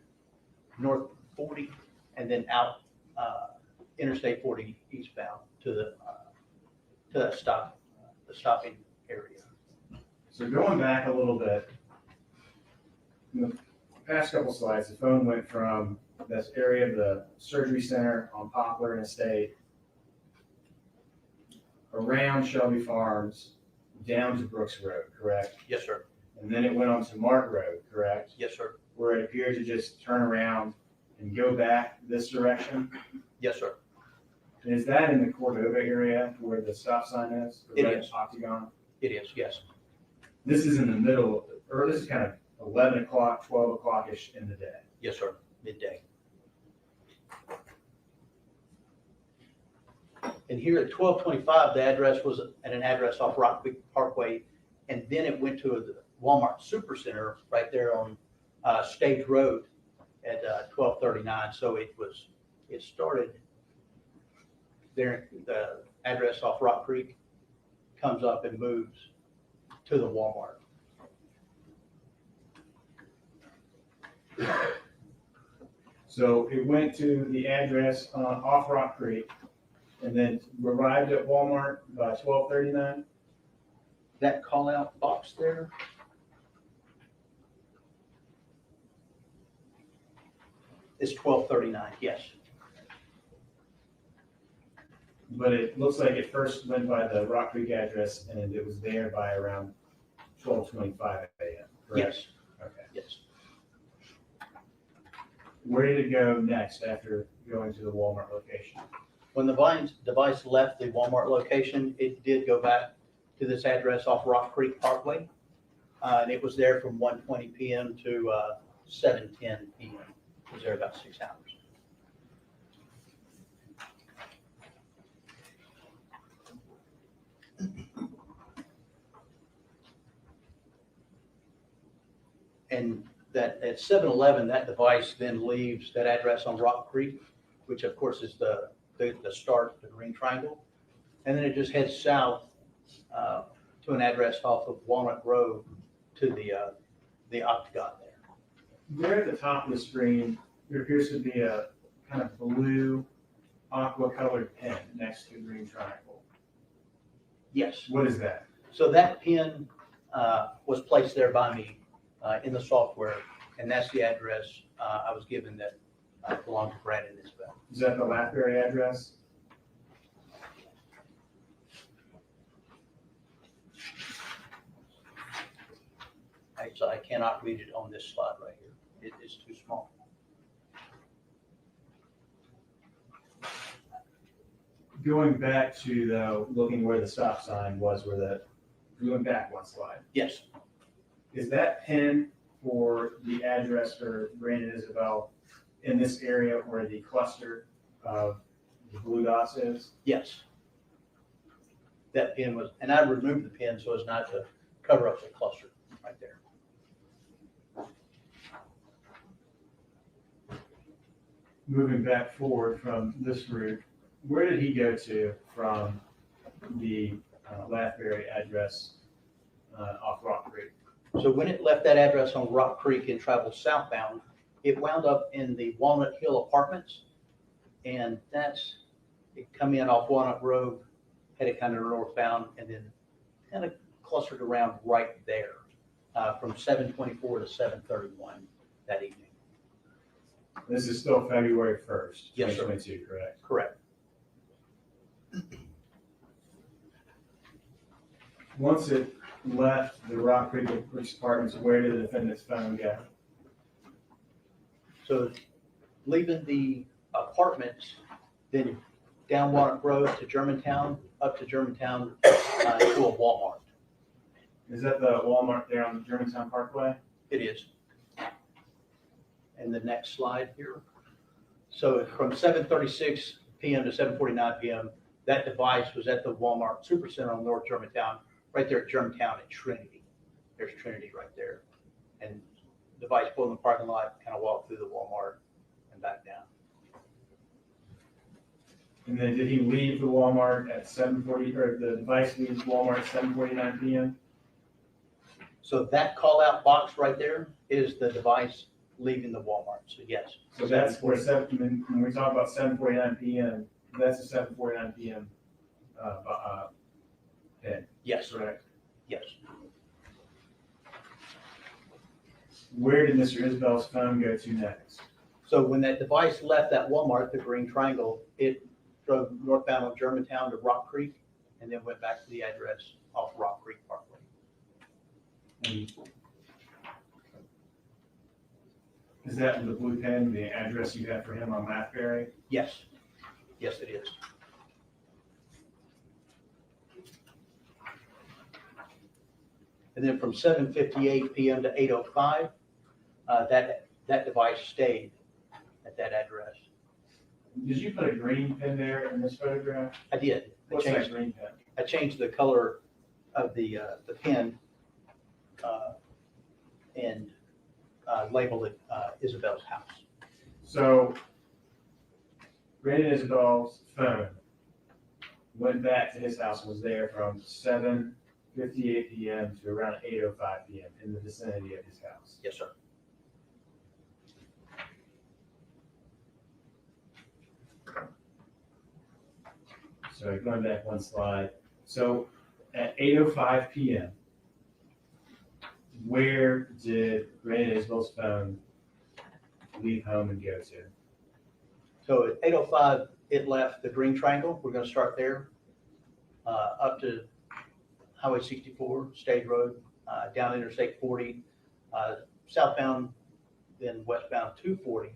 North 40, and then out Interstate 40 eastbound to the stopping area. So going back a little bit, in the past couple slides, the phone went from this area of the surgery center on Poplar and Estate, around Shelby Farms, down to Brooks Road, correct? Yes, sir. And then it went on to Mark Road, correct? Yes, sir. Where it appeared to just turn around and go back this direction. Yes, sir. And is that in the Cordova area where the stop sign is? The It red is. octagon? It is, yes. This is in the middle, or this is kind of 11 o'clock, 12 o'clock-ish in the day. Yes, sir. Midday. And here at 1225, the address was at an address off Rock Creek Parkway, and then it went to the Walmart Supercenter right there on Stage Road at 1239. So it started there, the address off Rock Creek comes up and moves to the Walmart. So it went to the address off Rock Creek and then arrived at Walmart by 12:39. That call out box there, is 1239, yes. But it looks like it first went by the Rock Creek address and it was there by around 12:25 a.m. correct? Yes, Okay. yes. Where did it go next after going to the Walmart location? When the device left the Walmart location, it did go back to this address off Rock Creek Parkway. And it was there from 1:20 p.m. to 7:10 p.m. It was there about 6 hours. And that at 7-Eleven, that device then leaves that address on Rock Creek, which of course is the start, the green triangle. And then it just heads south to an address off of Walnut Road to the octagon there. There at the top of the screen, there appears to be a kind of blue aqua colored pen next to the green triangle. Yes. What is that? So that pin was placed there by me in the software, and that's the address I was given that belonged to Brandon Isabelle. Is that the Lathbury address? So I cannot read it on this slide right here. It is too small. Going back to though, looking where the stop sign was, going back one slide. Yes. Is that pin for the address for Brandon Isabelle in this area where the cluster of the blue dots is? Yes. That pin was, and I removed the pin so as not to cover up the cluster right there. Moving back forward from this route, where did he go to from the Lathbury address off Rock Creek? So when it left that address on Rock Creek and traveled southbound, it wound up in the Walnut Hill Apartments. And it come in off Walnut Road, headed kind of northbound, and then kind of clustered around right there from 7:24 to 7:31 that evening. This is still February 1st, Yes, sir. 2022, correct? Correct. Once it left the Rock Creek Police Departments, where did the defendant's phone go? So leaving the apartments, then down Walnut Road to Germantown, up to Germantown to a Walmart. Is that the Walmart there on the Germantown Parkway? It is. And the next slide here. So from 7:36 PM to 7:49 PM, that device was at the Walmart Supercenter on North Germantown, right there at Germantown and Trinity. There's Trinity right there. And device pulled in the parking lot, kind of walked through the Walmart and back down. And then did he leave the Walmart at 7:40, or the device leaves Walmart at 7:49 PM? So that call out box right there is the device leaving the Walmart. So yes. So that's where when we talk about 7:49 PM, that's a 7:49 PM hit, Yes, correct? yes. Where did Mr. Isabel's phone go to next? So when that device left that Walmart, the green triangle, it drove northbound on Germantown to Rock Creek and then went back to the address off Rock Creek Parkway. Is that the blue pen, the address you have for him on Lathbury? Yes, yes, it is. And then from 7:58 PM to 8:05, that device stayed at that address. Did you put a green pen there in this photograph? I did. What's that green pen? I changed the color of the pen and labeled it Isabelle's house. So Brandon Isabel's phone went back to his house, was there from 7:58 PM to around 8:05 PM in the vicinity of his house. Yes, sir. So going back one slide. So at 8:05 PM, where did Brandon Isabel's phone leave home and go to? So at 8:05, it left the green triangle. We're going to start there, up to Highway 64, Stage Road, down Interstate 40, southbound, then westbound 240,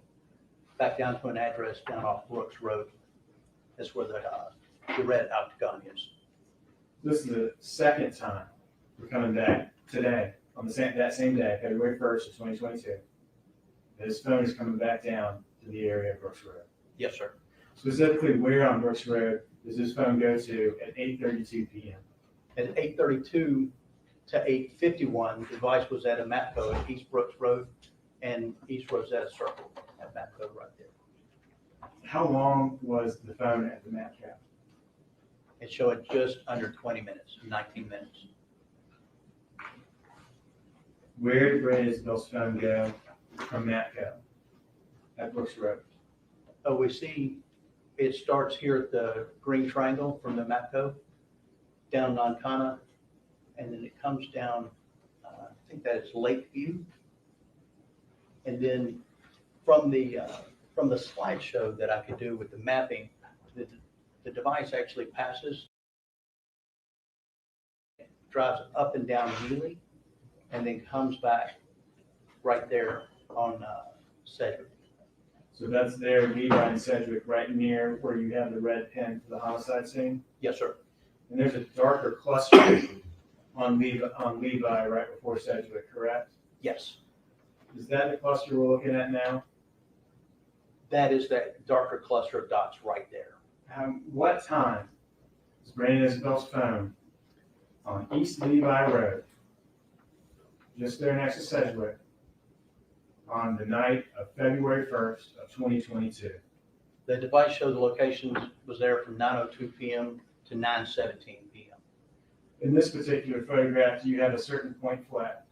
back down to an address down off Brooks Road. That's where the red octagon is. This is the second time we're coming back today, on that same day, February 1st of 2022. His phone is coming back down to the area of Brooks Road. Yes, sir. Specifically, where on Brooks Road does his phone go to at 8:32 PM? At 8:32 to 8:51, the device was at a Matco at East Brooks Road and East Rosetta Circle at Matco right there. How long was the phone at the Matco? It showed just under 20 minutes, 19 minutes. Where did Brandon Isabel's phone go from Matco at Brooks Road? Oh, we see it starts here at the green triangle from the Matco down Nancana, and then it comes down, I think that is Lakeview. And then from the slideshow that I could do with the mapping, the device actually passes, drives up and down Neely, and then comes back right there on Sedgwick. So that's there, Levi and Sedgwick, right near where you have the red pen for the homicide scene? Yes, sir. And there's a darker cluster on Levi right before Sedgwick, correct? Yes, Is that the cluster we're looking at now? that is that darker cluster of dots right there. What time is Brandon Isabel's phone on East Levi Road just there next to Sedgwick, on the night of February 1st of 2022. The device showed the location was there from 9:02 PM to 9:17 PM. In this particular photograph, you have a certain point flat.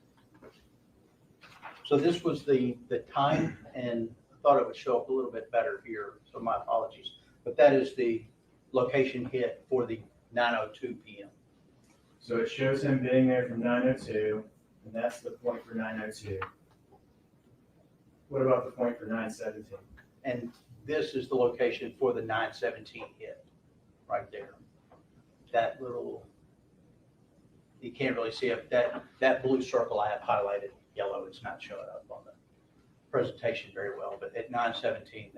So this was the time, and I thought it would show up a little bit better here, so my apologies. But that is the location hit for the 9:02 PM. So it shows him being there from 9:02, and that's the point for 9:02. What about the point for 9:17? And this is the location for the 9:17 hit, right there. That little, you can't really see it, that blue circle I have highlighted yellow, it's not showing up on the presentation very well, but at 9:17,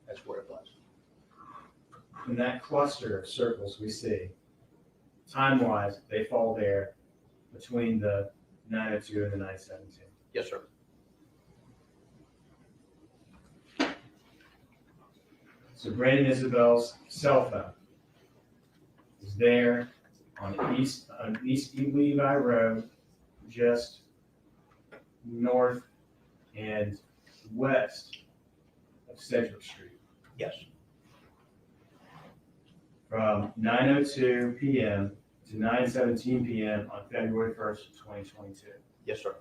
that's where it was. In that cluster of circles we see, time-wise, they fall there between the 9:02 and the 9:17. Yes, sir. So Brandon Isabel's cell phone is there on East Levi Road, just north and west of Sedgwick Street, Yes. from 9:02 PM to 9:17 PM on February 1st, 2022. Yes, sir.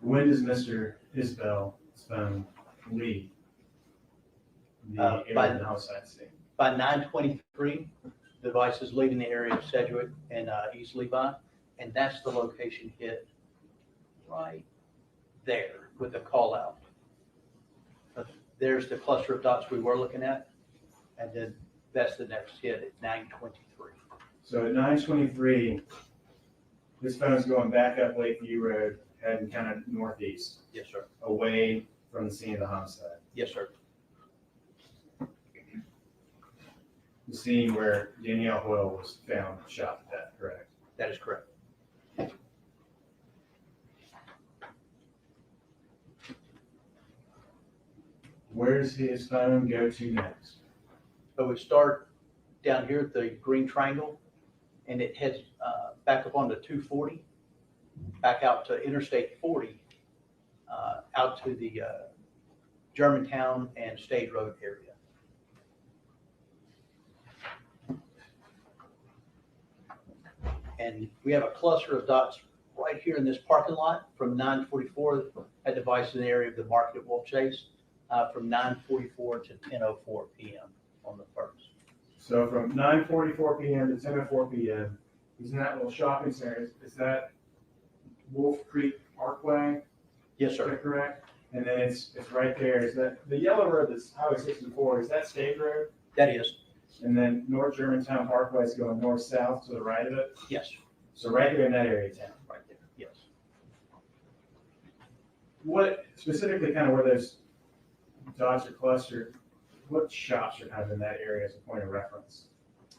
When does Mr. Isabel's phone leave the area by- of the homicide scene? By 9:23, the device is leaving the area of Sedgwick and East Levi, and that's the location hit right there with the call out. There's the cluster of dots we were looking at, and then that's the next hit at 9:23. So at 9:23, this phone's going back up Lakeview Road, heading kind of northeast, Yes, sir. away from the scene of the homicide. Yes, sir. The scene where Danielle Hoyle was found shot to death, correct? That is correct. Where does his phone go to next? So we start down here at the green triangle, and it heads back up onto 240, back out to Interstate 40, out to the Germantown and Stage Road area. And we have a cluster of dots right here in this parking lot from 9:44. That device is in the area of the market at Wolf Chase, from 9:44 to 10:04 PM on the first. So from 9:44 PM to 10:04 PM, he's in that little shopping center. Is that Wolf Creek Parkway? Yes, Is sir. that correct? And then it's right there. Is that the yellow road that's Highway 64? Is that State Road? That is, And then North Germantown Parkway is going north-south to the right of it? yes, So right there in that area of town. right there, yes. What specifically kind of where those dots are clustered, what shops are kind of in that area as a point of reference?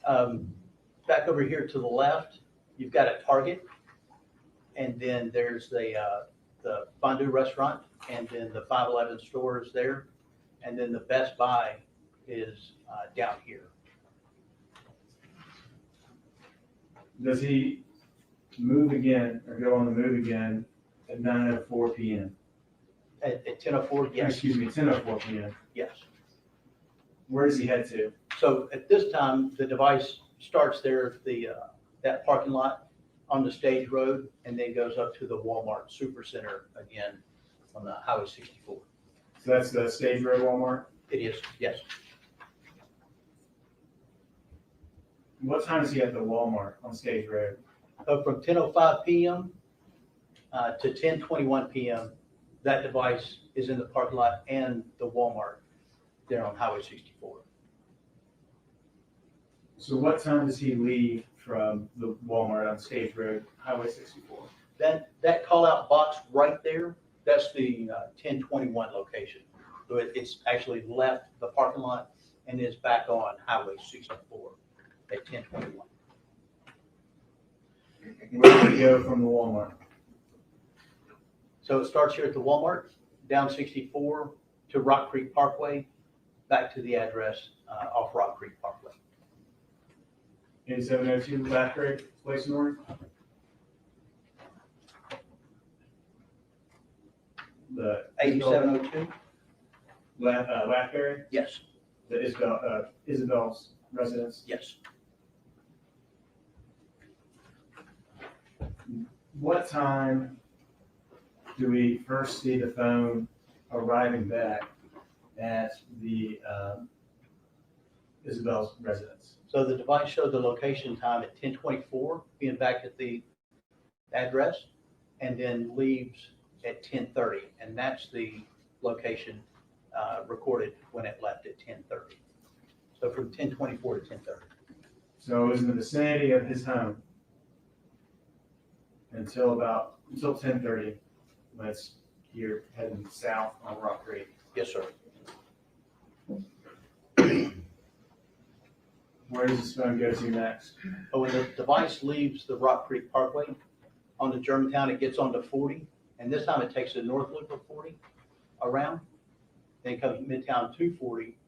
Back over here to the left, you've got a Target, and then there's the Fondue restaurant, and then the 511 store is there, and then the Best Buy is down here. Does he move again or go on the move again at 9:04 PM? At 10:04, yes, Excuse me, 10:04 PM. yes. Where does he head to? So at this time, the device starts there at that parking lot on the Stage Road, and then goes up to the Walmart Supercenter again on the Highway 64. So that's the Stage Road Walmart? It is, yes. What time is he at the Walmart on Stage Road? From 10:05 PM to 10:21 PM, that device is in the parking lot and the Walmart there on Highway 64. So what time does he leave from the Walmart on Stage Road, Highway 64? That call-out box right there, that's the 1021 location. So it's actually left the parking lot and is back on Highway 64 at 1021. Where do we go from the Walmart? So it starts here at the Walmart, down 64 to Rock Creek Parkway, back to the address off Rock Creek Parkway. 8702 Blackberry Place North. The 8702? Blackberry, Yes, the Isabelle's residence. yes. What time do we first see the phone arriving back at the Isabelle's residence? So the device showed the location time at 10:24, being back at the address, and then leaves at 10:30, and that's the location recorded when it left at 10:30. So from 10:24 to 10:30. So it was in the vicinity of his home until 10:30, when it's here heading south on Rock Creek. Yes, sir. Where does this phone go to next? But when the device leaves the Rock Creek Parkway onto Germantown, it gets onto 40, and this time it takes the north loop of 40 around, then it comes Midtown to 40,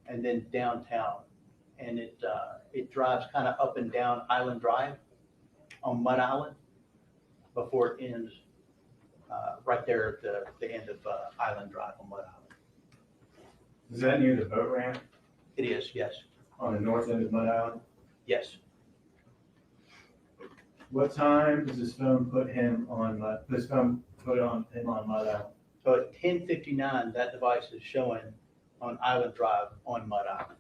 and then downtown. And it drives kind of up and down Island Drive on Mud Island before it ends right there at the end of Island Drive on Mud Island. Is that near the boat ramp It is, yes, on the north end of Mud Island? yes. What time does this phone put him on Mud Island? So at 10:59, that device is showing on Island Drive on Mud Island.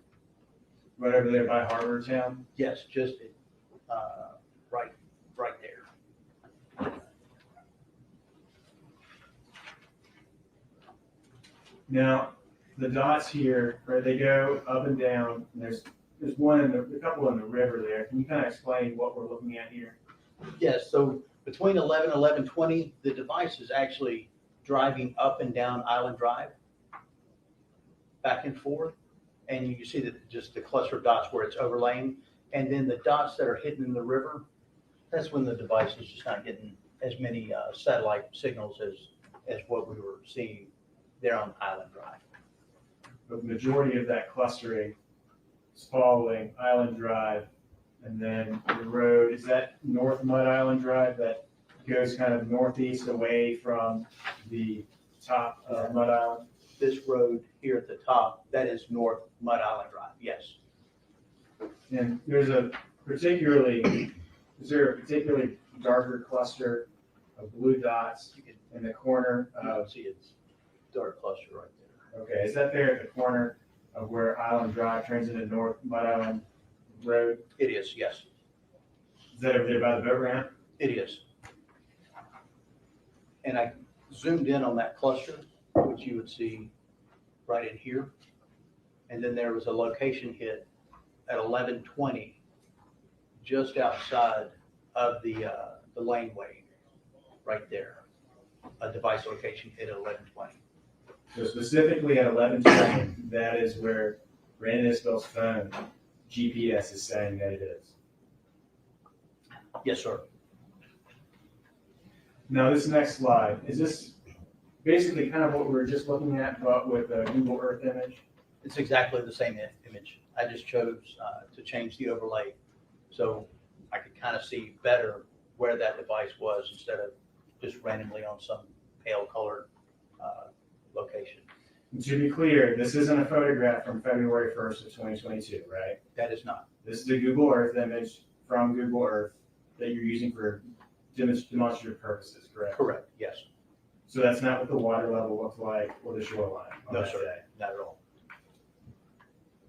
Right over there by Harbor Town? Yes, just right there. Now, the dots here, where they go up and down, and there's a couple in the river there. Can you kind of explain what we're looking at here? Yes, so between 11 and 11:20, the device is actually driving up and down Island Drive, back and forth. And you can see that just the cluster of dots where it's overlaying. And then the dots that are hidden in the river, that's when the device is just not getting as many satellite signals as what we were seeing there on Island Drive. The majority of that clustering is following Island Drive, and then the road, is that North Mud Island Drive that goes kind of northeast away from the top of Mud Island? This road here at the top, that is North Mud Island Drive, yes. And is there a particularly darker cluster of blue dots in the corner You can of, see it's dark cluster right there. okay, is that there at the corner of where Island Drive turns into North Mud Island Road? It is, yes, Is that over there by the boat ramp? it is. And I zoomed in on that cluster, which you would see right in here. And then there was a location hit at 11:20, just outside of the laneway, right there. A device location hit at 11:20. So specifically at 11:20, that is where Brandon Isabel's phone GPS is saying that it is. Yes, sir. Now, this next slide, is this basically kind of what we were just looking at, but with a Google Earth image? It's exactly the same image. I just chose to change the overlay so I could kind of see better where that device was instead of just randomly on some pale colored location. And to be clear, this isn't a photograph from February 1st of 2022, right? That is not. This is a Google Earth image from Google Earth that you're using for demonstrative purposes, correct? Correct, yes. So that's not what the water level looks like or the shoreline on No, that sir, day. not at all.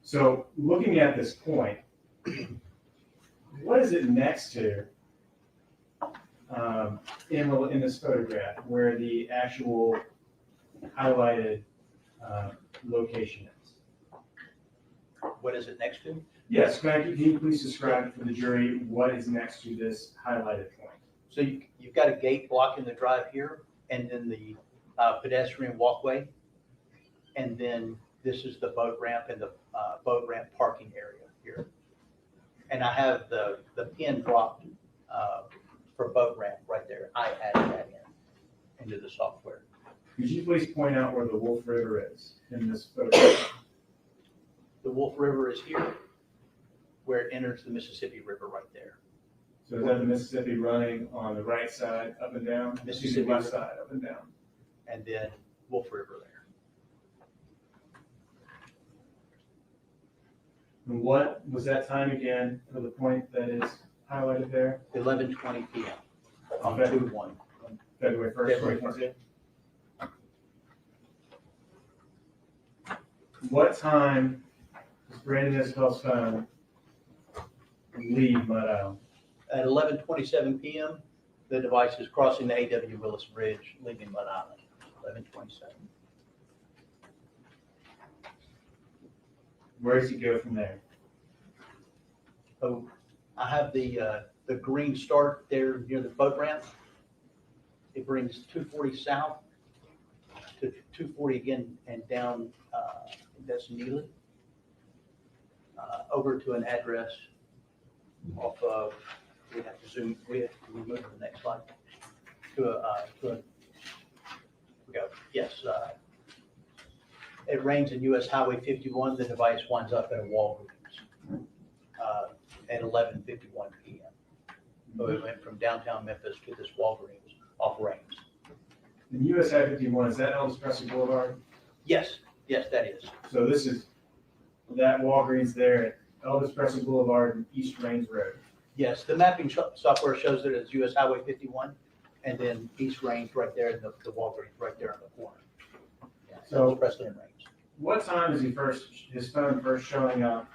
So looking at this point, what is it next to in this photograph where the actual highlighted location is? What is it next to? Yes, can you please describe for the jury what is next to this highlighted point? So you've got a gate blocking the drive here, and then the pedestrian walkway. And then this is the boat ramp and the boat ramp parking area here. And I have the pin dropped for boat ramp right there. I added that into the software. Could you please point out where the Wolf River is in this photograph? The Wolf River is here, where it enters the Mississippi River right there. So is that the Mississippi running on the right side up and down? Mississippi West River. side up and down. And then Wolf River there. And what was that time again for the point that is highlighted there? 11:20 p.m. on Okay. 2/1. February 1st, February 2022? What time does Brandon Isabel's phone leave Mud Island? At 11:27 p.m., the device is crossing the A.W. Willis Bridge, leaving Mud Island. 11:27. Where does he go from there? So I have the green start there near the boat ramp. It brings 240 south to 240 again and down, that's Neely, over to an address off of, we have to zoom, we have to move to the next slide. We go, yes. It rains in US Highway 51, the device winds up at a Walgreens at 11:51 p.m. So it went from downtown Memphis to this Walgreens off Rains. And US I-51, is that Elvis Presley Boulevard? Yes, yes, that is. So this is that Walgreens there at Elvis Presley Boulevard and East Rains Road. Yes, the mapping software shows that it's US Highway 51 and then East Rains right there, and the Walgreens right there in the corner. Yeah, So- Elvis Presley and Rains. What time is his phone first showing up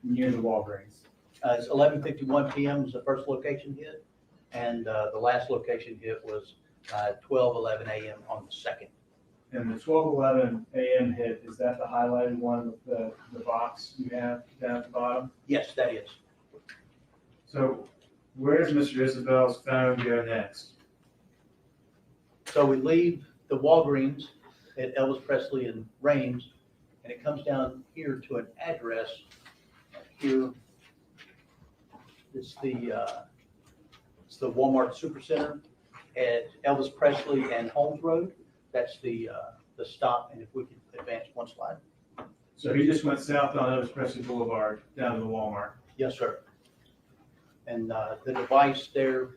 near the Walgreens? It's 11:51 p.m. is the first location hit, and the last location hit was 12:11 a.m. on the second. And the 12:11 a.m. hit, is that the highlighted one with the box you have down at the bottom? Yes, that is. So where does Mr. Isabel's phone go next? So we leave the Walgreens at Elvis Presley and Rains, and it comes down here to an address here. It's the Walmart Supercenter at Elvis Presley and Holmes Road. That's the stop, and if we could advance one slide. So he just went south on Elvis Presley Boulevard down to the Walmart. Yes, sir. And the device there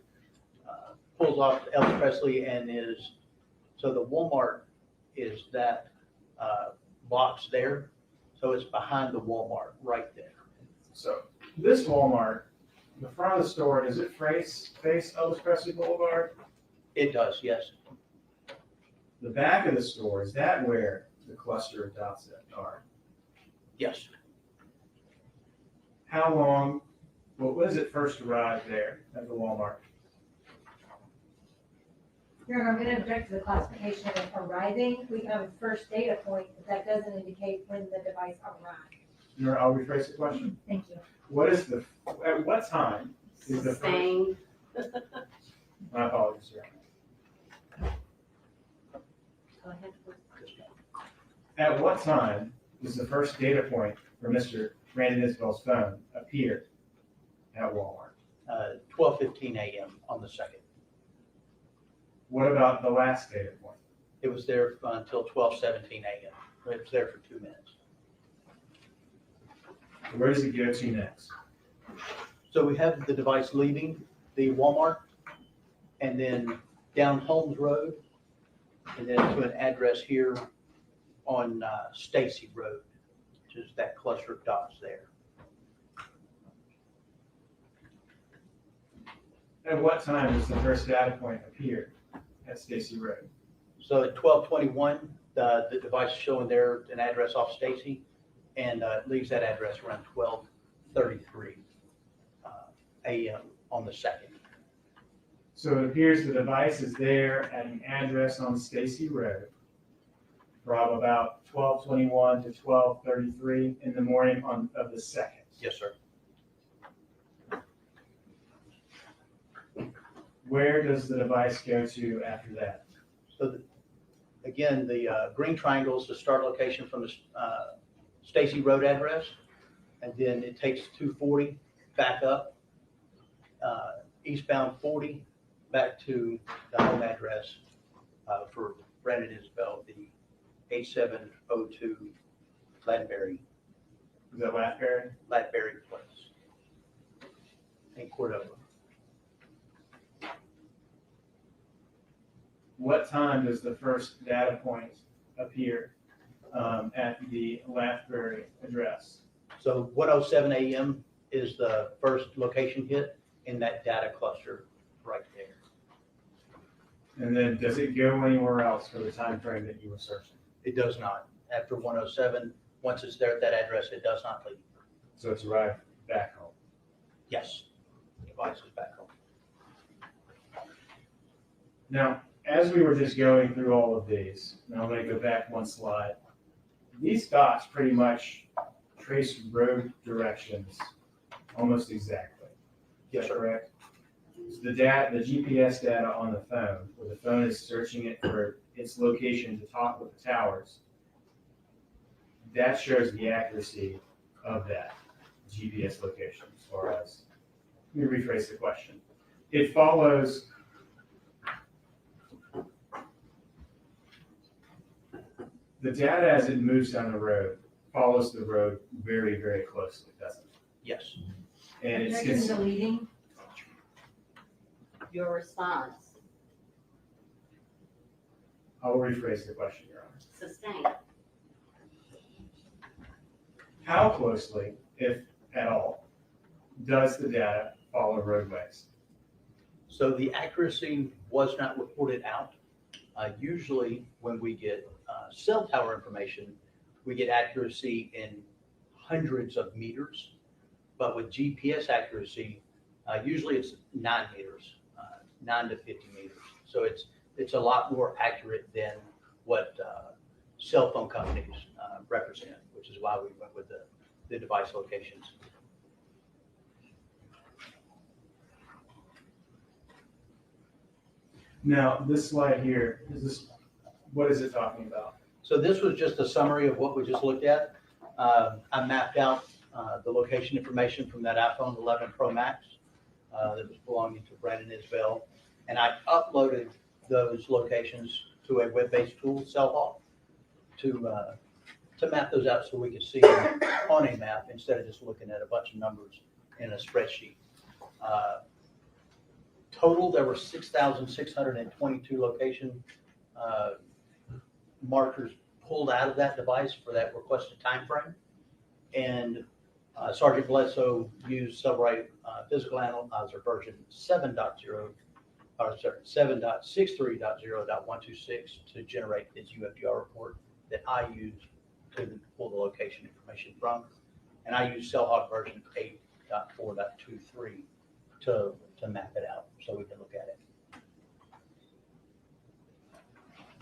pulls off Elvis Presley and so the Walmart is that box there. So it's behind the Walmart right there. So this Walmart, the front of the store, does it face Elvis Presley Boulevard? It does, yes. The back of the store, is that where the cluster of dots are? Yes. How long, well, when does it first arrive there at the Walmart? Your Honor, I'm going to object to the classification of arriving. We have a first data point, but that doesn't indicate when the device arrived. I'll rephrase the question. Thank you. At what time is the first? Same. My apologies, sir. Go ahead. At what time does the first data point for Mr. Brandon Isabel's phone appear at Walmart? 12:15 a.m. on the second. What about the last data point? It was there until 12:17 a.m. It was there for 2 minutes. Where does it go to next? So we have the device leaving the Walmart and then down Holmes Road and then to an address here on Stacy Road, which is that cluster of dots there. At what time does the first data point appear at Stacy Road? So at 12:21, the device is showing there an address off Stacy, and it leaves that address around 12:33 a.m. on the second. So it appears the device is there at an address on Stacy Road from about 12:21 to 12:33 in the morning of the second. Yes, sir. Where does the device go to after that? So again, the green triangle is the start location from the Stacy Road address, and then it takes 240 back up, eastbound 40 back to the home address for Brandon Isabelle, the 8702 Ladberry Is that Latberry? Place. what time does the first data point appear at the Lathbury address? So 1:07 a.m. is the first location hit in that data cluster right there. And then does it go anywhere else for the time frame that you were searching? It does not. After 1:07, once it's there at that address, it does not leave. So it's arrived back home. Yes, the device is back home. Now, as we were just going through all of these, and I'm going to go back one slide, these dots pretty much trace road directions almost exactly. Yes, sir. Correct? So the GPS data on the phone, where the phone is searching it for its location to talk with the towers, that shows the accuracy of that GPS location as far as, let me rephrase the question. It follows the data as it moves down the road, follows the road very, very closely, doesn't it? Yes. And it's, Objection deleting. Your response, I'll rephrase the question, Your Honor. sustained. How closely, if at all, does the data follow roadways? So the accuracy was not reported out. Usually when we get cell tower information, we get accuracy in hundreds of meters. But with GPS accuracy, usually it's 9 meters, 9 to 50 meters. So it's a lot more accurate than what cell phone companies represent, which is why we went with the device locations. Now, this slide here, what is it talking about? So this was just a summary of what we just looked at. I mapped out the location information from that iPhone 11 Pro Max that was belonging to Brandon Isabelle, and I uploaded those locations to a web-based tool, Cellhawk, to map those out so we could see them on a map instead of just looking at a bunch of numbers in a spreadsheet. Total, there were 6,622 location markers pulled out of that device for that requested time frame. And Sergeant Bledsoe used Cellbrite Physical Analyzer version 7.63.0.126 to generate his UFDR report that I used to pull the location information from. And I used Cellhawk version 8.4.23 to map it out so we can look at it.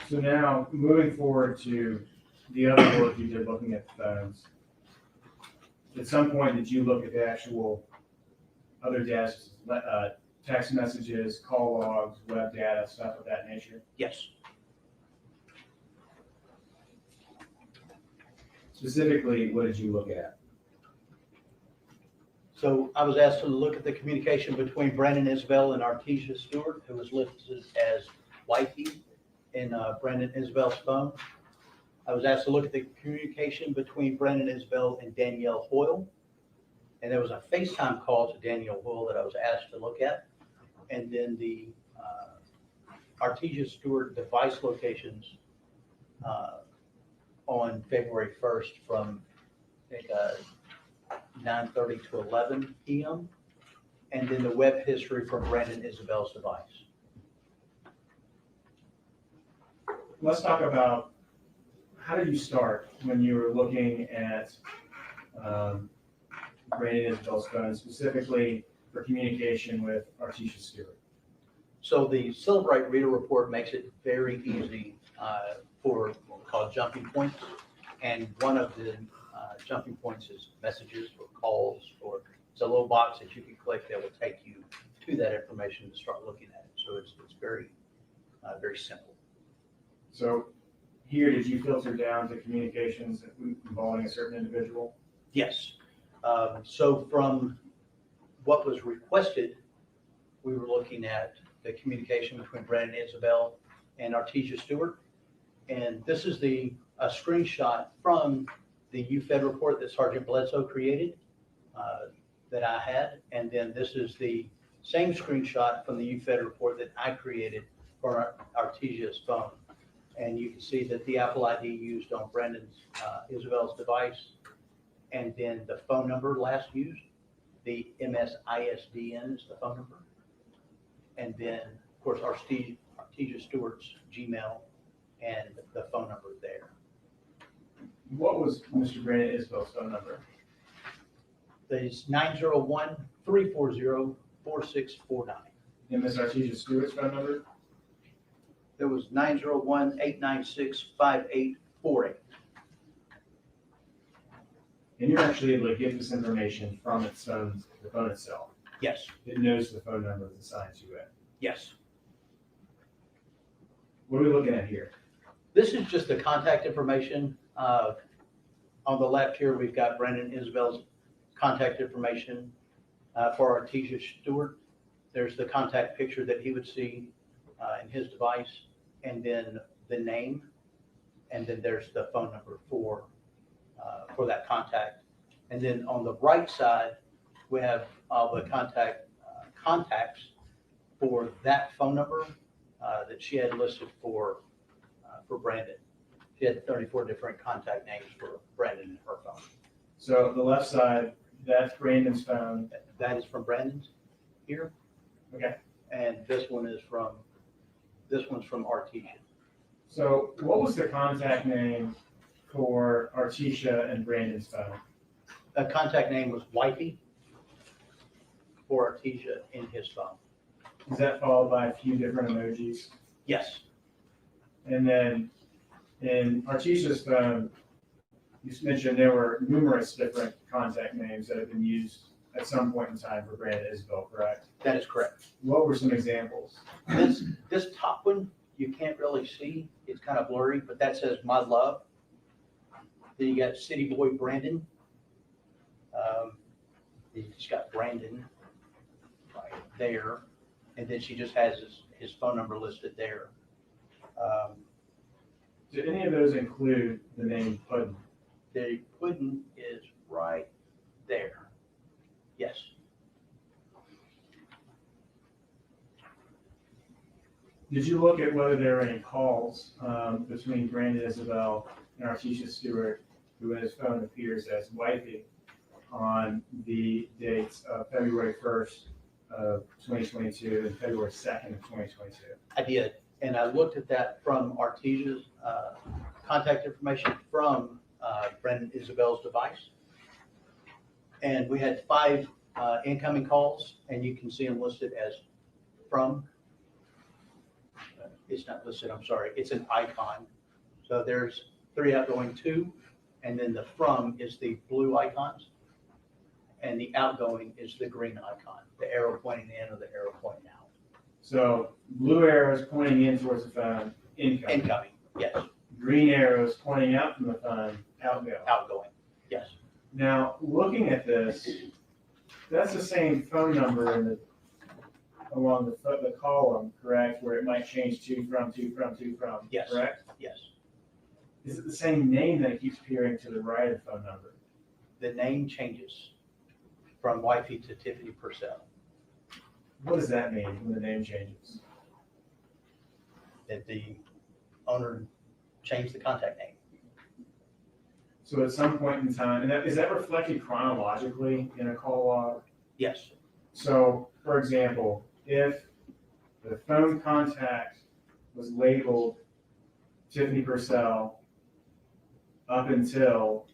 So now, moving forward to the other work you did looking at the phones, at some point did you look at the actual other data, text messages, call logs, web data, stuff of that nature? Yes. Specifically, what did you look at? So I was asked to look at the communication between Brandon Isabelle and Artesia Stewart, who was listed as wifey in Brandon Isabelle's phone. I was asked to look at the communication between Brandon Isabelle and Danielle Hoyle. And there was a FaceTime call to Danielle Hoyle that I was asked to look at. And then the Artesia Stewart device locations on February 1st from, I think, 9:30 to 11 p.m. And then the web history from Brandon Isabelle's device. Let's talk about, how did you start when you were looking at Brandon Isabelle's phone, specifically for communication with Artesia Stewart? So the Cellbrite Reader Report makes it very easy for what we call jumping points. And one of the jumping points is messages or calls, or it's a little box that you can click that will take you to that information to start looking at it. So it's very, very simple. So here, did you filter down to communications involving a certain individual? Yes. So from what was requested, we were looking at the communication between Brandon Isabelle and Artesia Stewart. And this is a screenshot from the UFED report that Sergeant Bledsoe created that I had. And then this is the same screenshot from the UFED report that I created for Artesia's phone. And you can see that the Apple ID used on Brandon's, Isabel's device, and then the phone number last used, the MSISDN is the phone number. And then, of course, Artesia Stewart's Gmail and the phone number there. What was Mr. Brandon Isabel's phone number? It's 901-340-4649. And Ms. Artesia Stewart's phone number? There was 901-896-5848. And you're actually able to get this information from its phone, the phone itself. Yes, It knows the phone number that's assigned to it. yes. What are we looking at here? This is just the contact information. On the left here, we've got Brandon Isabel's contact information for Artesia Stewart. There's the contact picture that he would see in his device, and then the name, and then there's the phone number for that contact. And then on the right side, we have all the contacts for that phone number that she had listed for Brandon. She had 34 different contact names for Brandon in her phone. So the left side, that's Brandon's phone. That is from Brandon's here. Okay. And this one's from Artesia. So what was the contact name for Artesia and Brandon's phone? A contact name was Wifey for Artesia in his phone. Is that followed by a few different emojis? Yes, And then in Artesia's phone, you mentioned there were numerous different contact names that have been used at some point in time for Brandon Isabel, correct? that is correct. What were some examples? This top one, you can't really see. It's kind of blurry, but that says My Love. Then you got City Boy Brandon. She's got Brandon right there. And then she just has his phone number listed there. Do any of those include the name Puddin? The pudding is right there. Yes. Did you look at whether there were any calls between Brandon Isabel and Artesia Stewart, who in his phone appears as Wifey, on the dates of February 1st of 2022 and February 2nd of 2022? I did, and I looked at that from Artesia's contact information from Brandon Isabel's device. And we had 5 incoming calls, and you can see them listed as from. It's not listed, I'm sorry, it's an icon. So there's 3 outgoing, 2, and then the from is the blue icons, and the outgoing is the green icon, the arrow pointing in or the arrow pointing out. So blue arrows pointing in towards the phone, incoming. Incoming, yes. Green arrows pointing out from the phone, outgoing. Outgoing, yes. Now, looking at this, that's the same phone number in along the column, correct? Where it might change to, from, Yes. correct? Yes. Is it the same name that keeps appearing to the right of the phone number? The name changes from Wifey to Tiffany Purcell. What does that mean when the name changes? That the owner changed the contact name. So at some point in time, and is that reflected chronologically in a call log? Yes, So, for example, if the phone contact was labeled Tiffany Purcell up until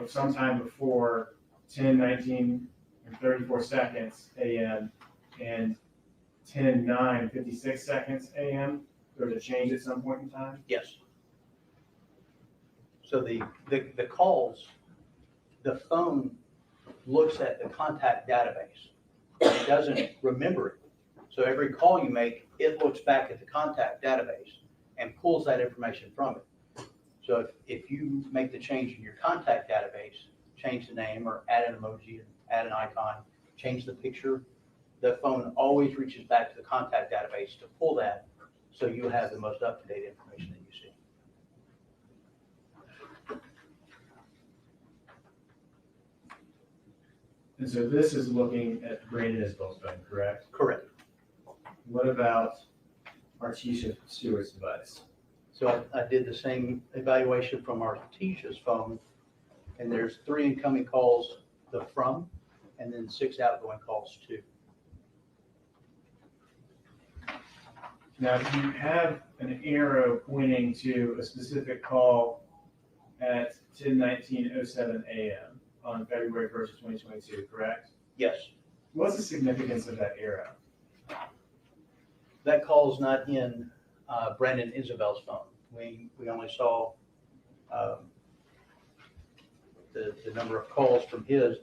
sometime before 10:19 and 34 seconds a.m. and 10:09 56 seconds a.m., there was a change at some point in time? yes. So the calls, the phone looks at the contact database. It doesn't remember it. So every call you make, it looks back at the contact database and pulls that information from it. So if you make the change in your contact database, change the name or add an emoji, add an icon, change the picture, the phone always reaches back to the contact database to pull that so you have the most up-to-date information that you see. And so this is looking at Brandon Isabel's phone, correct? Correct. What about Artesia Stewart's device? So I did the same evaluation from Artesia's phone, and there's 3 incoming calls from, and then 6 outgoing calls to. Now, do you have an arrow pointing to a specific call at 10:19:07 a.m. on February 1st, 2022, correct? Yes, What's the significance of that arrow? that call is not in Brandon and Isabel's phone. We only saw the number of calls from his,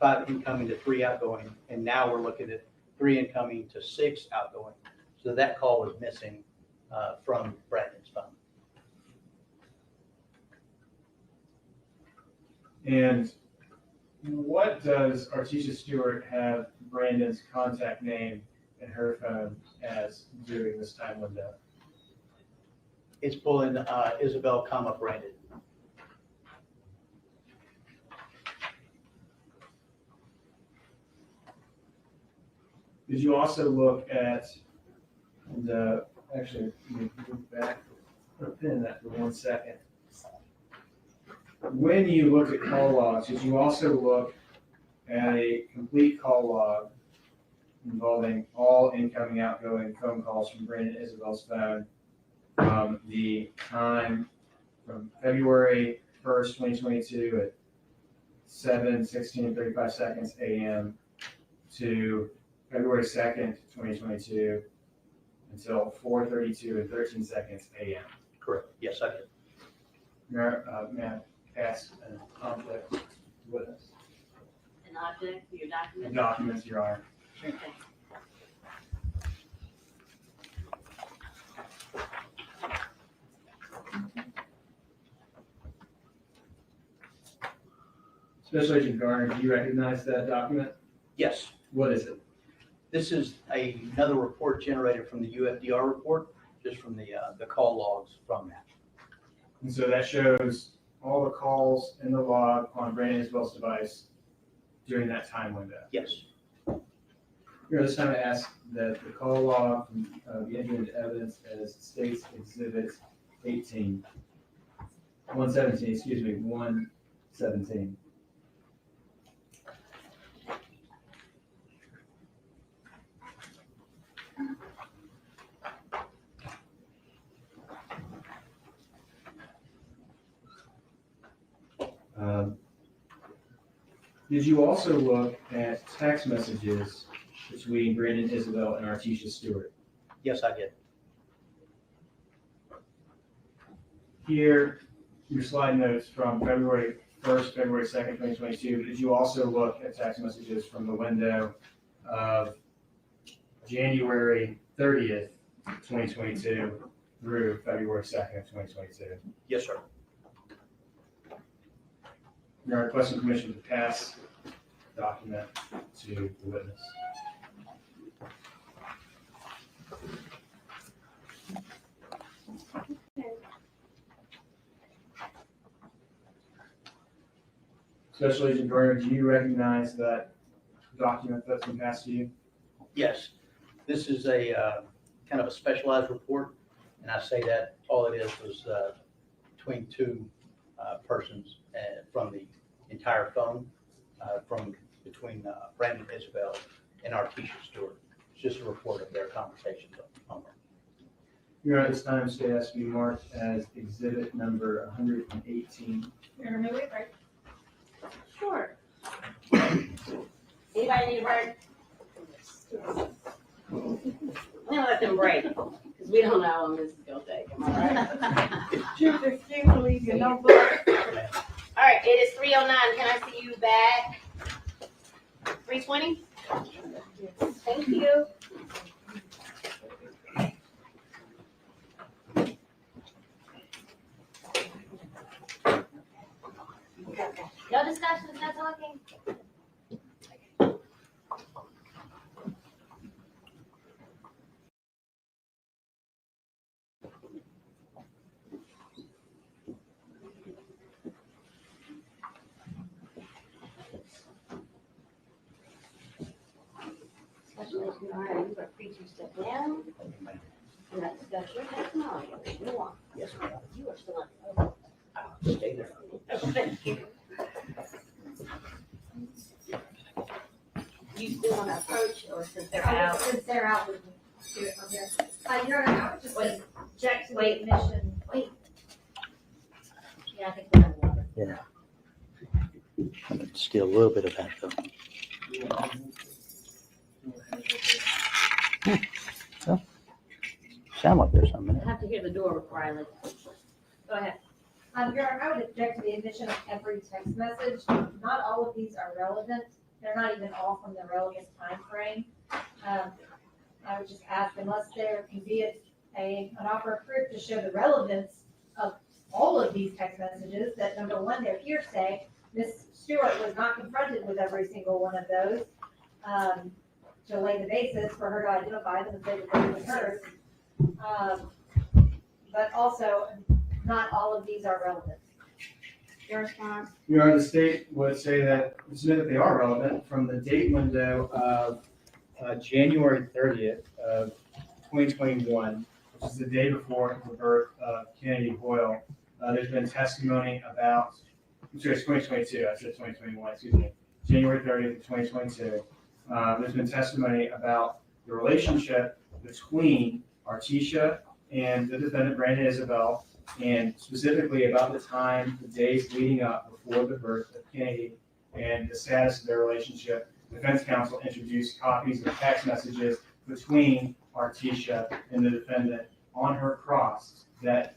5 incoming to 3 outgoing, and now we're looking at 3 incoming to 6 outgoing. So that call was missing from Brandon's phone. And what does Artesia Stewart have Brandon's contact name in her phone as during this time window? It's pulling Isabel, Brandon. Did you also look at, and actually, let me move back, put a pin in that for 1 second. When you looked at call logs, did you also look at a complete call log involving all incoming, outgoing phone calls from Brandon and Isabel's phone from the time from February 1st, 2022 at 7:16:35 a.m. to February 2nd, 2022 until 4:32:13 a.m.? Correct. Yes, I did. May I ask an object witness? An object for your document? Documents, Your Honor. Okay. Special Agent Garner, do you recognize that document? Yes, What is it? this is another report generated from the UFDR report, just from the call logs from that. And so that shows all the calls in the log on Brandon Isabel's device during that time window. Yes, Here, this time I ask that the call log be entered into evidence as States Exhibit 117. Did you also look at text messages between Brandon Isabel and Artesia Stewart? yes, I did. Here, your slide notes from February 1st, February 2nd, 2022. Did you also look at text messages from the window of January 30th, 2022 through February 2nd of 2022? Yes, sir. You are requesting permission to pass document to the witness. Special Agent Garner, do you recognize that document that's been passed to you? Yes, this is a kind of a specialized report, and I say that all it is was between 2 persons from the entire phone, from between Brandon Isabel and Artesia Stewart. It's just a report of their conversations on there. Your Honor, this time state has to be marked as exhibit number 118. Mayor, may we break? Sure. Anybody need a break? We're gonna let them break, because we don't know how long this is gonna take, am I right? Choose excuse to leave your notebook. All right, it is 3:09, can I see you back? 3:20? Thank you. No discussions, no talking? Special Agent Garner, you are free to step down. That's your testimony. You want, Yes, ma'am. you are still on. Stay there. Thank you. You still want to approach, or since they're out? Since they're out, we can do it from here. Your Honor, I would just like object to the admission. Yeah, I think we're on water. Yeah. I'm gonna steal a little bit of that though. Sound like there's something in I it. have to hear the door before I leave. Go ahead. Your Honor, I would object to the admission of every text message. Not all of these are relevant. They're not even all from the relevant time frame. I would just ask, unless there can be an offer of proof to show the relevance of all of these text messages, that number one, they're hearsay. Ms. Stewart was not confronted with every single one of those to lay the basis for her to identify them and say that they were hers. But also, not all of these are relevant. Your response? Your Honor, the state would say that, submit that they are relevant from the date window of January 30th of 2021, which is the day before the birth of Kennedy Hoyle. There's been testimony about, I'm sorry, it's 2022, I said 2021, excuse me, January 30th of 2022. There's been testimony about the relationship between Artesia and the defendant, Brandon Isabelle, and specifically about the time, the days leading up before the birth of Kennedy and the status of their relationship. Defense counsel introduced copies of text messages between Artesia and the defendant on her cross that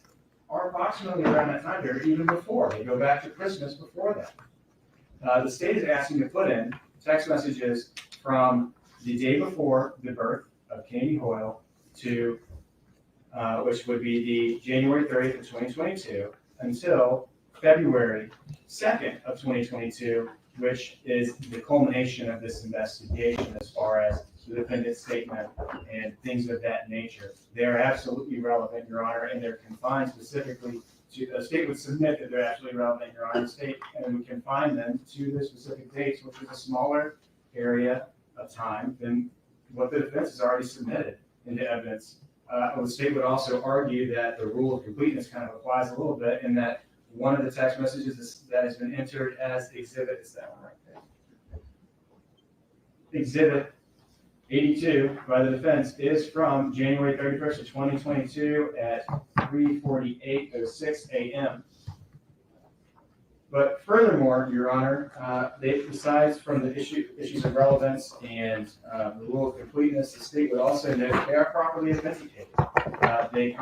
are approximately around that time period, even before. They go back to Christmas before that. The state is asking to put in text messages from the day before the birth of Kennedy Hoyle to which would be the January 30th of 2022 until February 2nd of 2022, which is the culmination of this investigation as far as the defendant's statement and things of that nature. They are absolutely relevant, Your Honor, and they're confined specifically to, the state would submit that they're absolutely relevant, Your Honor, the state, and we confine them to the specific dates, which is a smaller area of time than what the defense has already submitted into evidence. The state would also argue that the rule of completeness kind of applies a little bit in that one of the text messages that has been entered as exhibit, is that one right there? Exhibit 82 by the defense is from January 31st of 2022 at 3:48:06 a.m. But furthermore, Your Honor, besides from the issues of relevance and the rule of completeness, the state would also note they are properly authenticated. They've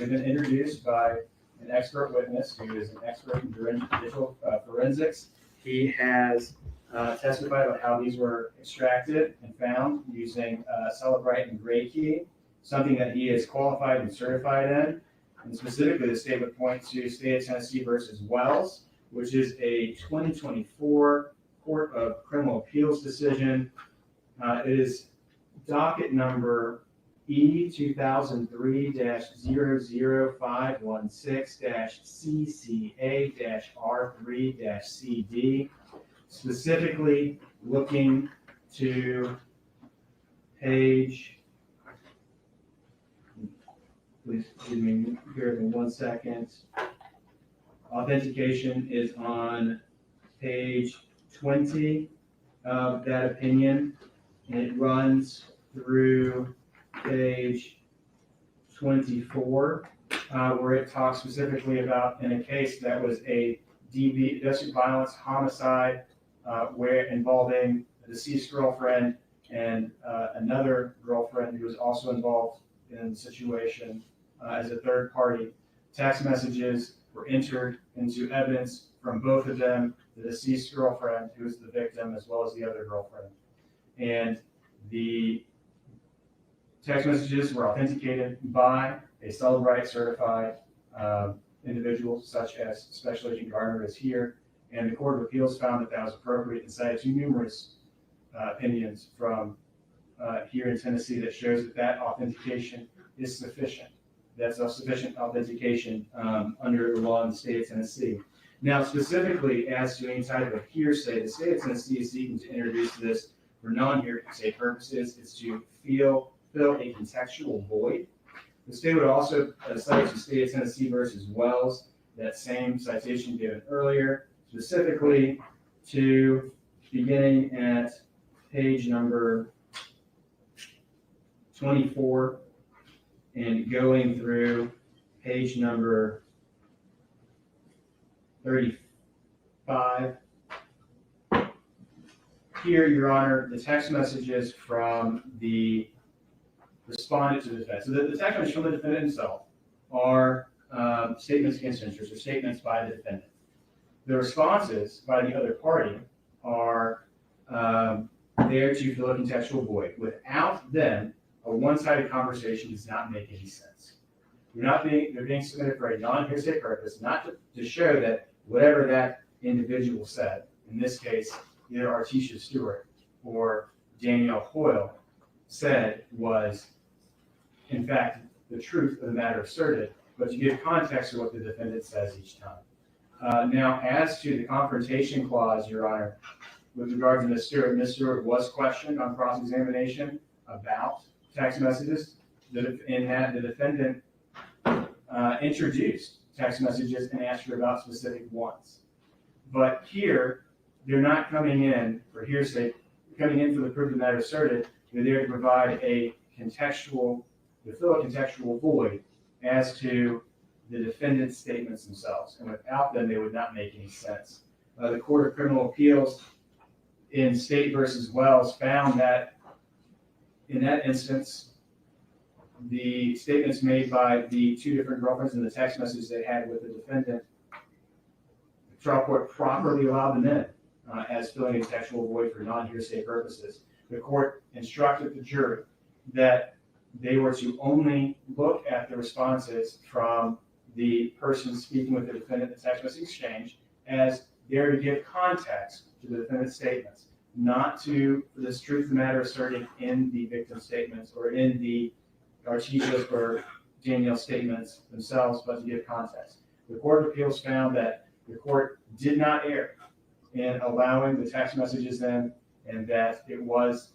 been introduced by an expert witness who is an expert in digital forensics. He has testified about how these were extracted and found using Celebrite and Gray Key, something that he is qualified and certified in. And specifically, the state would point to State of Tennessee versus Wells, which is a 2024 Court of Criminal Appeals decision. It is docket number E 2003-00516-CCA-R3-CD, specifically looking to page, please give me 1 second. Authentication is on page 20 of that opinion, and it runs through page 24, where it talks specifically about in a case that was a domestic violence homicide, where involving a deceased girlfriend and another girlfriend who was also involved in the situation as a third party. Text messages were entered into evidence from both of them, the deceased girlfriend, who is the victim, as well as the other girlfriend. And the text messages were authenticated by a Celebrite certified individual, such as Special Agent Gardner is here. And the Court of Appeals found that that was appropriate and cited two numerous opinions from here in Tennessee that shows that that authentication is sufficient. That's a sufficient authentication under the law in the state of Tennessee. Now, specifically as to any type of hearsay, the state of Tennessee is seeking to introduce this for non-hearsay purposes. It's to feel fill a contextual void. The state would also cite the state of Tennessee versus Wells, that same citation given earlier, specifically to beginning at page number 24 and going through page number 35. Here, Your Honor, the text messages from the respondent to the defense. So the text messages from the defendant himself are statements against interest or statements by the defendant. The responses by the other party are there to fill a contextual void. Without them, a one-sided conversation does not make any sense. They're being submitted for a non-hearsay purpose, not to show that whatever that individual said, in this case, either Artesia Stewart or Danielle Hoyle, said was, in fact, the truth of the matter asserted, but to give context to what the defendant says each time. Now, as to the confrontation clause, Your Honor, with regard to Ms. Stewart was questioned on cross-examination about text messages, and had the defendant introduced text messages and asked her about specific ones. But here, they're not coming in for hearsay, coming in for the proof of the matter asserted. They're there to provide a contextual, to fill a contextual void as to the defendant's statements themselves. And without them, they would not make any sense. The Court of Criminal Appeals in State versus Wells found that in that instance, the statements made by the two different girlfriends and the text messages they had with the defendant, the trial court properly allowed them in as filling a contextual void for non-hearsay purposes. The court instructed the jury that they were to only look at the responses from the person speaking with the defendant in the text message exchange as there to give context to the defendant's statements, not to this truth of the matter asserted in the victim's statements or in the Artesia's or Danielle's statements themselves, but to give context. The Court of Appeals found that the court did not err in allowing the text messages then, and that it was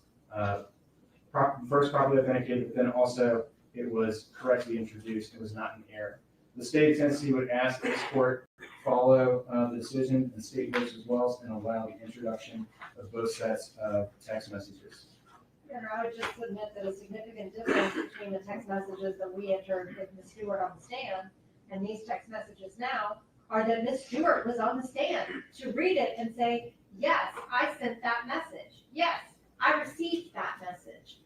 first properly authenticated, but then also it was correctly introduced. It was not an error. The state of Tennessee would ask that this court follow the decision in State versus Wells and allow the introduction of both sets of text messages. And I would just submit that a significant difference between the text messages that we entered with Ms. Stewart on the stand and these text messages now are that Ms. Stewart was on the stand to read it and say, yes, I sent that message. Yes, I received that message.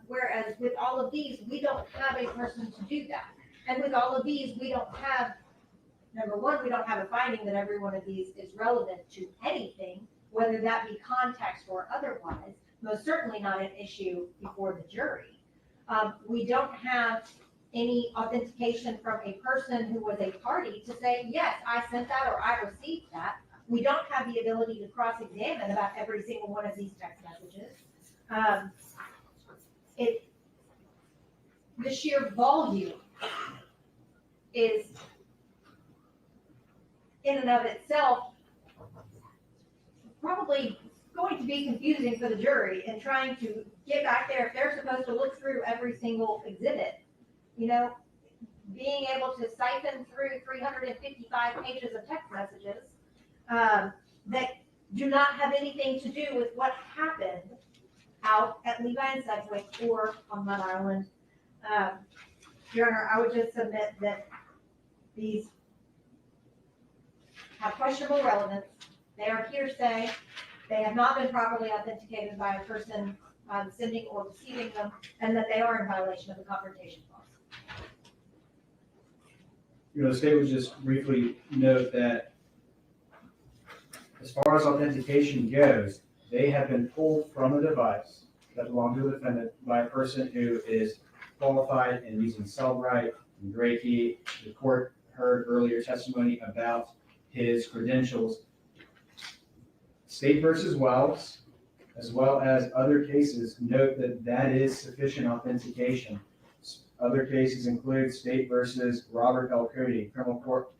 Whereas with all of these, we don't have a person to do that. And with all of these, we don't have, number one, we don't have a finding that every one of these is relevant to anything, whether that be context or otherwise. Most certainly not an issue before the jury. We don't have any authentication from a person who was a party to say, yes, I sent that or I received that. We don't have the ability to cross-examine about every single one of these text messages. The sheer volume is in and of itself probably going to be confusing for the jury and trying to get back there if they're supposed to look through every single exhibit. You know, being able to siphon through 355 pages of text messages that do not have anything to do with what happened out at Levi and Sedgwick or on Mud Island. Your Honor, I would just submit that these have questionable relevance. They are hearsay. They have not been properly authenticated by a person sending or receiving them, and that they are in violation of the confrontation clause. You know, the state would just briefly note that as far as authentication goes, they have been pulled from a device that belongs to the defendant by a person who is qualified in using Cellbrite and Gray Key. The court heard earlier testimony about his credentials. State versus Wells, as well as other cases, note that that is sufficient authentication. Other cases include State versus Robert L. Cody, Criminal Court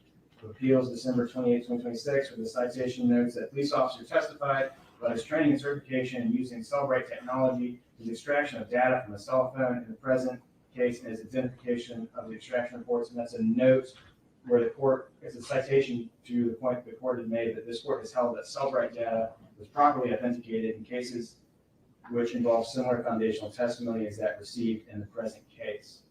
of Appeals, December 28, 2026, where the citation notes that police officer testified about his training and certification in using Cellbrite technology, his extraction of data from a cell phone in the present case, and his identification of the extraction reports. And that's a note where the court, it's a citation to the point the court had made that this court has held that Cellbrite data was properly authenticated in cases which involve similar foundational testimony as that received in the present case.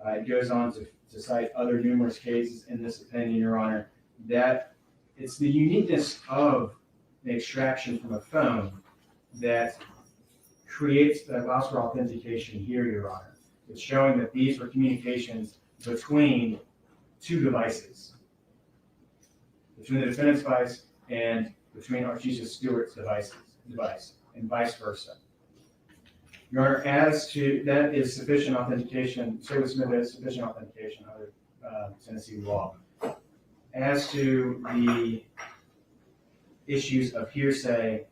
It goes on to cite other numerous cases in this opinion, Your Honor, that it's the uniqueness of the extraction from a phone that creates the allows for authentication here, Your Honor. It's showing that these were communications between two devices, between the defendant's device and between Archie's Stewart's device, and vice versa. Your Honor, as to, that is sufficient authentication, so it's submitted as sufficient authentication under Tennessee law. As to the issues of hearsay,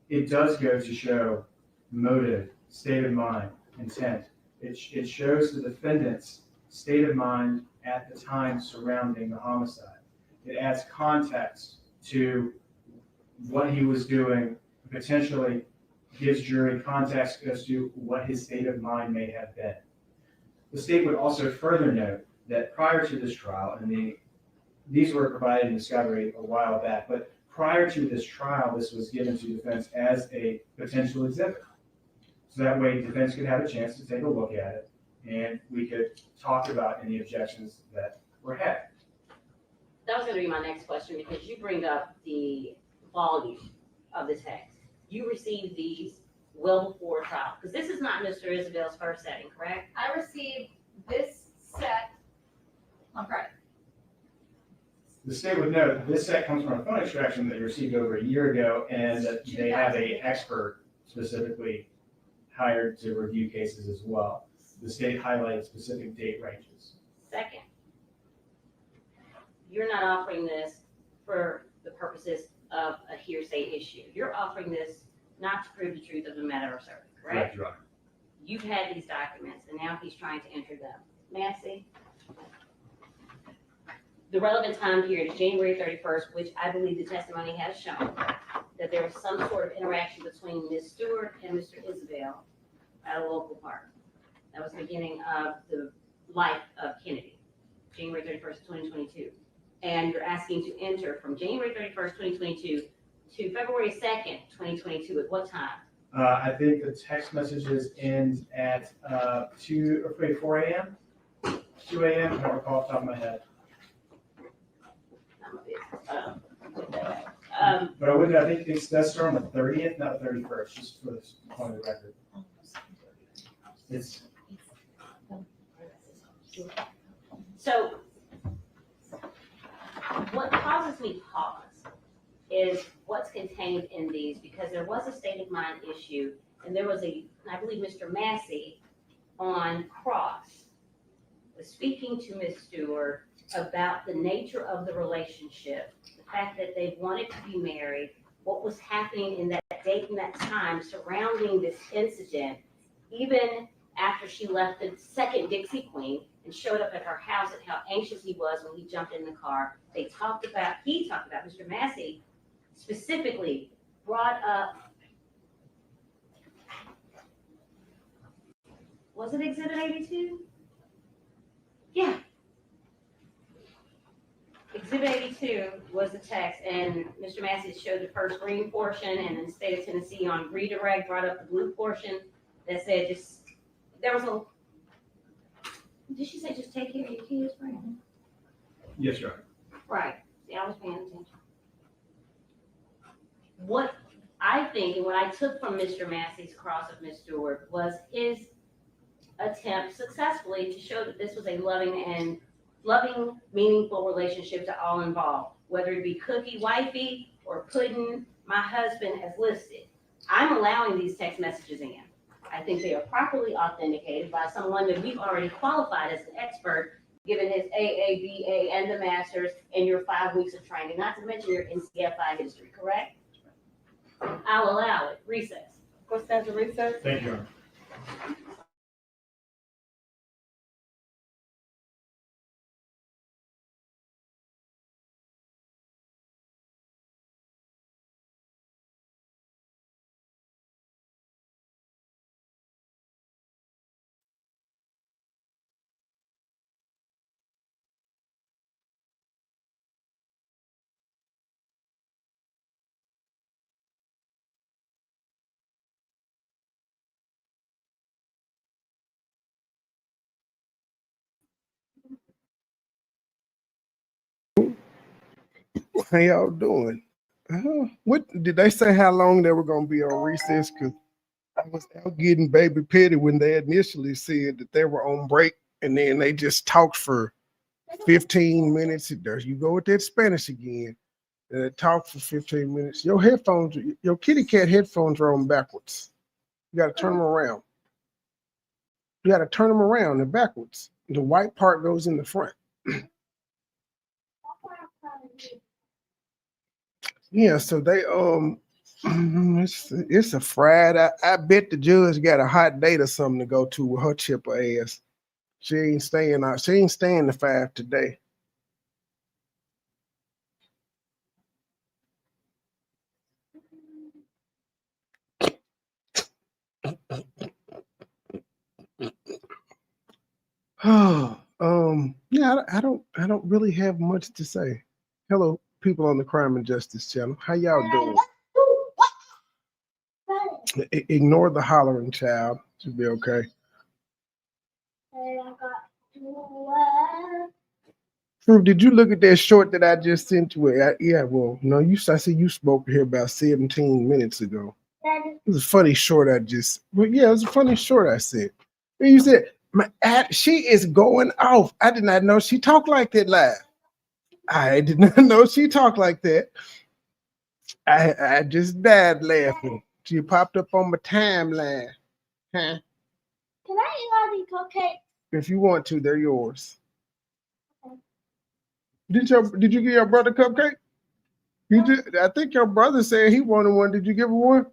it does go to show motive, state of mind, intent. It shows the defendant's state of mind at the time surrounding the homicide. It adds context to what he was doing, potentially gives jury context as to what his state of mind may have been. The state would also further note that prior to this trial, and these were provided in discovery a while back, but prior to this trial, this was given to defense as a potential exhibit. So that way defense could have a chance to take a look at it, and we could talk about any objections that were had. That was gonna be my next question, because you bring up the volume of the text. You received these well before trial, because this is not Mr. Isabelle's first setting, correct? I received this set on Friday. The state would note that this set comes from a phone extraction that you received over a year ago, and that they have an expert specifically hired to review cases as well. The state highlighted specific date ranges. Second, you're not offering this for the purposes of a hearsay issue. You're offering this not to prove the truth of the matter asserted, correct? Your Honor. You've had these documents, and now he's trying to enter them. May I see? The relevant time period is January 31st, which I believe the testimony has shown that there was some sort of interaction between Ms. Stewart and Mr. Isabelle at a local park. That was the beginning of the life of Kennedy, January 31st, 2022. And you're asking to enter from January 31st, 2022 to February 2nd, 2022. At what time? I think the text messages end at 4 a.m., 2 a.m., I don't recall off the top of my head. But I think it does start on the 30th, not the 31st, just for the point of the record. So what causes me pause is what's contained in these, because there was a state of mind issue, and there was I believe Mr. Massey on cross was speaking to Ms. Stewart about the nature of the relationship, the fact that they wanted to be married, what was happening in that date and that time surrounding this incident, even after she left the second Dixie Queen and showed up at her house, and how anxious he was when he jumped in the car. He talked about, Mr. Massey specifically brought up, was it Exhibit 82? Yeah. Exhibit 82 was the text, and Mr. Massey showed the first green portion, and then the state of Tennessee on redirect brought up the blue portion that said did she say just take care of your kids, Brandon? Yes, Your Honor. Right. See, I was paying attention. What I think, and what I took from Mr. Massey's cross of Ms. Stewart, was his attempt successfully to show that this was a loving, meaningful relationship to all involved, whether it be cookie wifey or putting my husband as listed. I'm allowing these text messages in. I think they are properly authenticated by someone that we've already qualified as an expert, given his AA, BA, and the master's, and your 5 weeks of training, not to mention your NCFI history, correct? I'll allow it. Recess. Of course, that's a recess. Thank you, Your Honor. How y'all doing? What did they say how long they were gonna be on recess? Cause I was out getting baby petty when they initially said that they were on break and then they just talked for 15 minutes. There you go with that Spanish again. And they talked for 15 minutes. Your headphones, your kitty cat headphones are on backwards. You gotta turn them around. You gotta turn them around and backwards. The white part goes in the front. Yeah, so they it's a Friday. I bet the judge got a hot date or something to go to with her chipper ass. She ain't staying out. She ain't staying the 5 today. Yeah, I don't really have much to say. Hello, people on the Crime and Justice channel. How y'all doing? Ignore the hollering child. Should be okay. Fruit, did you look at that short that I just sent you? Yeah, well, no, I see you spoke here about 17 minutes ago. It was a funny short well, yeah, it was a funny short I said. And you said, she is going off. I did not know she talked like that live. I did not know she talked like that. I just died laughing. She popped up on my timeline. Huh? Can I eat all these cupcakes? If you want to, they're yours. Did you give your brother a cupcake? You did. I think your brother said he wanted one. Did you give him one?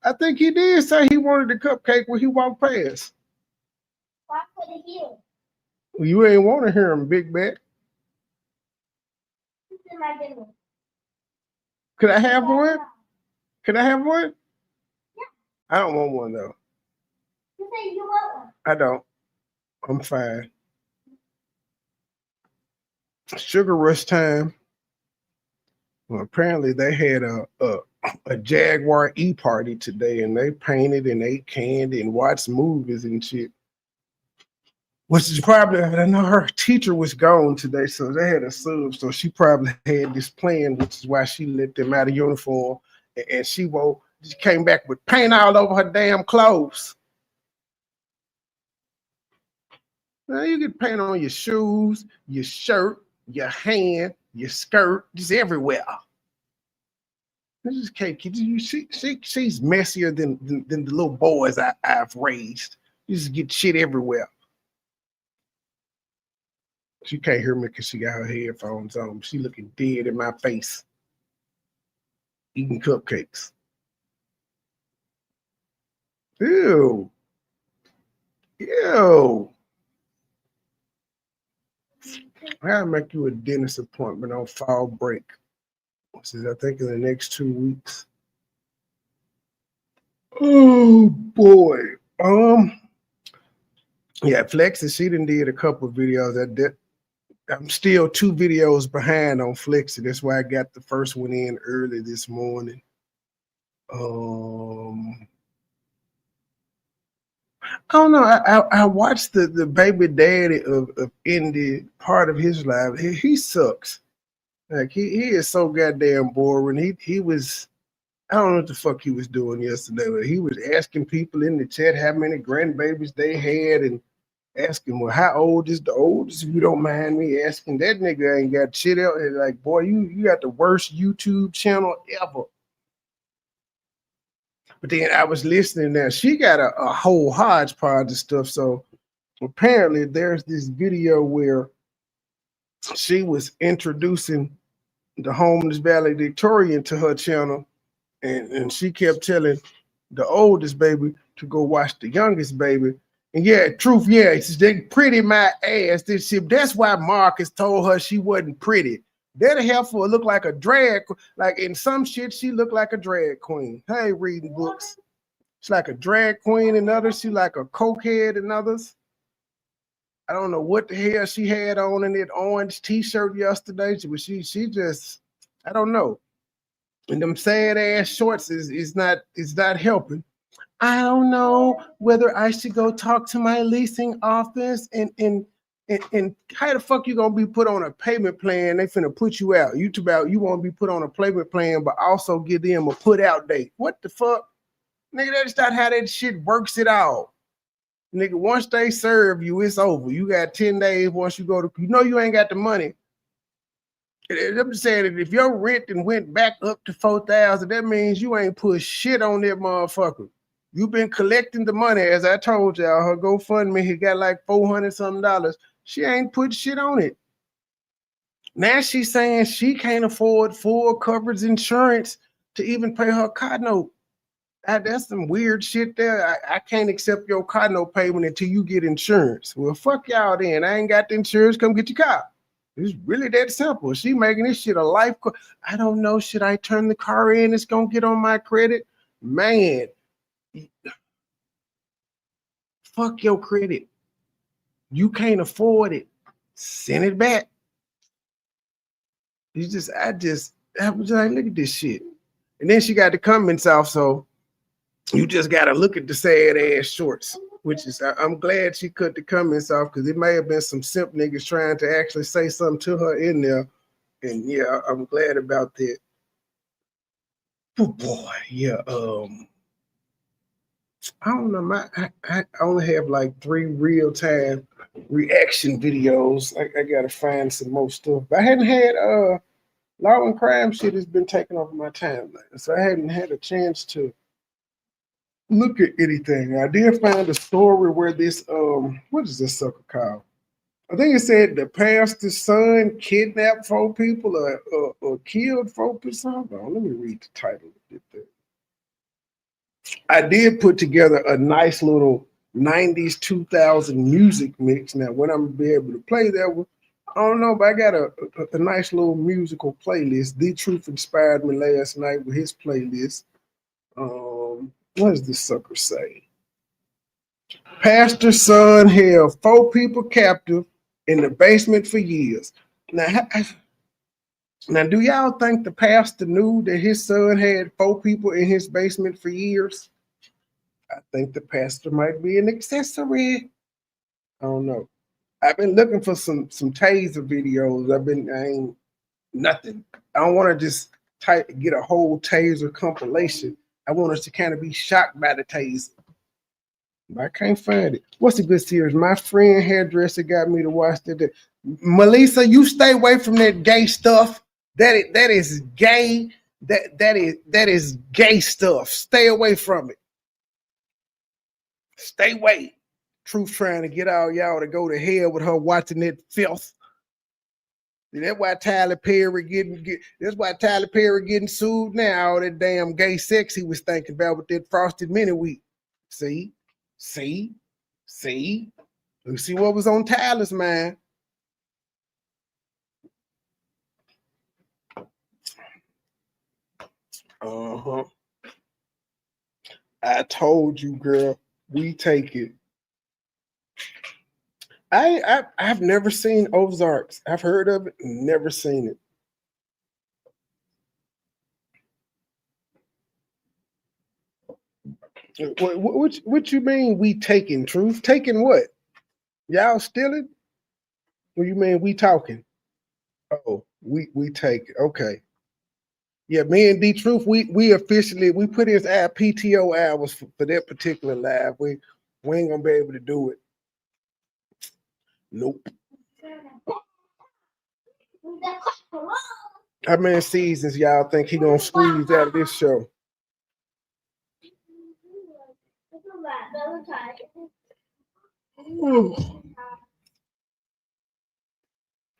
I think he did say he wanted the cupcake when he walked past. Why put it here? Well, you ain't want to hear him, big bat. Could I have one? Could I have one? Yeah. I don't want one though. You say you want one? I don't. I'm fine. Sugar rush time. Well, apparently they had a Jaguar party today, and they painted and ate candy and watched movies and shit. Which is probably, I know her teacher was gone today, so they had a sub, so she probably had this plan, which is why she let them out of uniform, and she came back with paint all over her damn clothes. Now you get paint on your shoes, your shirt, your hand, your skirt, just everywhere. This is cake. She's messier than the little boys I've raised. You just get shit everywhere. She can't hear me because she got her headphones on. She looking dead in my face, eating cupcakes. Ew. Ew. I gotta make you a dentist appointment on fall break. Which is, I think, in the next 2 weeks. Oh boy. Yeah, Flexi, she done did a couple of videos. I'm still 2 videos behind on Flexi. That's why I got the first one in early this morning. I don't know. I watched the baby daddy of Indy part of his life. He sucks. Like he is so goddamn boring. He was, I don't know what the fuck he was doing yesterday, but he was asking people in the chat how many grandbabies they had and asking, well, how old is the oldest, if you don't mind me asking. That nigga ain't got shit out. Like, boy, you got the worst YouTube channel ever. But then I was listening now. She got a whole hodgepodge of stuff. So apparently there's this video where she was introducing the homeless valedictorian to her channel. And she kept telling the oldest baby to go watch the youngest baby. And yeah, truth, yeah, they pretty my ass. This shit. That's why Marcus told her she wasn't pretty. That'll help her look like a drag. Like in some shit, she looked like a drag queen. Hey, reading books. She's like a drag queen in others. She like a cokehead in others. I don't know what the hell she had on in that orange t-shirt yesterday. But she just, I don't know. And them sad ass shorts is not helping. I don't know whether I should go talk to my leasing office and And how the fuck you gonna be put on a payment plan? They finna put you out. You want to be put on a payment plan, but also give them a put out date. What the fuck? Nigga, that's not how that shit works at all. Nigga, once they serve you, it's over. You got 10 days once you go to, you ain't got the money. I'm just saying that if your rent and went back up to 4,000, that means you ain't put shit on that motherfucker. You've been collecting the money, as I told y'all. Her GoFundMe, he got like $400 something. She ain't put shit on it. Now she's saying she can't afford full coverage insurance to even pay her car note. That's some weird shit there. I can't accept your car note payment until you get insurance. Well, fuck y'all then. I ain't got the insurance. Come get your car. It's really that simple. She making this shit a life. I don't know. Should I turn the car in? It's gonna get on my credit. Man, fuck your credit. You can't afford it. Send it back. I was just like, look at this shit. And then she got the comments off, so you just gotta look at the sad ass shorts. Which is, I'm glad she cut the comments off because it may have been some simp niggas trying to actually say something to her in there. And yeah, I'm glad about that. Oh boy, yeah. I don't know. I only have like 3 real-time reaction videos. I gotta find some more stuff. But I hadn't had law and crime shit has been taking over my timeline, so I hadn't had a chance to look at anything. I did find a story where this what is this sucker called? I think it said the pastor's son kidnapped 4 people or killed 4 people. Hold on, let me read the title of it. I did put together a nice little 90s 2000 music mix. Now, when I'm gonna be able to play that one, I don't know, but I got a nice little musical playlist. The Truth inspired me last night with his playlist. What does this sucker say? Pastor's son held 4 people captive in the basement for years. Now, do y'all think the pastor knew that his son had 4 people in his basement for years? I think the pastor might be an accessory. I don't know. I've been looking for some taser videos. I ain't nothing. I don't want to just get a whole taser compilation. I want us to kind of be shocked by the taser. But I can't find it. What's a good series? My friend hairdresser got me to watch that. Melissa, you stay away from that gay stuff. That is gay. That is gay stuff. Stay away from it. Stay away. Truth trying to get all y'all to go to hell with her watching that filth. That's why Tyler Perry getting sued now. All that damn gay sex he was thinking about with that frosted mini wheat. See? You see what was on Tyler's mind. Uh-huh. I told you, girl, we take it. I've never seen Ozarks. I've heard of it, never seen it. What you mean we taking, Truth? Taking what? Y'all stealing? What you mean we talking? Oh, we take it. Okay. Yeah, me and D Truth, we officially put in our PTO hours for that particular live. We ain't gonna be able to do it. Nope. How many seasons y'all think he gonna squeeze out of this show?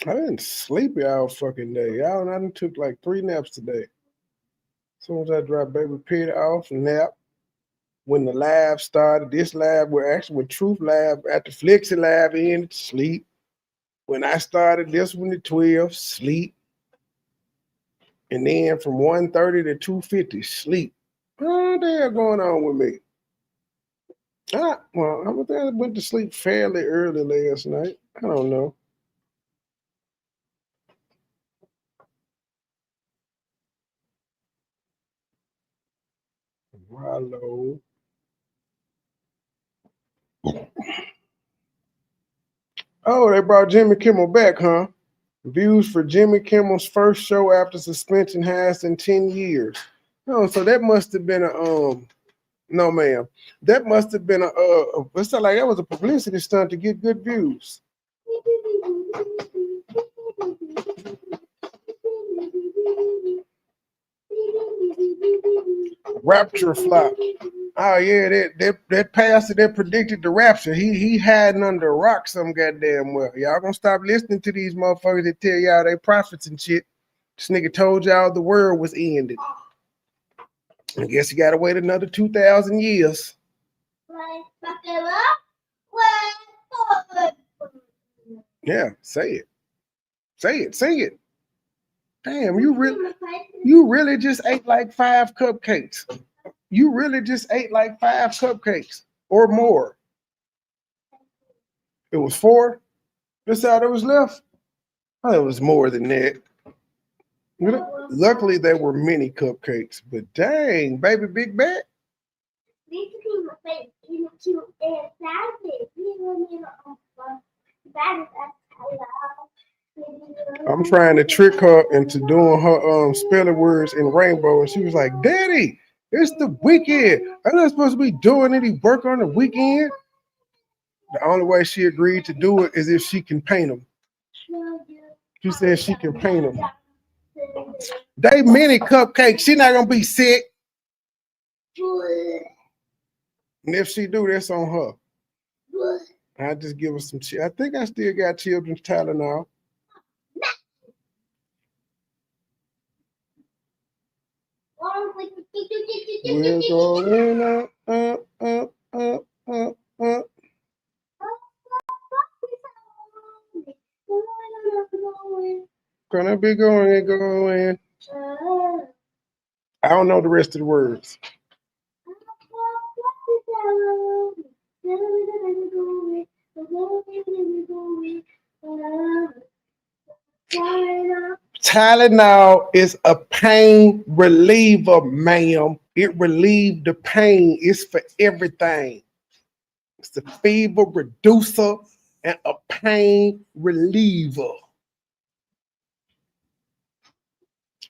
I didn't sleep all fucking day. I done took like 3 naps today. As soon as I dropped Baby Peter off, nap. When the live started, this live, when Truth live, after Flexi live ended, sleep. When I started this one at 12, sleep. And then from 1:30 to 2:50, sleep. What the hell going on with me? I went to sleep fairly early last night. I don't know. Rollo. Oh, they brought Jimmy Kimmel back, huh? Views for Jimmy Kimmel's first show after suspension has in 10 years. Oh, so that must have been a no ma'am. That must have been it sounded like that was a publicity stunt to get good views. Rapture flop. Oh yeah, that pastor that predicted the rapture. He hiding under a rock some goddamn well. Y'all gonna stop listening to these motherfuckers that tell y'all they prophets and shit. This nigga told y'all the world was ended. I guess you gotta wait another 2,000 years. Yeah, say it. Say it. Sing it. Damn, you really just ate like 5 cupcakes. You really just ate like 5 cupcakes or more. It was 4. That's all there was left. Oh, it was more than that. Luckily, there were many cupcakes, but dang, baby, big bag. I'm trying to trick her into doing her spelling words in rainbow, and she was like, "Daddy, it's the weekend. I'm not supposed to be doing any work on the weekend." The only way she agreed to do it is if she can paint them. She said she can paint them. They mini cupcakes. She not gonna be sick. And if she do, that's on her. I just give her some shit. I think I still got children's Tylenol. We're going up. Gonna be going. I don't know the rest of the words. Tylenol is a pain reliever, ma'am. It relieves the pain. It's for everything. It's a fever reducer and a pain reliever.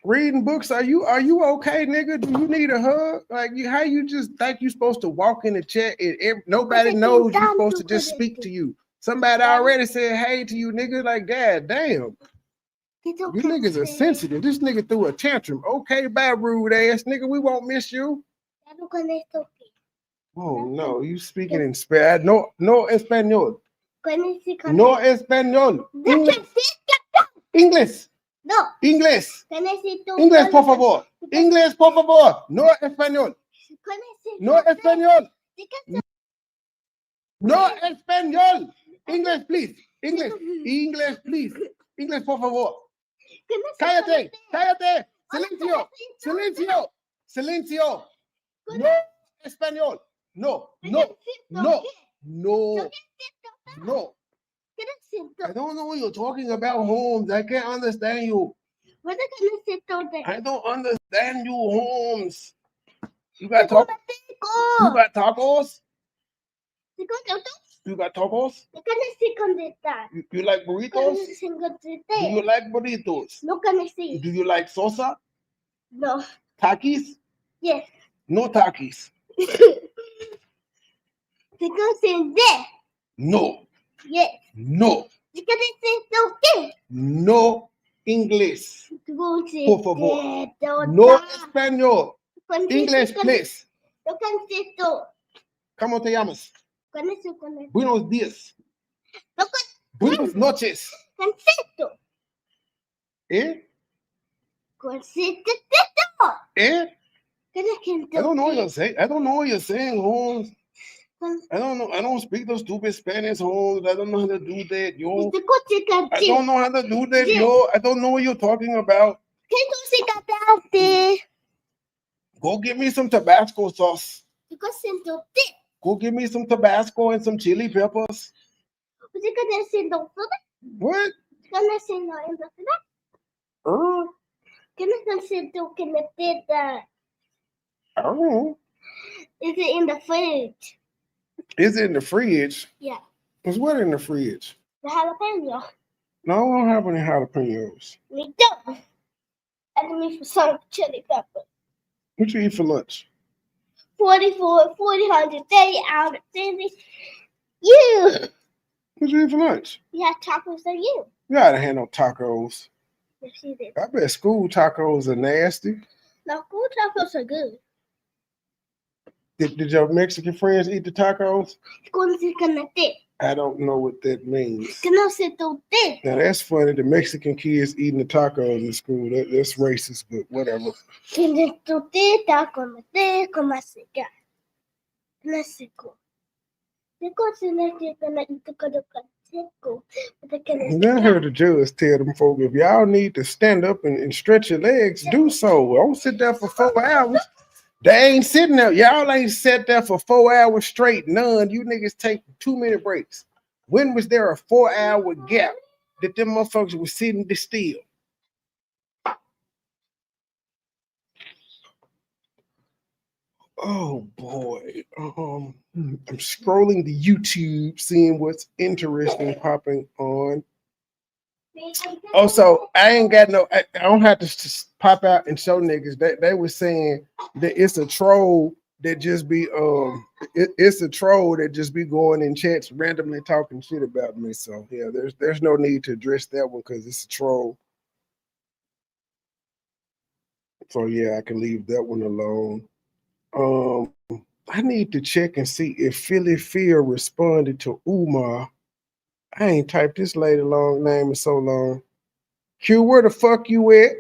Reading books, are you okay, nigga? Do you need a hug? Like, how you just think you supposed to walk in the chat and nobody knows you're supposed to just speak to you? Somebody already said hey to you, nigga. Like, god damn. You niggas are sensitive. This nigga threw a tantrum. Okay, bye, rude ass nigga. We won't miss you. Oh no, you speaking in Spanish? No español. No español. English. No. Inglés. Inglés, por favor. Inglés, por favor. No español. No español. No español. English, please. English. English, please. English, por favor. Cállate. Cállate. Silencio. Silencio. Silencio. No español. No. No. No. No. No. I don't know what you're talking about, Holmes. I can't understand you. I don't understand you, Holmes. You got tacos? You got tacos? You got tacos? You like burritos? Do you like burritos? Do you like salsa? No. Takis? Yes. No takis. No. Yes. No. No English. Por favor. No español. English, please. ¿Cómo te llamas? Buenos días. Buenas noches. ¿Eh? ¿Eh? I don't know what you're saying. I don't know what you're saying, Holmes. I don't know. I don't speak the stupid Spanish, Holmes. I don't know how to do that, yo. I don't know how to do that, yo. I don't know what you're talking about. Go get me some Tabasco sauce. Go get me some Tabasco and some chili peppers. What? I don't know. Is it in the fridge? Is it in the fridge? Yeah. What's what in the fridge? The jalapeno. No, I don't have any jalapenos. We don't. And me for some chili pepper. What you eat for lunch? 44, 40, out of 50. You. What you eat for lunch? You had tacos for you. Yeah, I didn't have no tacos. Yes, you did. I bet school tacos are nasty. No, good tacos are good. Did your Mexican friends eat the tacos? Con se canete. I don't know what that means. Que no se tote. Now that's funny. The Mexican kids eating the tacos in school. That's racist, but whatever. Que ne tote ta con te con masika. Mexico. Because in the I heard the judge tell them folks, if y'all need to stand up and stretch your legs, do so. Don't sit there for 4 hours. They ain't sitting there. Y'all ain't sat there for 4 hours straight. None. You niggas take 2-minute breaks. When was there a 4-hour gap that them motherfuckers was sitting still? Oh boy. I'm scrolling the YouTube, seeing what's interesting popping on. Oh, so I ain't got no. I don't have to just pop out and show niggas. They were saying that it's a troll that just be it's a troll that just be going in chats randomly talking shit about me. So yeah, there's no need to address that one because it's a troll. So yeah, I can leave that one alone. I need to check and see if Philly Fear responded to Umar. I ain't typed this lady long name in so long. Q, where the fuck you at?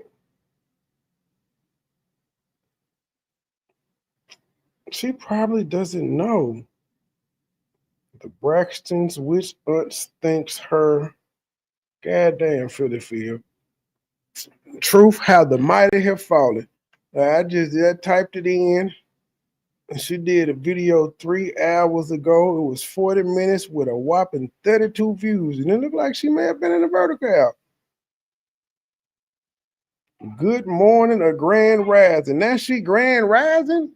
She probably doesn't know. The Braxtons, which aunt thinks her? Goddamn, Philly Fear. Truth, how the mighty have fallen. I typed it in. And she did a video 3 hours ago. It was 40 minutes with a whopping 32 views. And it looked like she may have been in a vertical out. Good morning, a grand rising. Now she grand rising?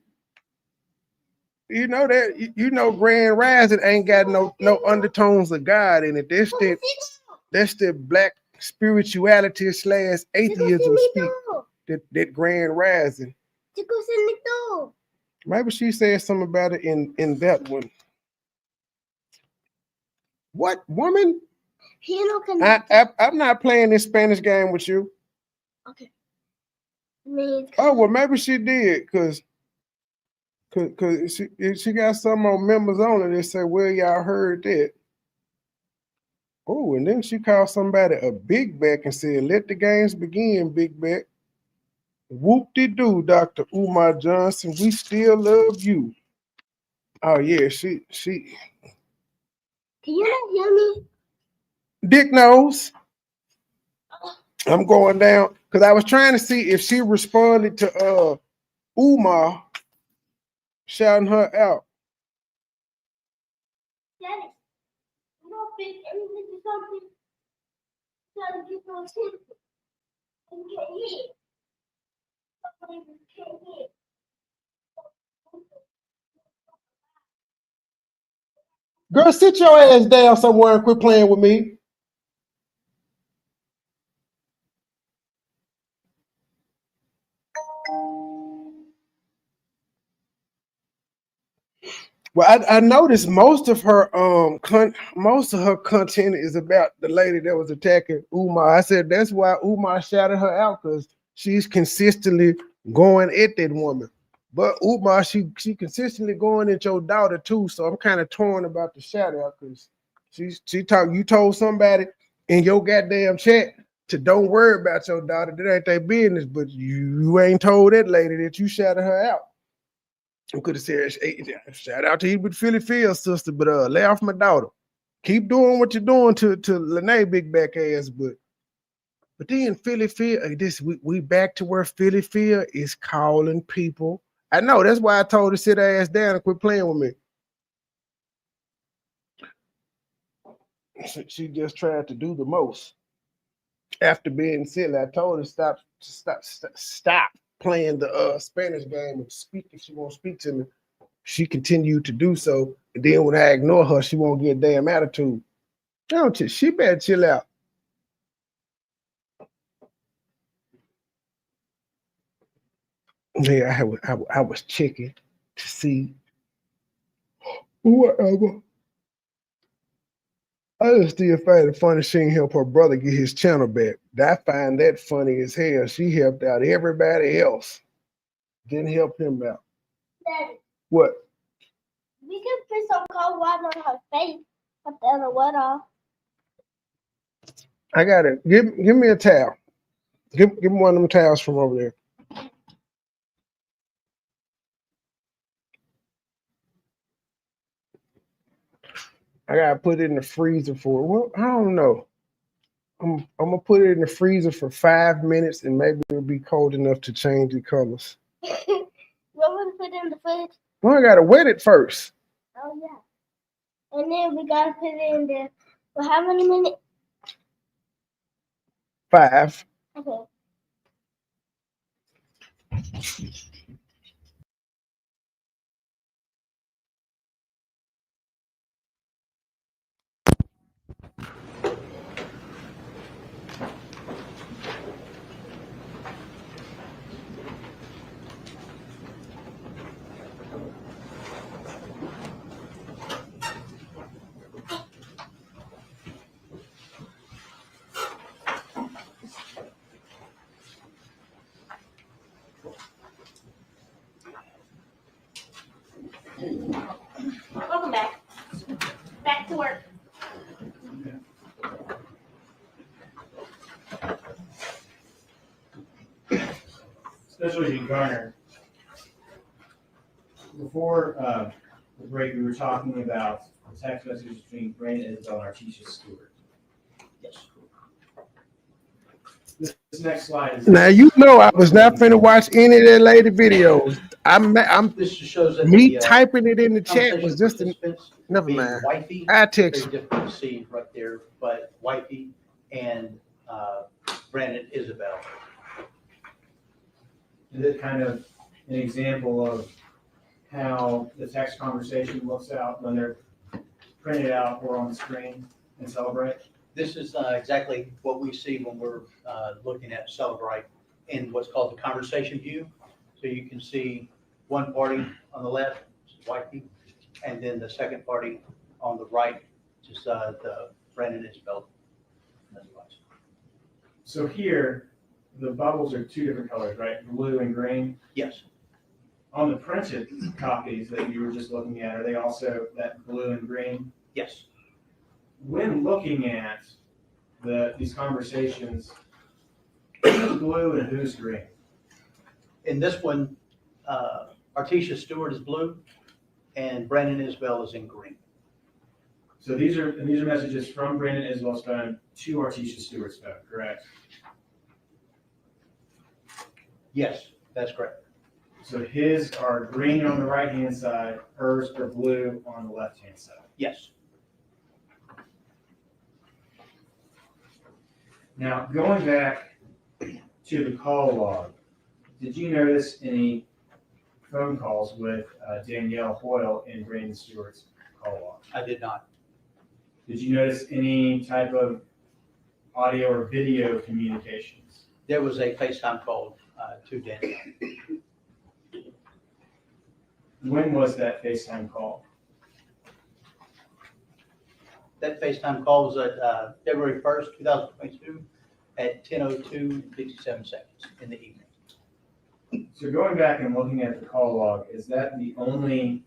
You know that, you know, grand rising ain't got no undertones of God in it. That's the black spirituality / atheism speak. That grand rising. Maybe she said something about it in that one. What woman? I'm not playing this Spanish game with you. Okay. Oh well, maybe she did, cause she got some more members on it that say, "Well, y'all heard that." Oh, and then she called somebody a big back and said, "Let the games begin, big back." Whoop-de-doo, Dr. Umar Johnson. We still love you. Oh yeah, she. Can you not hear me? Dick knows. I'm going down because I was trying to see if she responded to Umar shouting her out. Daddy, you don't think anything is something? Trying to get those hits. And get hit. Girl, sit your ass down somewhere and quit playing with me. Well, I noticed most of her content is about the lady that was attacking Umar. I said that's why Umar shouted her out, because she's consistently going at that woman. But Umar, she consistently going at your daughter too. So I'm kind of torn about the shout out, because you told somebody in your goddamn chat to don't worry about your daughter. That ain't their business, but you ain't told that lady that you shouted her out. I could have said, hey, shout out to you with Philly Field, sister, but lay off my daughter. Keep doing what you're doing to Lene big back ass, but then Philly Field, we back to where Philly Field is calling people. I know, that's why I told her to sit her ass down and quit playing with me. She just tried to do the most. After being silly, I told her stop playing the Spanish game and speak if she won't speak to me. She continued to do so, and then when I ignore her, she won't get a damn attitude. Don't you? She better chill out. Yeah, I was checking to see whatever. I just still find it funny seeing help her brother get his channel back. I find that funny as hell. She helped out everybody else. Didn't help him out. Daddy, What? we can put some cold water on her face. Put the other water off. I got it. Give me a towel. Give me one of them towels from over there. I gotta put it in the freezer for, well, I don't know. I'm gonna put it in the freezer for 5 minutes and maybe it'll be cold enough to change the colors. You want to put it in the fridge? Well, I gotta wet it first. Oh, yeah. And then we got to put it in there for how many minutes? 5. Okay. Welcome back. Back to work. Special Agent Garner, before the break, we were talking about the text messages between Brandon Isabelle and Artisha Stewart. Yes. This next slide is. Now you know I was not finna watch any of that lady videos. I'm This just shows that me the typing it in the chat was just participants never being mind. wifey, I very text you. difficult to see right there, but wifey and Brandon Isabelle. Is it kind of an example of how the text conversation looks out when they're printed out or on the screen and Celebrate? This is exactly what we see when we're looking at Celebrate in what's called the conversation view. So you can see one party on the left, which is wifey, and then the second party on the right, which is the Brandon Isabelle. So here, the bubbles are two different colors, right? Blue and green. Yes. On the printed copies that you were just looking at, are they also that blue and green? Yes. When looking at these conversations, who's blue and who's green? In this one, Artisha Stewart is blue and Brandon Isabelle is in green. So these are messages from Brandon Isabel's phone to Artisha Stewart's phone, correct? Yes, that's correct. So his are green on the right-hand side, hers are blue on the left-hand side. Yes. Now, going back to the call log, did you notice any phone calls with Danielle Hoyle in Brandon Stewart's call log? I did not. Did you notice any type of audio or video communications? There was a FaceTime call to Danielle. When was that FaceTime call? That FaceTime call was at February 1st, 2022 at 10:02:57 seconds in the evening. So going back and looking at the call log, is that the only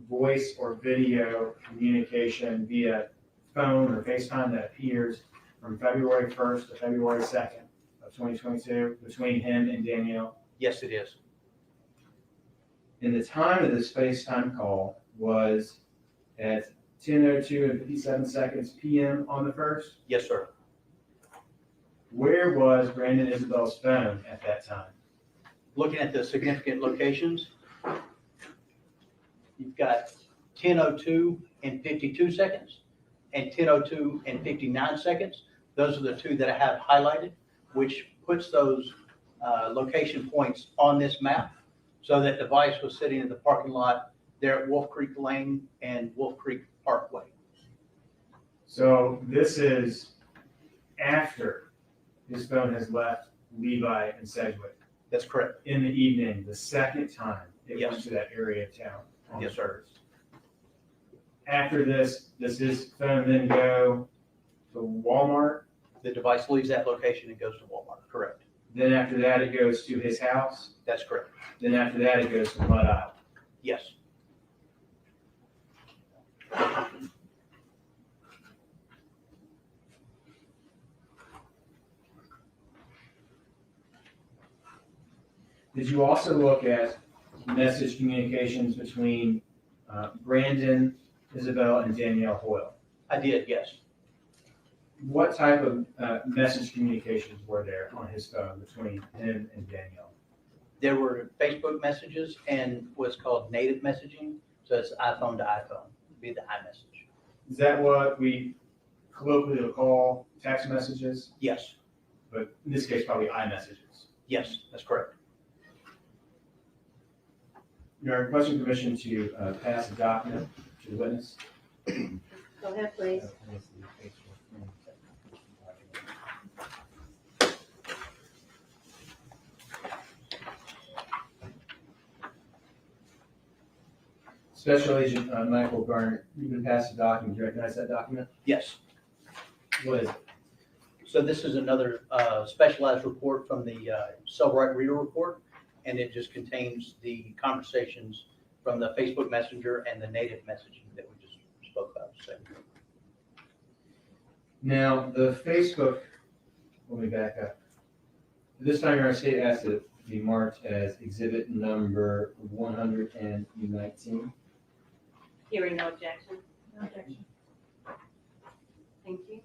voice or video communication via phone or FaceTime that appears from February 1st to February 2nd of 2022 between him and Danielle? Yes, it is. And the time of this FaceTime call was at 10:02:57 p.m. on the 1st? Yes, sir. Where was Brandon Isabel's phone at that time? Looking at the significant locations, you've got 10:02 and 52 seconds and 10:02 and 59 seconds. Those are the two that I have highlighted, which puts those location points on this map. So that device was sitting in the parking lot there at Wolf Creek Lane and Wolf Creek Parkway. So this is after his phone has left Levi and Sedgwick. That's correct. In the evening, the second time it went Yes. to that area of town on the Yes, sir. first. After this, does his phone then go to Walmart? The device leaves that location and goes to Walmart, correct? Then after that, it goes to his house? That's correct. Then after that, it goes to Mud Isle? Yes. Did you also look at message communications between Brandon, Isabelle, and Danielle Hoyle? I did, yes. What type of message communications were there on his phone between him and Danielle? There were Facebook messages and what's called native messaging. So it's iPhone to iPhone, be the iMessage. Is that what we colloquially would call text messages? Yes, But in this case, probably iMessages. yes, that's correct. You're requesting permission to pass a document to the witness. Go ahead, please. Special Agent Michael Garner, you've been passed a document. Do you recognize that document? Yes. What is it? So this is another specialized report from the Cellbrite Reader Report, and it just contains the conversations from the Facebook Messenger and the native messaging that we just spoke about. So Now, the Facebook, let me back up. This time, our state asked it to be marked as exhibit number 119. Hearing no objection. No objection. Thank you.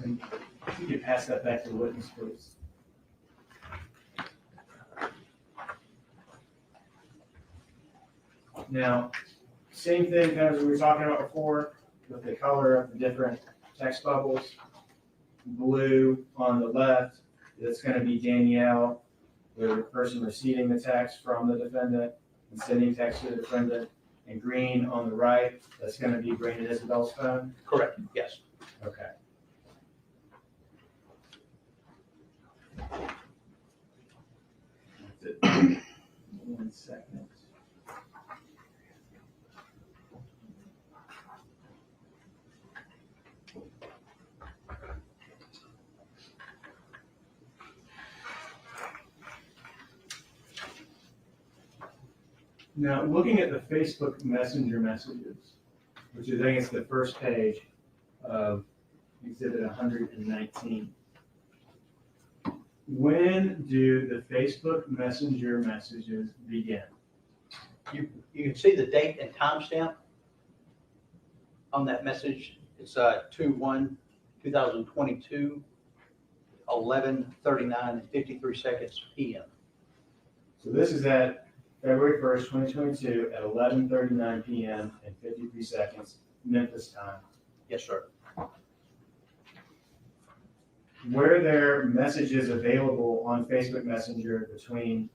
And you can pass that back to the witness, please. Now, same thing kind of as we were talking about before, with the color of the different text bubbles. Blue on the left, that's going to be Danielle, the person receiving the text from the defendant and sending text to the defendant. And green on the right, that's going to be Brandon Isabelle's phone. correct, yes. Okay. That's it. 1 second. Now, looking at the Facebook Messenger messages, which is, I think it's the first page of exhibit 119. When do the Facebook Messenger messages begin? You can see the date and timestamp on that message. It's 2/1/2022, 11:39 and 53 seconds PM. So this is at February 1st, 2022 at 11:39 PM and 53 seconds, Memphis time. Yes, sir. Were there messages available on Facebook Messenger between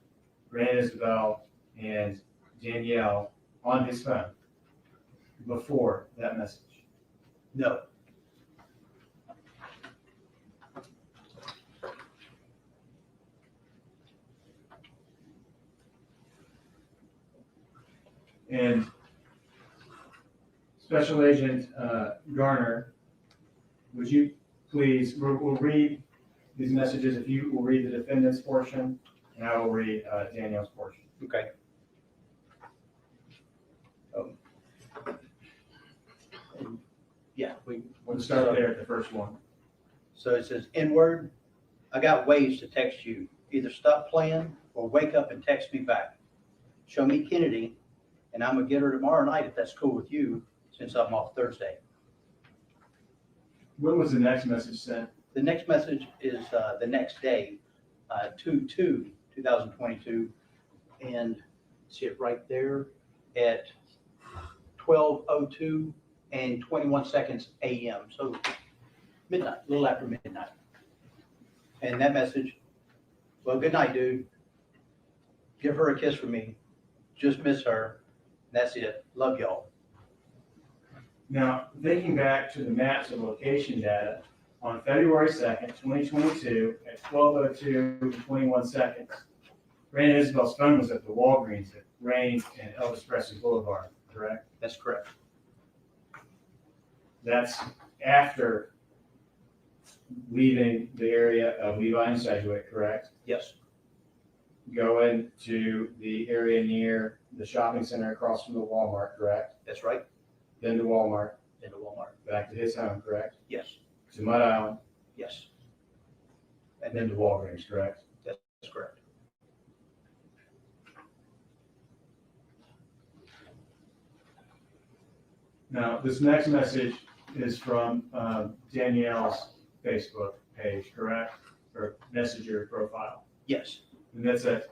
Brandon Isabelle and Danielle on his phone before that message? No. And Special Agent Garner, would you please, we'll read these messages. If you will read the defendant's portion, and I will read Danielle's portion. Okay. Yeah, We'll start there at the first one. So it says, N-word, I got ways to text you. Either stop playing or wake up and text me back. Show me Kennedy, and I'm gonna get her tomorrow night if that's cool with you, since I'm off Thursday. When was the next message sent? The next message is the next day, 2/2/2022, and see it right there at 12:02 and 21 seconds AM. So midnight, a little after midnight. And that message, well, good night, dude. Give her a kiss from me. Just miss her. That's it. Love y'all. Now, thinking back to the maps of location data, on February 2nd, 2022, at 12:02 and 21 seconds, Brandon Isabel's phone was at the Walgreens at Rain and Elvis Presley Boulevard, correct? That's correct. That's after leaving the area of Levi and Sedgwick, correct? Yes, Going to the area near the shopping center across from the Walmart, correct? that's right. Then to Walmart, Into Walmart. back to his home, correct? Yes, To Mud Island, yes. and then to Walgreens, correct? That's correct. Now, this next message is from Danielle's Facebook page, correct? Or Messenger profile. Yes, And that's at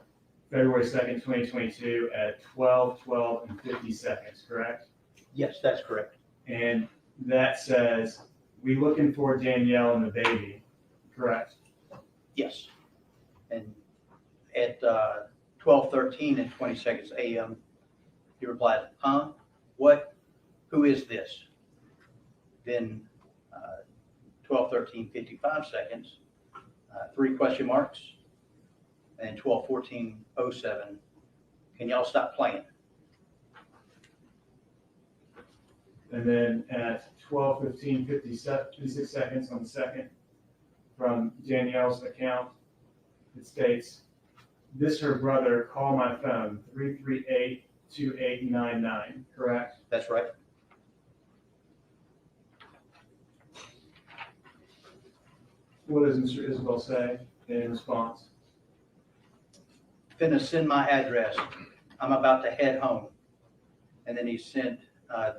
February 2nd, 2022 at 12:12 and 50 seconds, correct? yes, that's correct. And that says, we looking for Danielle and the baby, correct? Yes. And at 12:13 and 20 seconds a.m., he replied, huh? What? Who is this? Then 12:13, 55 seconds, 3 question marks, and 12:14:07. Can y'all stop playing? And then at 12:15, 56 seconds on the second, from Danielle's account, it states, this her brother, call my phone, 338-2899, correct? That's right. What does Mr. Isabel say in response? Finna send my address. I'm about to head home. And then he sent,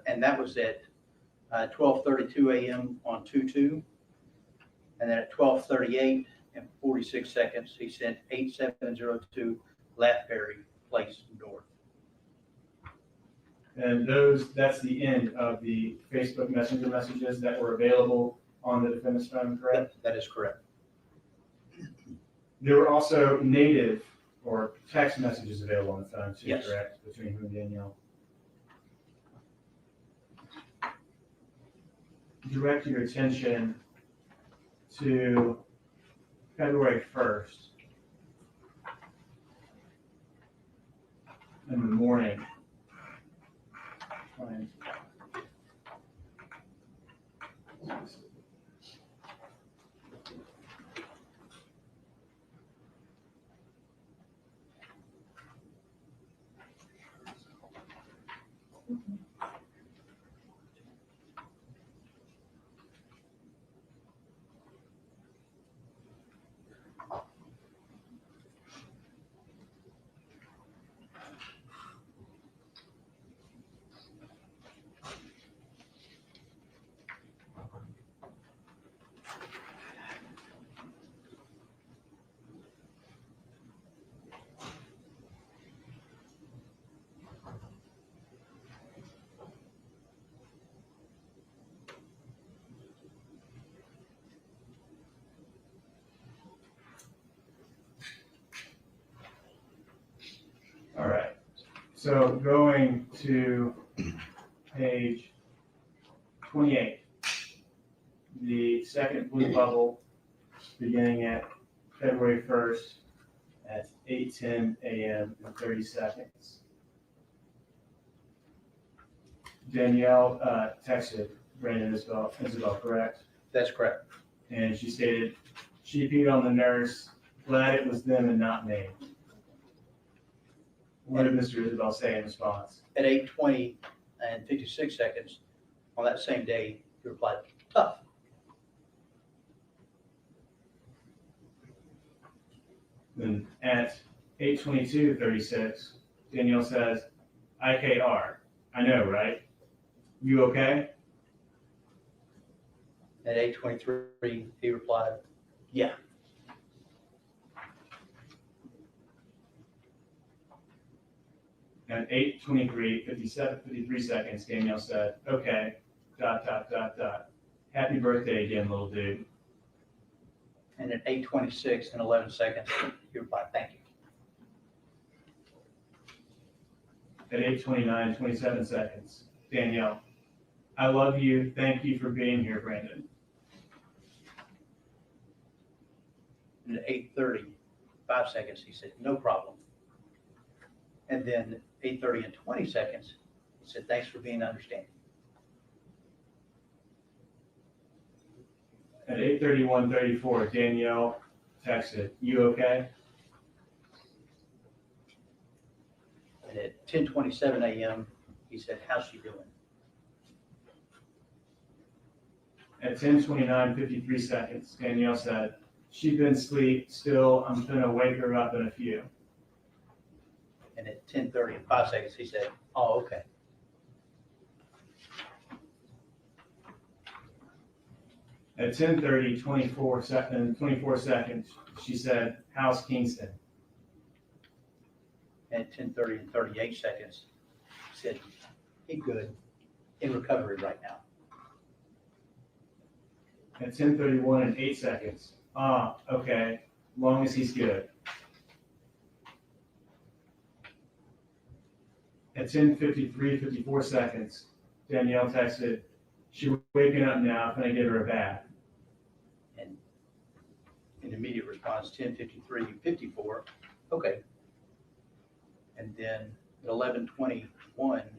and that was at 12:32 a.m. on 2/2. And then at 12:38 and 46 seconds, he sent 8702 Lathbury Place North. And that's the end of the Facebook Messenger messages that were available on the defendant's phone, correct? That is correct. There were also native or text messages available on the phone too, Yes. correct? Between whom and Danielle. Direct your attention to February 1st in the morning. Fine. All right, so going to page 28, the second blue bubble beginning at February 1st at 8:10 a.m. and 30 seconds. Danielle texted Brandon Isabel, correct? That's correct. And she stated, she peed on the nurse, glad it was them and not me. What did Mr. Isabel say in response? At 8:20 and 56 seconds on that same day, he replied, tough. Then at 8:22:36, Danielle says, IKR, I know, right? You okay? At 8:23, he replied, yeah. At 8:23:53 seconds, Danielle said, okay, ... Happy birthday again, little dude. And at 8:26 and 11 seconds, he replied, thank you. At 8:29, 27 seconds, Danielle. I love you. Thank you for being here, Brandon. And at 8:30, 5 seconds, he said, no problem. And then 8:30 and 20 seconds, he said, thanks for being understanding. At 8:31:34, Danielle texted, you okay? And at 10:27 a.m., he said, how's she doing? At 10:29:53 seconds, Danielle said, she been asleep still. I'm gonna wake her up in a few. And at 10:30 and 5 seconds, he said, oh, okay. At 10:30, 24 seconds, she said, how's Kingston? And at 10:30 and 38 seconds, he said, he good, in recovery right now. At 10:31 and 8 seconds, okay, long as he's good. At 10:53:54 seconds, Danielle texted, she's waking up now, can I give her a bath? And in immediate response, 10:53:54, okay. And then at 11:21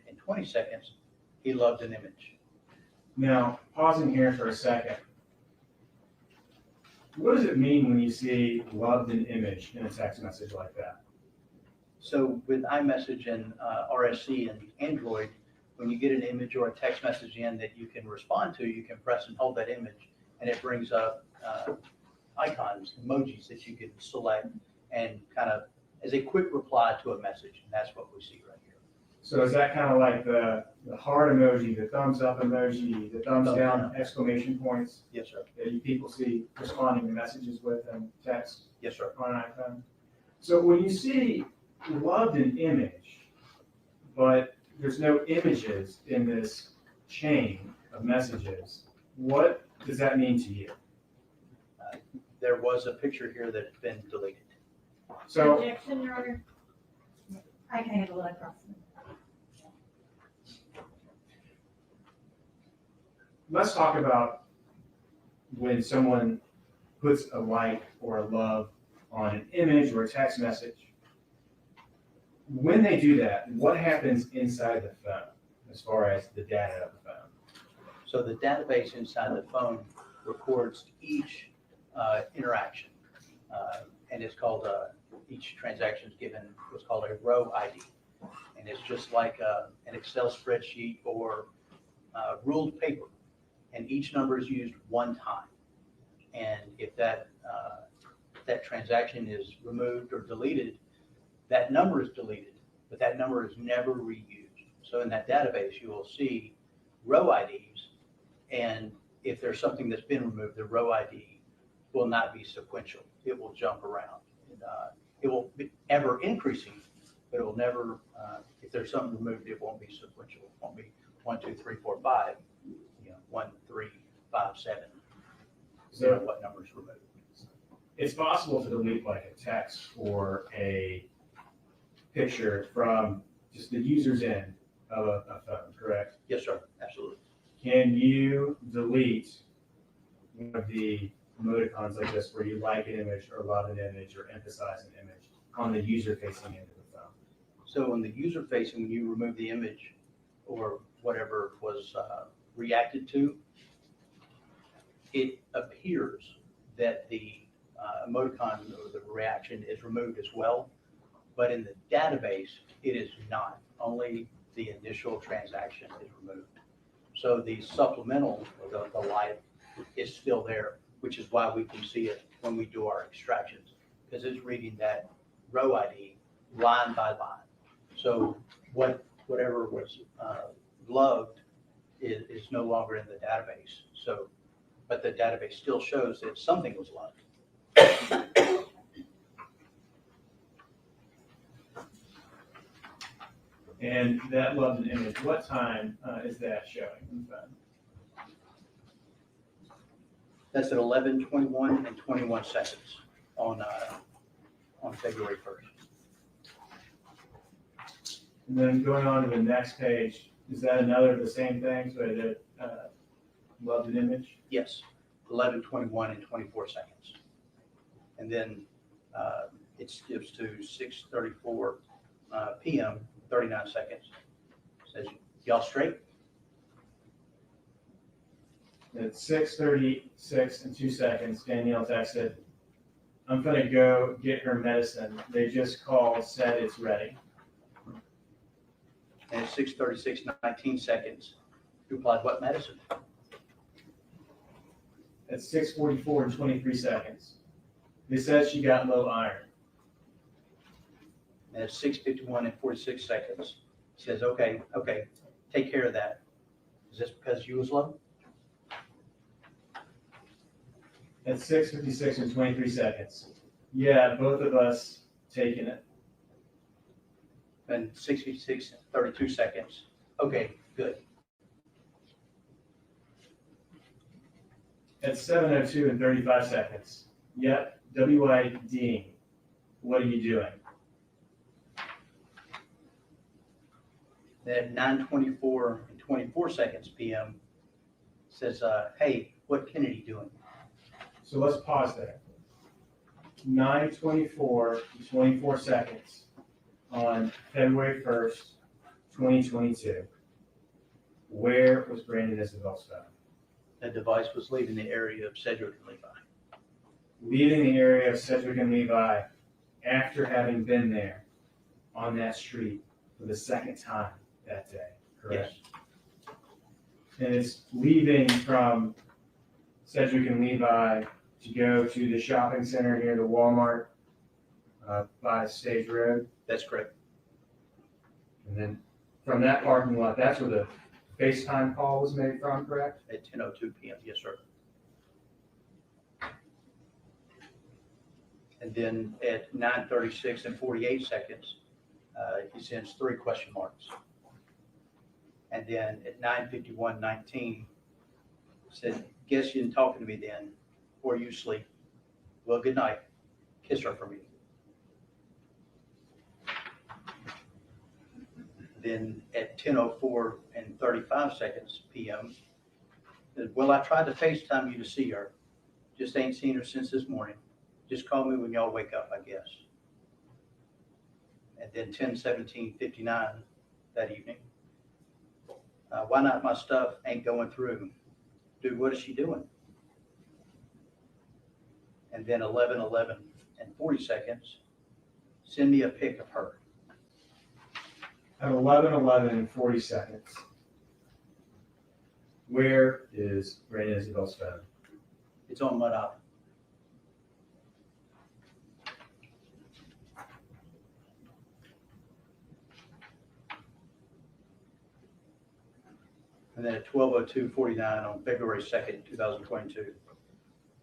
and 20 seconds, he loved an image. Now, pausing here for a second. What does it mean when you see loved an image in a text message like that? So with iMessage and RSC and Android, when you get an image or a text message in that you can respond to, you can press and hold that image, and it brings up icons, emojis that you can select and kind of as a quick reply to a message, and that's what we see right here. So is that kind of like the heart emoji, the thumbs up emoji, the thumbs down, exclamation points Yes, sir. that you people see responding to messages with and text Yes, sir. on an iPhone? So when you see loved an image, but there's no images in this chain of messages, what does that mean to you? There was a picture here that's been deleted. So Objection, Your Honor. I can handle it across. let's talk about when someone puts a like or a love on an image or a text message. When they do that, what happens inside the phone as far as the data of the phone? So the database inside the phone records each interaction, and it's called, each transaction is given what's called a row ID. And it's just like an Excel spreadsheet or ruled paper, and each number is used one time. And if that transaction is removed or deleted, that number is deleted, but that number is never reused. So in that database, you will see row IDs, and if there's something that's been removed, the row ID will not be sequential. It will jump around. And, it will be ever increasing, but it will never, if there's something removed, it won't be sequential. It won't be 1, 2, 3, 4, 5, 1, 3, 5, 7. So what numbers removed? It's possible to delete like a text or a picture from just the user's end of a phone, correct? Yes, sir, absolutely. Can you delete one of the emoticons like this where you like an image or love an image or emphasize an image on the user-facing end of the phone? So on the user-facing, when you remove the image or whatever was reacted to, it appears that the emoticon or the reaction is removed as well, but in the database, it is not. Only the initial transaction is removed. So the supplemental, or the light, is still there, which is why we can see it when we do our extractions, because it's reading that row ID line by line. So whatever was loved is no longer in the database. So, but the database still shows that something was loved. And that loved an image, what time is that showing in the phone? That's at 11:21 and 21 seconds on February 1st. And then going on to the next page, is that another of the same things, or the loved an image? Yes, 11, 21, and 24 seconds. And then it skips to 6:34 PM, 39 seconds. Says, y'all straight? At 6:36 and 2 seconds, Danielle texted, I'm gonna go get her medicine. They just called, said it's ready. And at 6:36, 19 seconds, you applied what medicine? At 6:44 and 23 seconds, they said she got low iron. And at 6:51 and 46 seconds, says, okay, take care of that. Is this because you was low? At 6:56 and 23 seconds, yeah, both of us taking it. And 6:56 and 32 seconds, okay, good. At 7:02 and 35 seconds, yep, WIDing. What are you doing? Then at 9:24 and 24 seconds PM, says, hey, what Kennedy doing? So let's pause there. 9:24 and 24 seconds on February 1st, 2022. Where was Brandon Isabelle's phone? The device was leaving the area of Sedgwick and Levi. Leaving the area of Sedgwick and Levi after having been there on that street for the second time that day, correct? Yes. And it's leaving from Sedgwick and Levi to go to the shopping center near the Walmart by Stage Road. That's correct. And then from that parking lot, that's where the FaceTime call was made from, correct? At 10:02 PM, yes, sir. And then at 9:36 and 48 seconds, he sends 3 question marks. And then at 9:51:19, said, guess you didn't talk to me then, or you sleep. Well, good night. Kiss her for me. Then at 10:04 and 35 seconds PM, said, well, I tried to FaceTime you to see her. Just ain't seen her since this morning. Just call me when y'all wake up, I guess. And then 10:17:59 that evening. Why not my stuff ain't going through? Dude, what is she doing? And then 11:11 and 40 seconds, send me a pic of her. At 11:11 and 40 seconds, where is Brandon Isabelle's phone? It's on Mud Island. And then at 12:02:49 on February 2nd, 2022.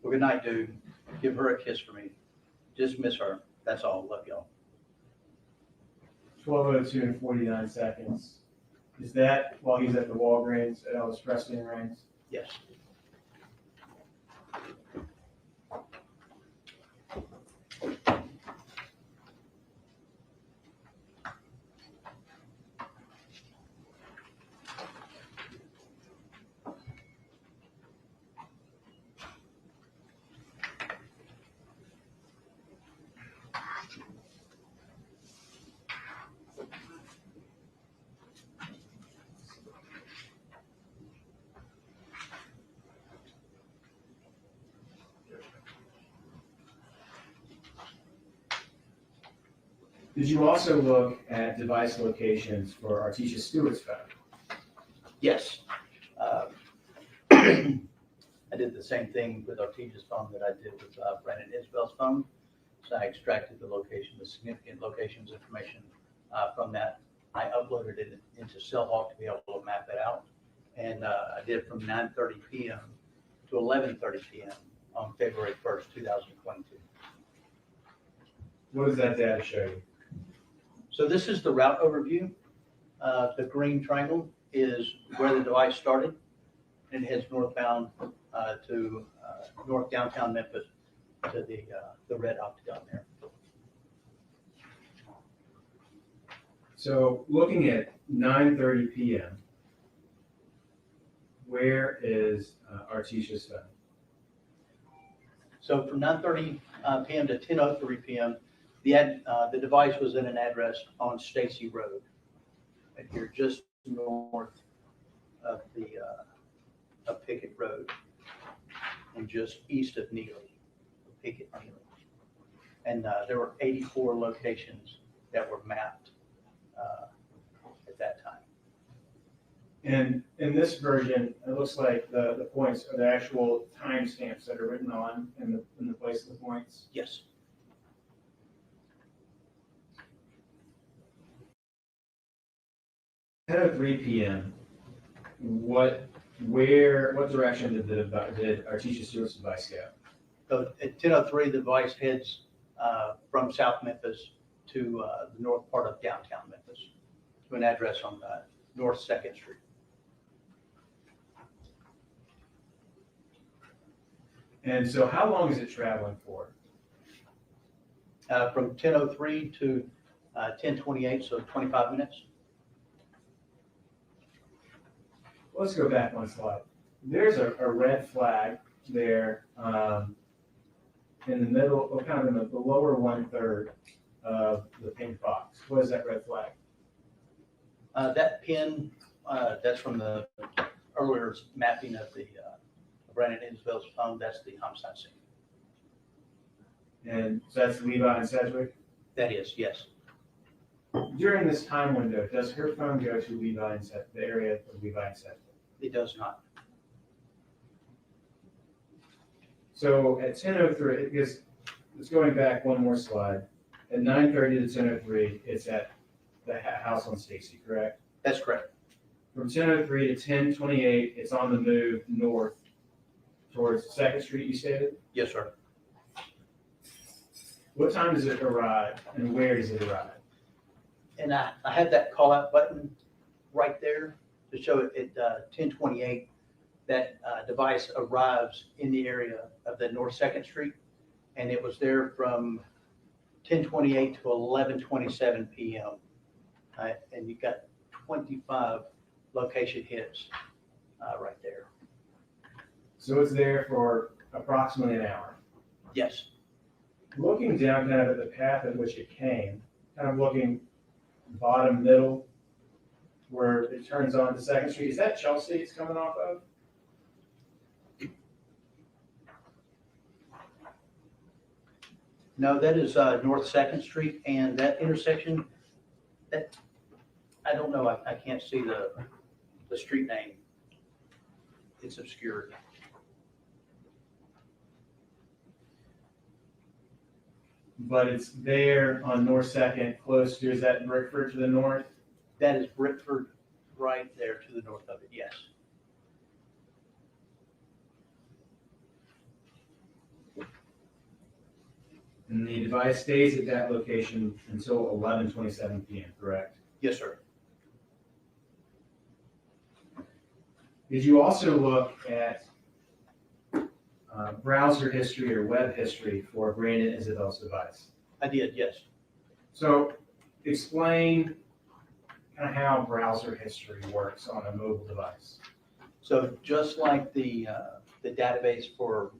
Well, good night, dude. Give her a kiss for me. Just miss her. That's all. Love y'all. 12:02 and 49 seconds. Is that while he's at the Walgreens at Elvis Presley and Rings? Yes. Did you also look at device locations for Artesia Stewart's phone? Yes. I did the same thing with Artesia's phone that I did with Brandon Isabel's phone. So I extracted the location, the significant locations information from that. I uploaded it into Cellhawk to be able to map it out. And I did it from 9:30 PM to 11:30 PM on February 1st, 2022. What does that data show you? So this is the route overview. The green triangle is where the device started and heads northbound to north downtown Memphis to the red octagon there. So looking at 9:30 PM, where is Artesia's phone? So from 9:30 PM to 10:03 PM, the device was in an address on Stacy Road. And here just north of of Pickett Road and just east of Neely, Pickett Neely. And there were 84 locations that were mapped at that time. And in this version, it looks like the points are the actual timestamps that are written on in the place of the points. Yes. At 10:03 PM, what direction did Artesia Stewart's device go? So at 10:03, the device heads from South Memphis to the north part of downtown Memphis to an address on North 2nd Street. And so how long is it traveling for? From 10:03 to 10:28, so 25 minutes. Let's go back one slide. There's a red flag there in the middle, or kind of in the lower 1/3 of the pink box. What is that red flag? That pin, that's from the earlier mapping of the Brandon Isabelle's phone. That's the homicide scene. And so that's Levi and Sedgwick? That is, yes. During this time window, does her phone go to Levi and Sedgwick, the area of Levi and Sedgwick? It does not. So at 10:03, because it's going back one more slide. At 9:30 to 10:03, it's at the house on Stacy, correct? That's correct. From 10:03 to 10:28, it's on the move north towards 2nd Street, you stated? Yes, sir. What time does it arrive and where does it arrive? And I have that call out button right there to show it at 10:28. That device arrives in the area of the North 2nd Street, and it was there from 10:28 to 11:27 PM. And you got 25 location hits right there. So it's there for approximately an hour. Yes. Looking down kind of at the path at which it came, kind of looking bottom middle, where it turns on to 2nd Street, is that Chelsea it's coming off of? No, that is North 2nd Street, and that intersection, that, I don't know, I can't see the street name. It's obscured. But it's there on North 2nd, close to, is that Brickford to the north? That is Brickford right there to the north of it, yes. And the device stays at that location until 11:27 PM, correct? Yes, sir. Did you also look at browser history or web history for Brandon Isabelle's device? I did, yes. So explain kind of how browser history works on a mobile device. So just like the database for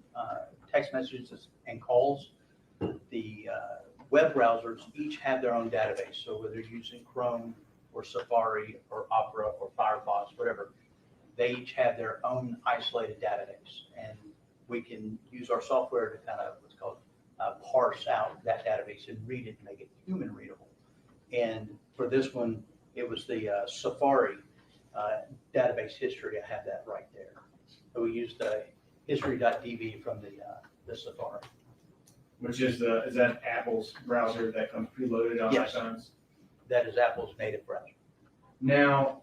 text messages and calls, the web browsers each have their own database. So whether you're using Chrome or Safari or Opera or Firefox, whatever, they each have their own isolated database. And we can use our software to kind of what's called parse out that database and read it and make it human readable. And for this one, it was the Safari database history. I have that right there. So we used the history.db from the Safari. Which is that Apple's browser that comes preloaded on Yes. iPhones? That is Apple's native browser. Now,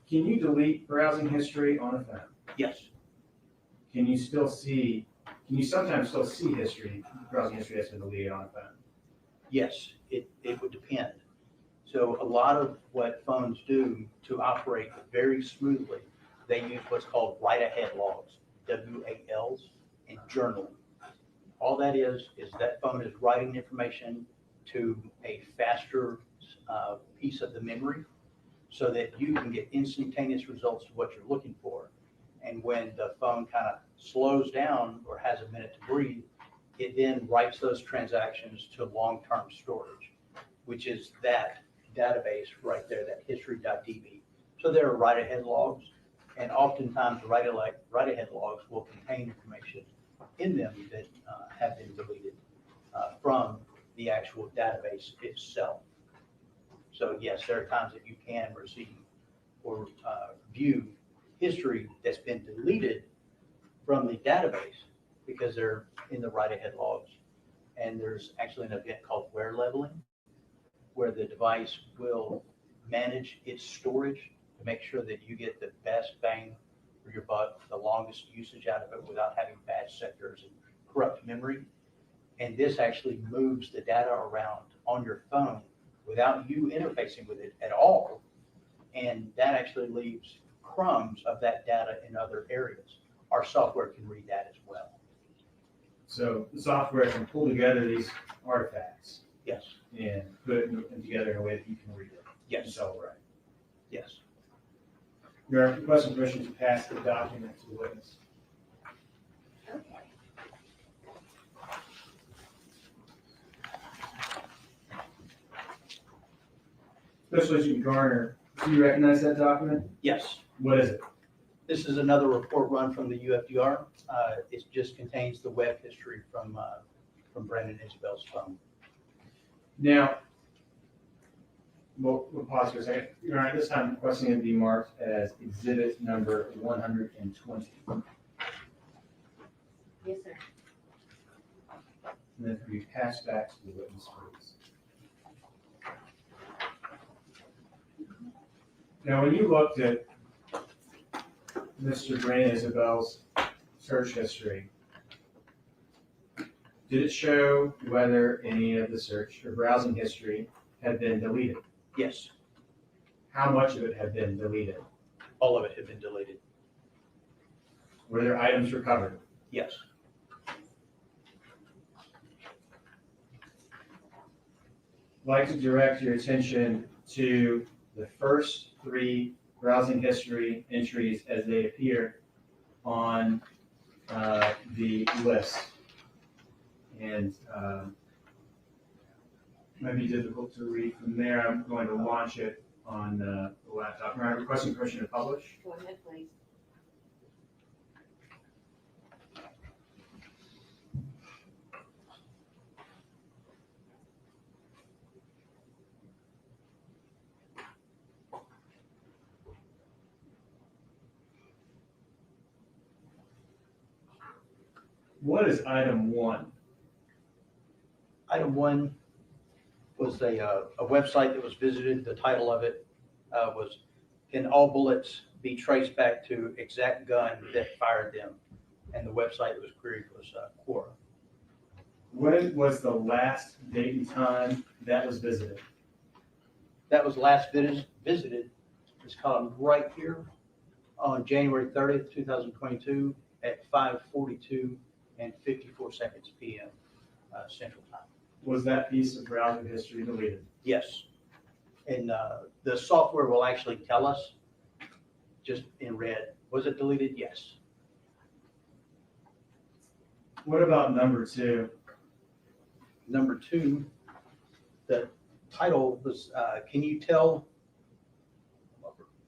can you delete browsing history on a phone? Yes. Can you sometimes still see history, browsing history that's been deleted on a phone? Yes, it would depend. So a lot of what phones do to operate very smoothly, they use what's called write-ahead logs, WALs, and journaling. All that is that phone is writing information to a faster piece of the memory so that you can get instantaneous results of what you're looking for. And when the phone kind of slows down or has a minute to breathe, it then writes those transactions to long-term storage, which is that database right there, that history.db. So there are write-ahead logs, and oftentimes write-ahead logs will contain information in them that have been deleted from the actual database itself. So yes, there are times that you can receive or view history that's been deleted from the database because they're in the write-ahead logs. And there's actually an event called wear leveling, where the device will manage its storage to make sure that you get the best bang for your buck, the longest usage out of it without having bad sectors and corrupt memory. And this actually moves the data around on your phone without you interfacing with it at all. And that actually leaves crumbs of that data in other areas. Our software can read that as well. So the software can pull together these artifacts Yes, and put it together in a way that you can read it. And yes, celebrate. yes. Your Honor, requesting permission to pass the document to the witness. Okay. Special Agent Garner, do you recognize that document? Yes. What is it? This is another report run from the UFDR. It just contains the web history from Brandon and Isabel's phone. Now, we'll pause for a second. Your Honor, this time requesting it be marked as exhibit number 120. Yes, sir. And then we pass back to the witness, please. Now, when you looked at Mr. Brandon and Isabel's search history, did it show whether any of the search or browsing history had been deleted? Yes, How much of it had been deleted? all of it had been deleted. Were there items recovered? Yes. I'd like to direct your attention to the first 3 browsing history entries as they appear on the list. And might be difficult to read from there. I'm going to launch it on the laptop. I'm requesting permission to publish. Go ahead, please. What is item 1? Item 1 was a website that was visited. The title of it was, "Can all bullets be traced back to exact gun that fired them?" And the website that was queried was Quora. When was the last date and time that was visited? That was last visited, it's column right here, on January 30th, 2022 at 5:42 and 54 seconds PM Central Time. Was that piece of browser history deleted? Yes. And the software will actually tell us, just in red, was it deleted? Yes. What about number 2? Number 2, the title was, can you tell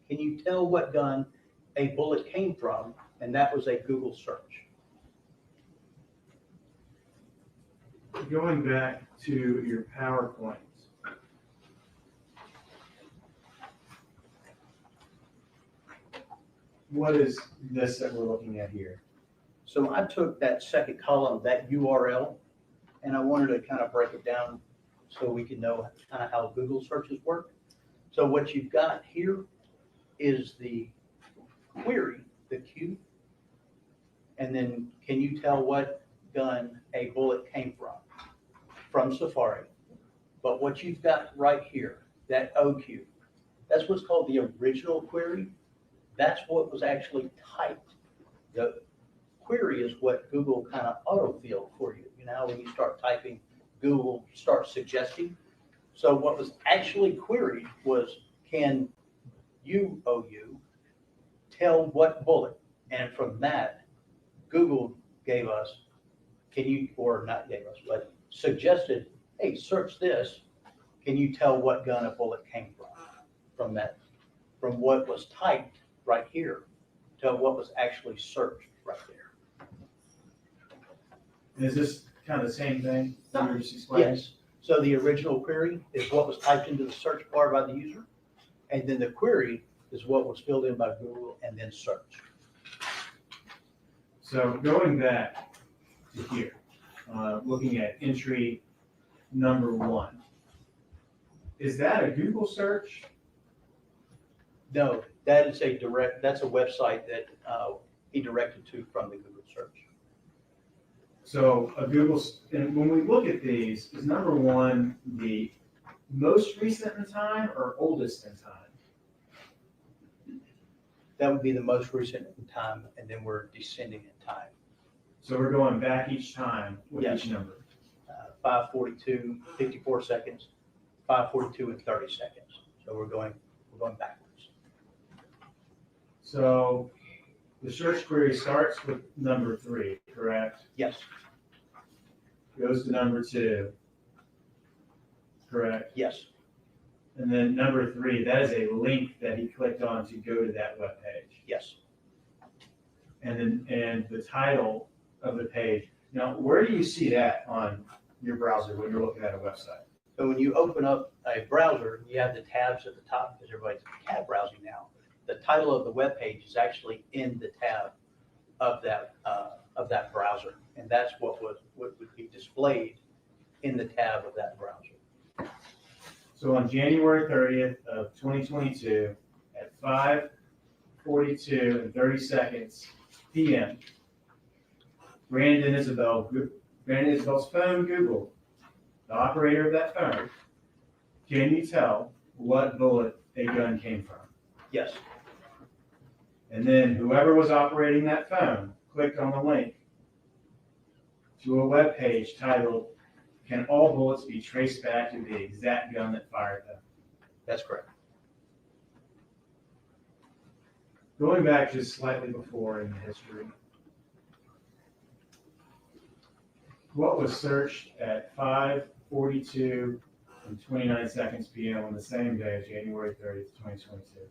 what gun a bullet came from? And that was a Google search. Going back to your PowerPoint. What is this that we're looking at here? So I took that second column, that URL, and I wanted to kind of break it down so we can know kind of how Google searches work. So what you've got here is the query, the Q, and then can you tell what gun a bullet came from Safari? But what you've got right here, that OQ, that's what's called the original query. That's what was actually typed. The query is what Google kind of autofilled for you. You know, when you start typing, Google starts suggesting. So what was actually queried was, can you, OU, tell what bullet? And from that, Google gave us, can you, or not gave us, but suggested, hey, search this. Can you tell what gun a bullet came from? From that, from what was typed right here, to what was actually searched right there. And is this kind of the same thing that you were just explaining? Yes. So the original query is what was typed into the search bar by the user. And then the query is what was filled in by Google and then searched. So going back to here, looking at entry number 1, is that a Google search? No, that is that's a website that he directed to from the Google search. So a Google, and when we look at these, is number 1 the most recent in time or oldest in time? That would be the most recent in time, and then we're descending in time. So we're going back each time with Yes. each number. 5:42, 54 seconds, 5:42 and 30 seconds. So we're going backwards. So the search query starts with number 3, correct? Yes, Goes to number 2, correct? yes, And then number 3, that is a link that he clicked on to go to that web page. yes. And the title of the page. Now, where do you see that on your browser when you're looking at a website? So when you open up a browser, you have the tabs at the top because everybody's tab browsing now. The title of the web page is actually in the tab of that browser, and that's what would be displayed in the tab of that browser. So on January 30th of 2022 at 5:42 and 30 seconds PM, Isabelle's phone Googled the operator of that phone. Can you tell what bullet a gun came from? Yes, And then whoever was operating that phone clicked on the link to a web page titled, "Can all bullets be traced back to the exact gun that fired them?" that's correct. Going back just slightly before in the history, what was searched at 5:42 and 29 seconds PM on the same day, January 30th, 2022?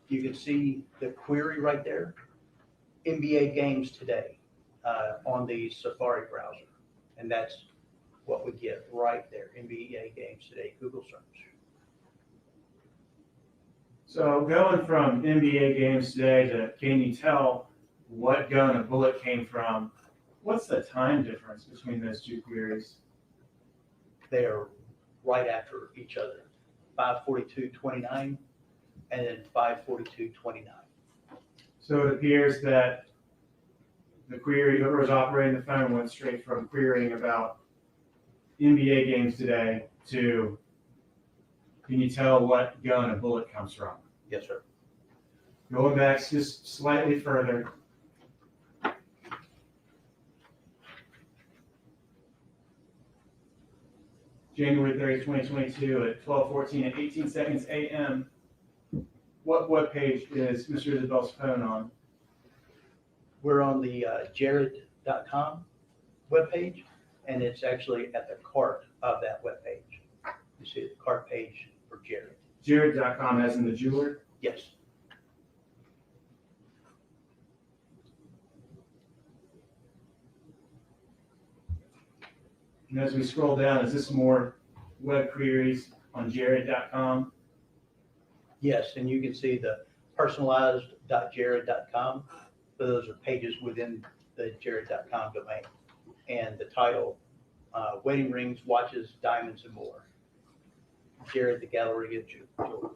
You can see the query right there, NBA games today, on the Safari browser. And that's what we get right there, NBA games today, Google search. So going from NBA games today to can you tell what gun a bullet came from, what's the time difference between those two queries? They are right after each other, 5:42:29 and then 5:42:29. So it appears that the query, whoever was operating the phone went straight from querying about NBA games today to can you tell what gun a bullet comes from? Yes, sir. Going back just slightly further. January 30th, 2022 at 12:14 and 18 seconds AM. What web page is Mr. Isabelle's phone on? We're on the jared.com webpage, and it's actually at the cart of that webpage. You see the cart page for Jared. Jared.com as in the jeweler? Yes. And as we scroll down, is this more web queries on jared.com? Yes, and you can see the personalized.jared.com. Those are pages within the jared.com domain. And the title, wedding rings, watches, diamonds, and more. Jared, the Gallery of Jewelry.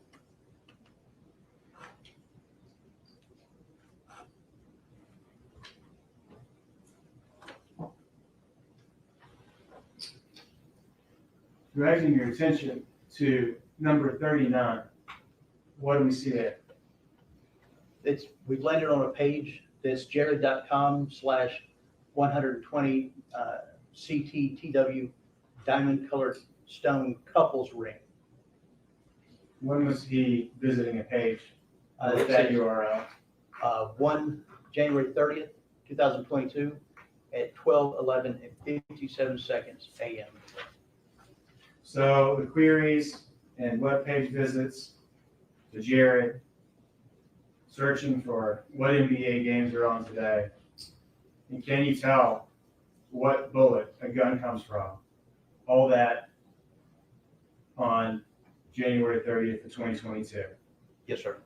Directing your attention to number 39. What do we see there? We've landed on a page that's jared.com/120 CTTW diamond colored stone couples ring. When was he visiting a page with It's that a- URL? 1 January 30th, 2022 at 12:11 and 57 seconds a.m. So the queries and webpage visits to Jared, searching for what NBA games are on today. And can you tell what bullet a gun comes from? All that on January 30th of 2022. Yes, sir.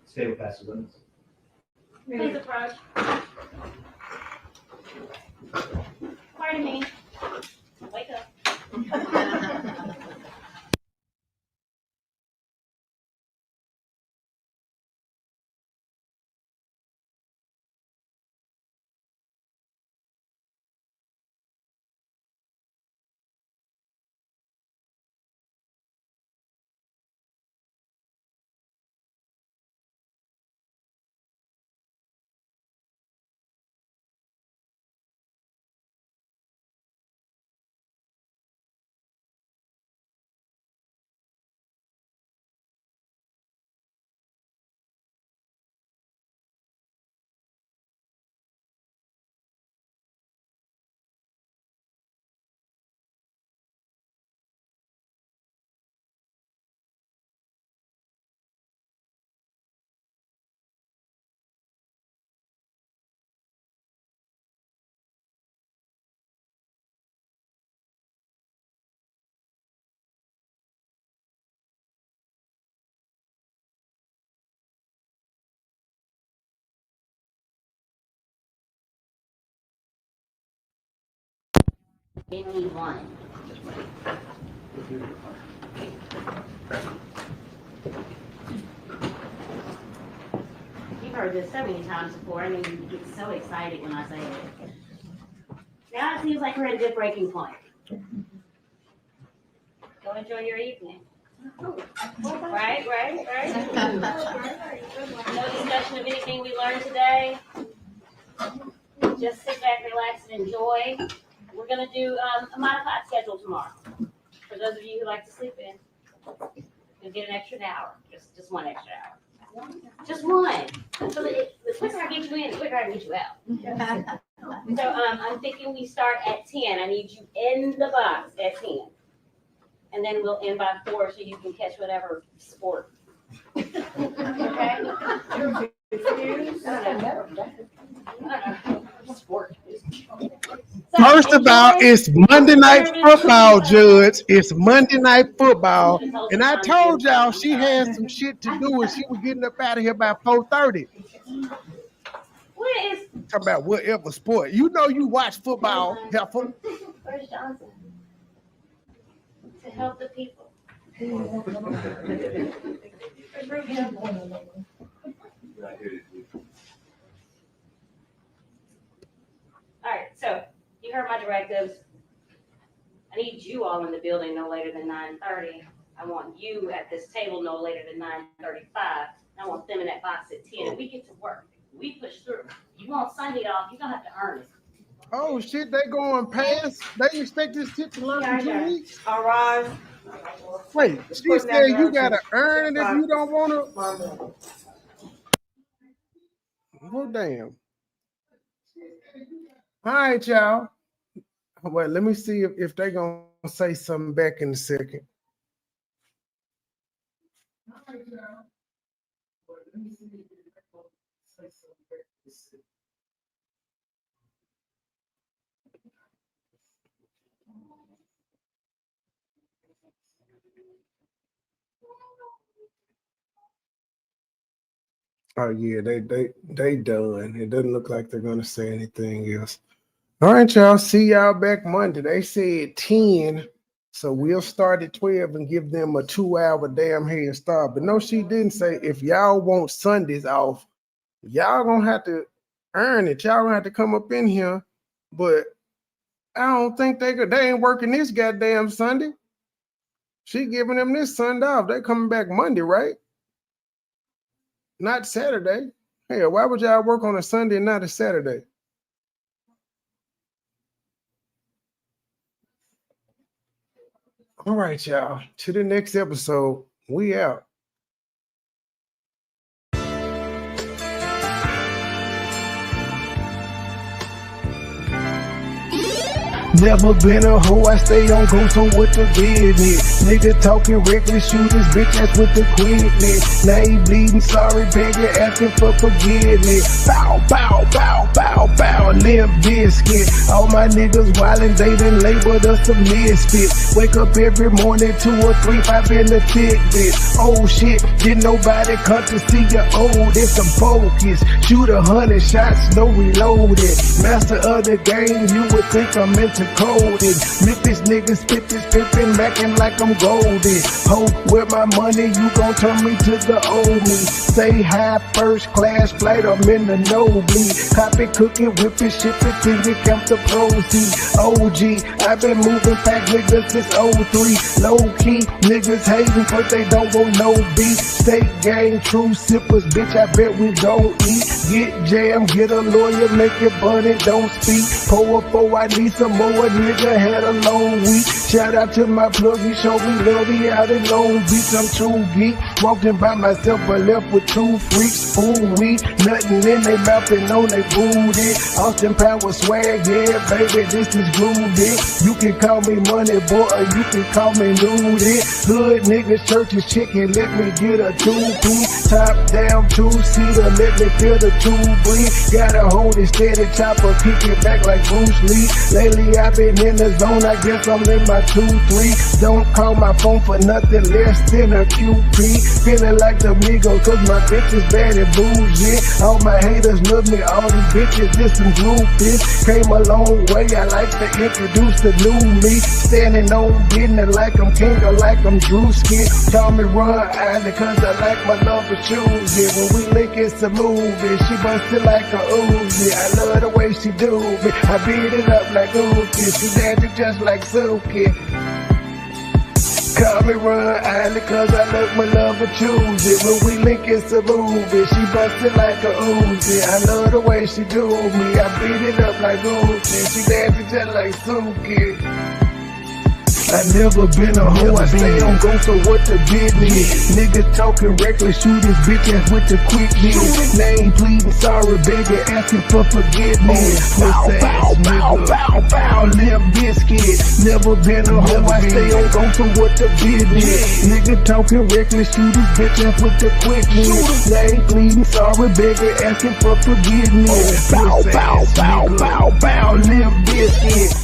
Stable passive limits. Please approach. Pardon me. Wake up. We need one. You've heard this so many times before. I know you get so excited when I say it. Now it seems like we're at a good breaking point. Go enjoy your evening. Right. No discussion of anything we learned today. Just sit back, relax, and enjoy. We're gonna do a modified schedule tomorrow. For those of you who like to sleep in, you'll get an extra hour, just one extra hour. Just one. So the quicker I get you in, the quicker I can get you out. So I'm thinking we start at 10. I need you in the box at 10. And then we'll end by 4 so you can catch whatever sport. Okay? I don't know. Sport. So, First of all, enjoy. it's Monday Night Football, Judge. It's Monday Night Football. And I told y'all she had some shit to do and she was getting up out of here by 4:30. What is Talk about whatever sport. You know you watch football, heifer. Where's Johnson? To help the people. All right, so you heard my directives. I need you all in the building no later than 9:30. I want you at this table no later than 9:35. I want them in that box at 10. And we get to work. We push through. You want Sunday off, you're gonna have to earn it. Oh shit, they going past. They expect this shit to last in 2 weeks. All right. Wait, she said you gotta earn it if you don't wanna. Oh damn. All right, y'all. Well, let me see if they gonna say something back in a second. All right, y'all. Well, let me see if they gonna say something back in a second. Oh yeah, they done. It doesn't look like they're gonna say anything else. All right, y'all. See y'all back Monday. They said 10, so we'll start at 12 and give them a 2-hour damn head start. But no, she didn't say if y'all want Sundays off, y'all gonna have to earn it. Y'all gonna have to come up in here. But I don't think they ain't working this goddamn Sunday. She giving them this Sunday off. They coming back Monday, right? Not Saturday. Hell, why would y'all work on a Sunday and not a Saturday? All right, y'all. To the next episode. We out. Never been a hoe, I stay on go, so what the business? Nigga talking reckless, shoot his bitch ass with the quickness. Now he bleeding, sorry, begging, asking for forgiveness. Bow, bow, bow, bow, bow, limp biscuit. All my niggas wildin', they done labeled us a misfit. Wake up every morning, 2 or 3, 5 in the tidbit. Oh shit, didn't nobody come to see you old, it's some focus. Shoot 100 shots, no reloaded. Master of the game, you would think I'm into coded. Memphis niggas spit this pippin', mackin' like I'm golden. Ho, with my money, you gon' turn me to the old me. Say hi, first class flight, I'm in the nosebleed. Copy, cooking, whipping, shipping, till you count the proceeds. OG, I've been moving pack niggas since 03. Low key, niggas hating, but they don't want no beef. State gang, true sippers, bitch, I bet we don't eat. Get jammed, get a lawyer, make it bunny, don't speak. Pour up, I need some more. A nigga had a long week. Shout out to my plug, he showed me love, he out in Long Beach. I'm true geek, walking by myself but left with 2 freaks. Ooh, we nothing in they mouth and on they booty. Austin Power swag, yeah, baby, this is groovy. You can call me money boy, or you can call me nudie. Hood niggas, churches, chicken, let me get a 2-piece. Top down, 2-seater, let me feel the 2 breathe. Gotta hold it steady, chopper, kick it back like Bruce Lee. Lately I've been in the zone, I guess I'm in my 2-3. Don't call my phone for nothing less than a QP. Feeling like the Migos, cause my bitch is bad and bougie. All my haters love me, all these bitches, this some groupies. Came a long way, I like to introduce the new me. Standing on business like I'm king or like I'm Drewski. Call me Ron Island, cause I like my number choosy. When we link, it's a movie, she bustin' like a Uzi. I love the way she do me, I beat it up like Uzi. She dancing just like Suki. Call me Ron Island, cause I love my lover choosy. When we link, it's a movie, she bustin' like a Uzi. I love the way she do me, I beat it up like Uzi. She dancing just like Suki. I never been a hoe, I stay on go, so what the business? Niggas talking reckless, shoot his bitch ass with the quickness. Name pleading, sorry, begging, asking for forgiveness. Bow, bow, bow, bow, bow, limp biscuit. Never been a hoe, I stay on go, so what the business? Nigga talking reckless, shoot his bitch ass with the quickness. Name pleading, sorry, begging, asking for forgiveness. Bow, bow, bow, bow, bow, limp biscuit.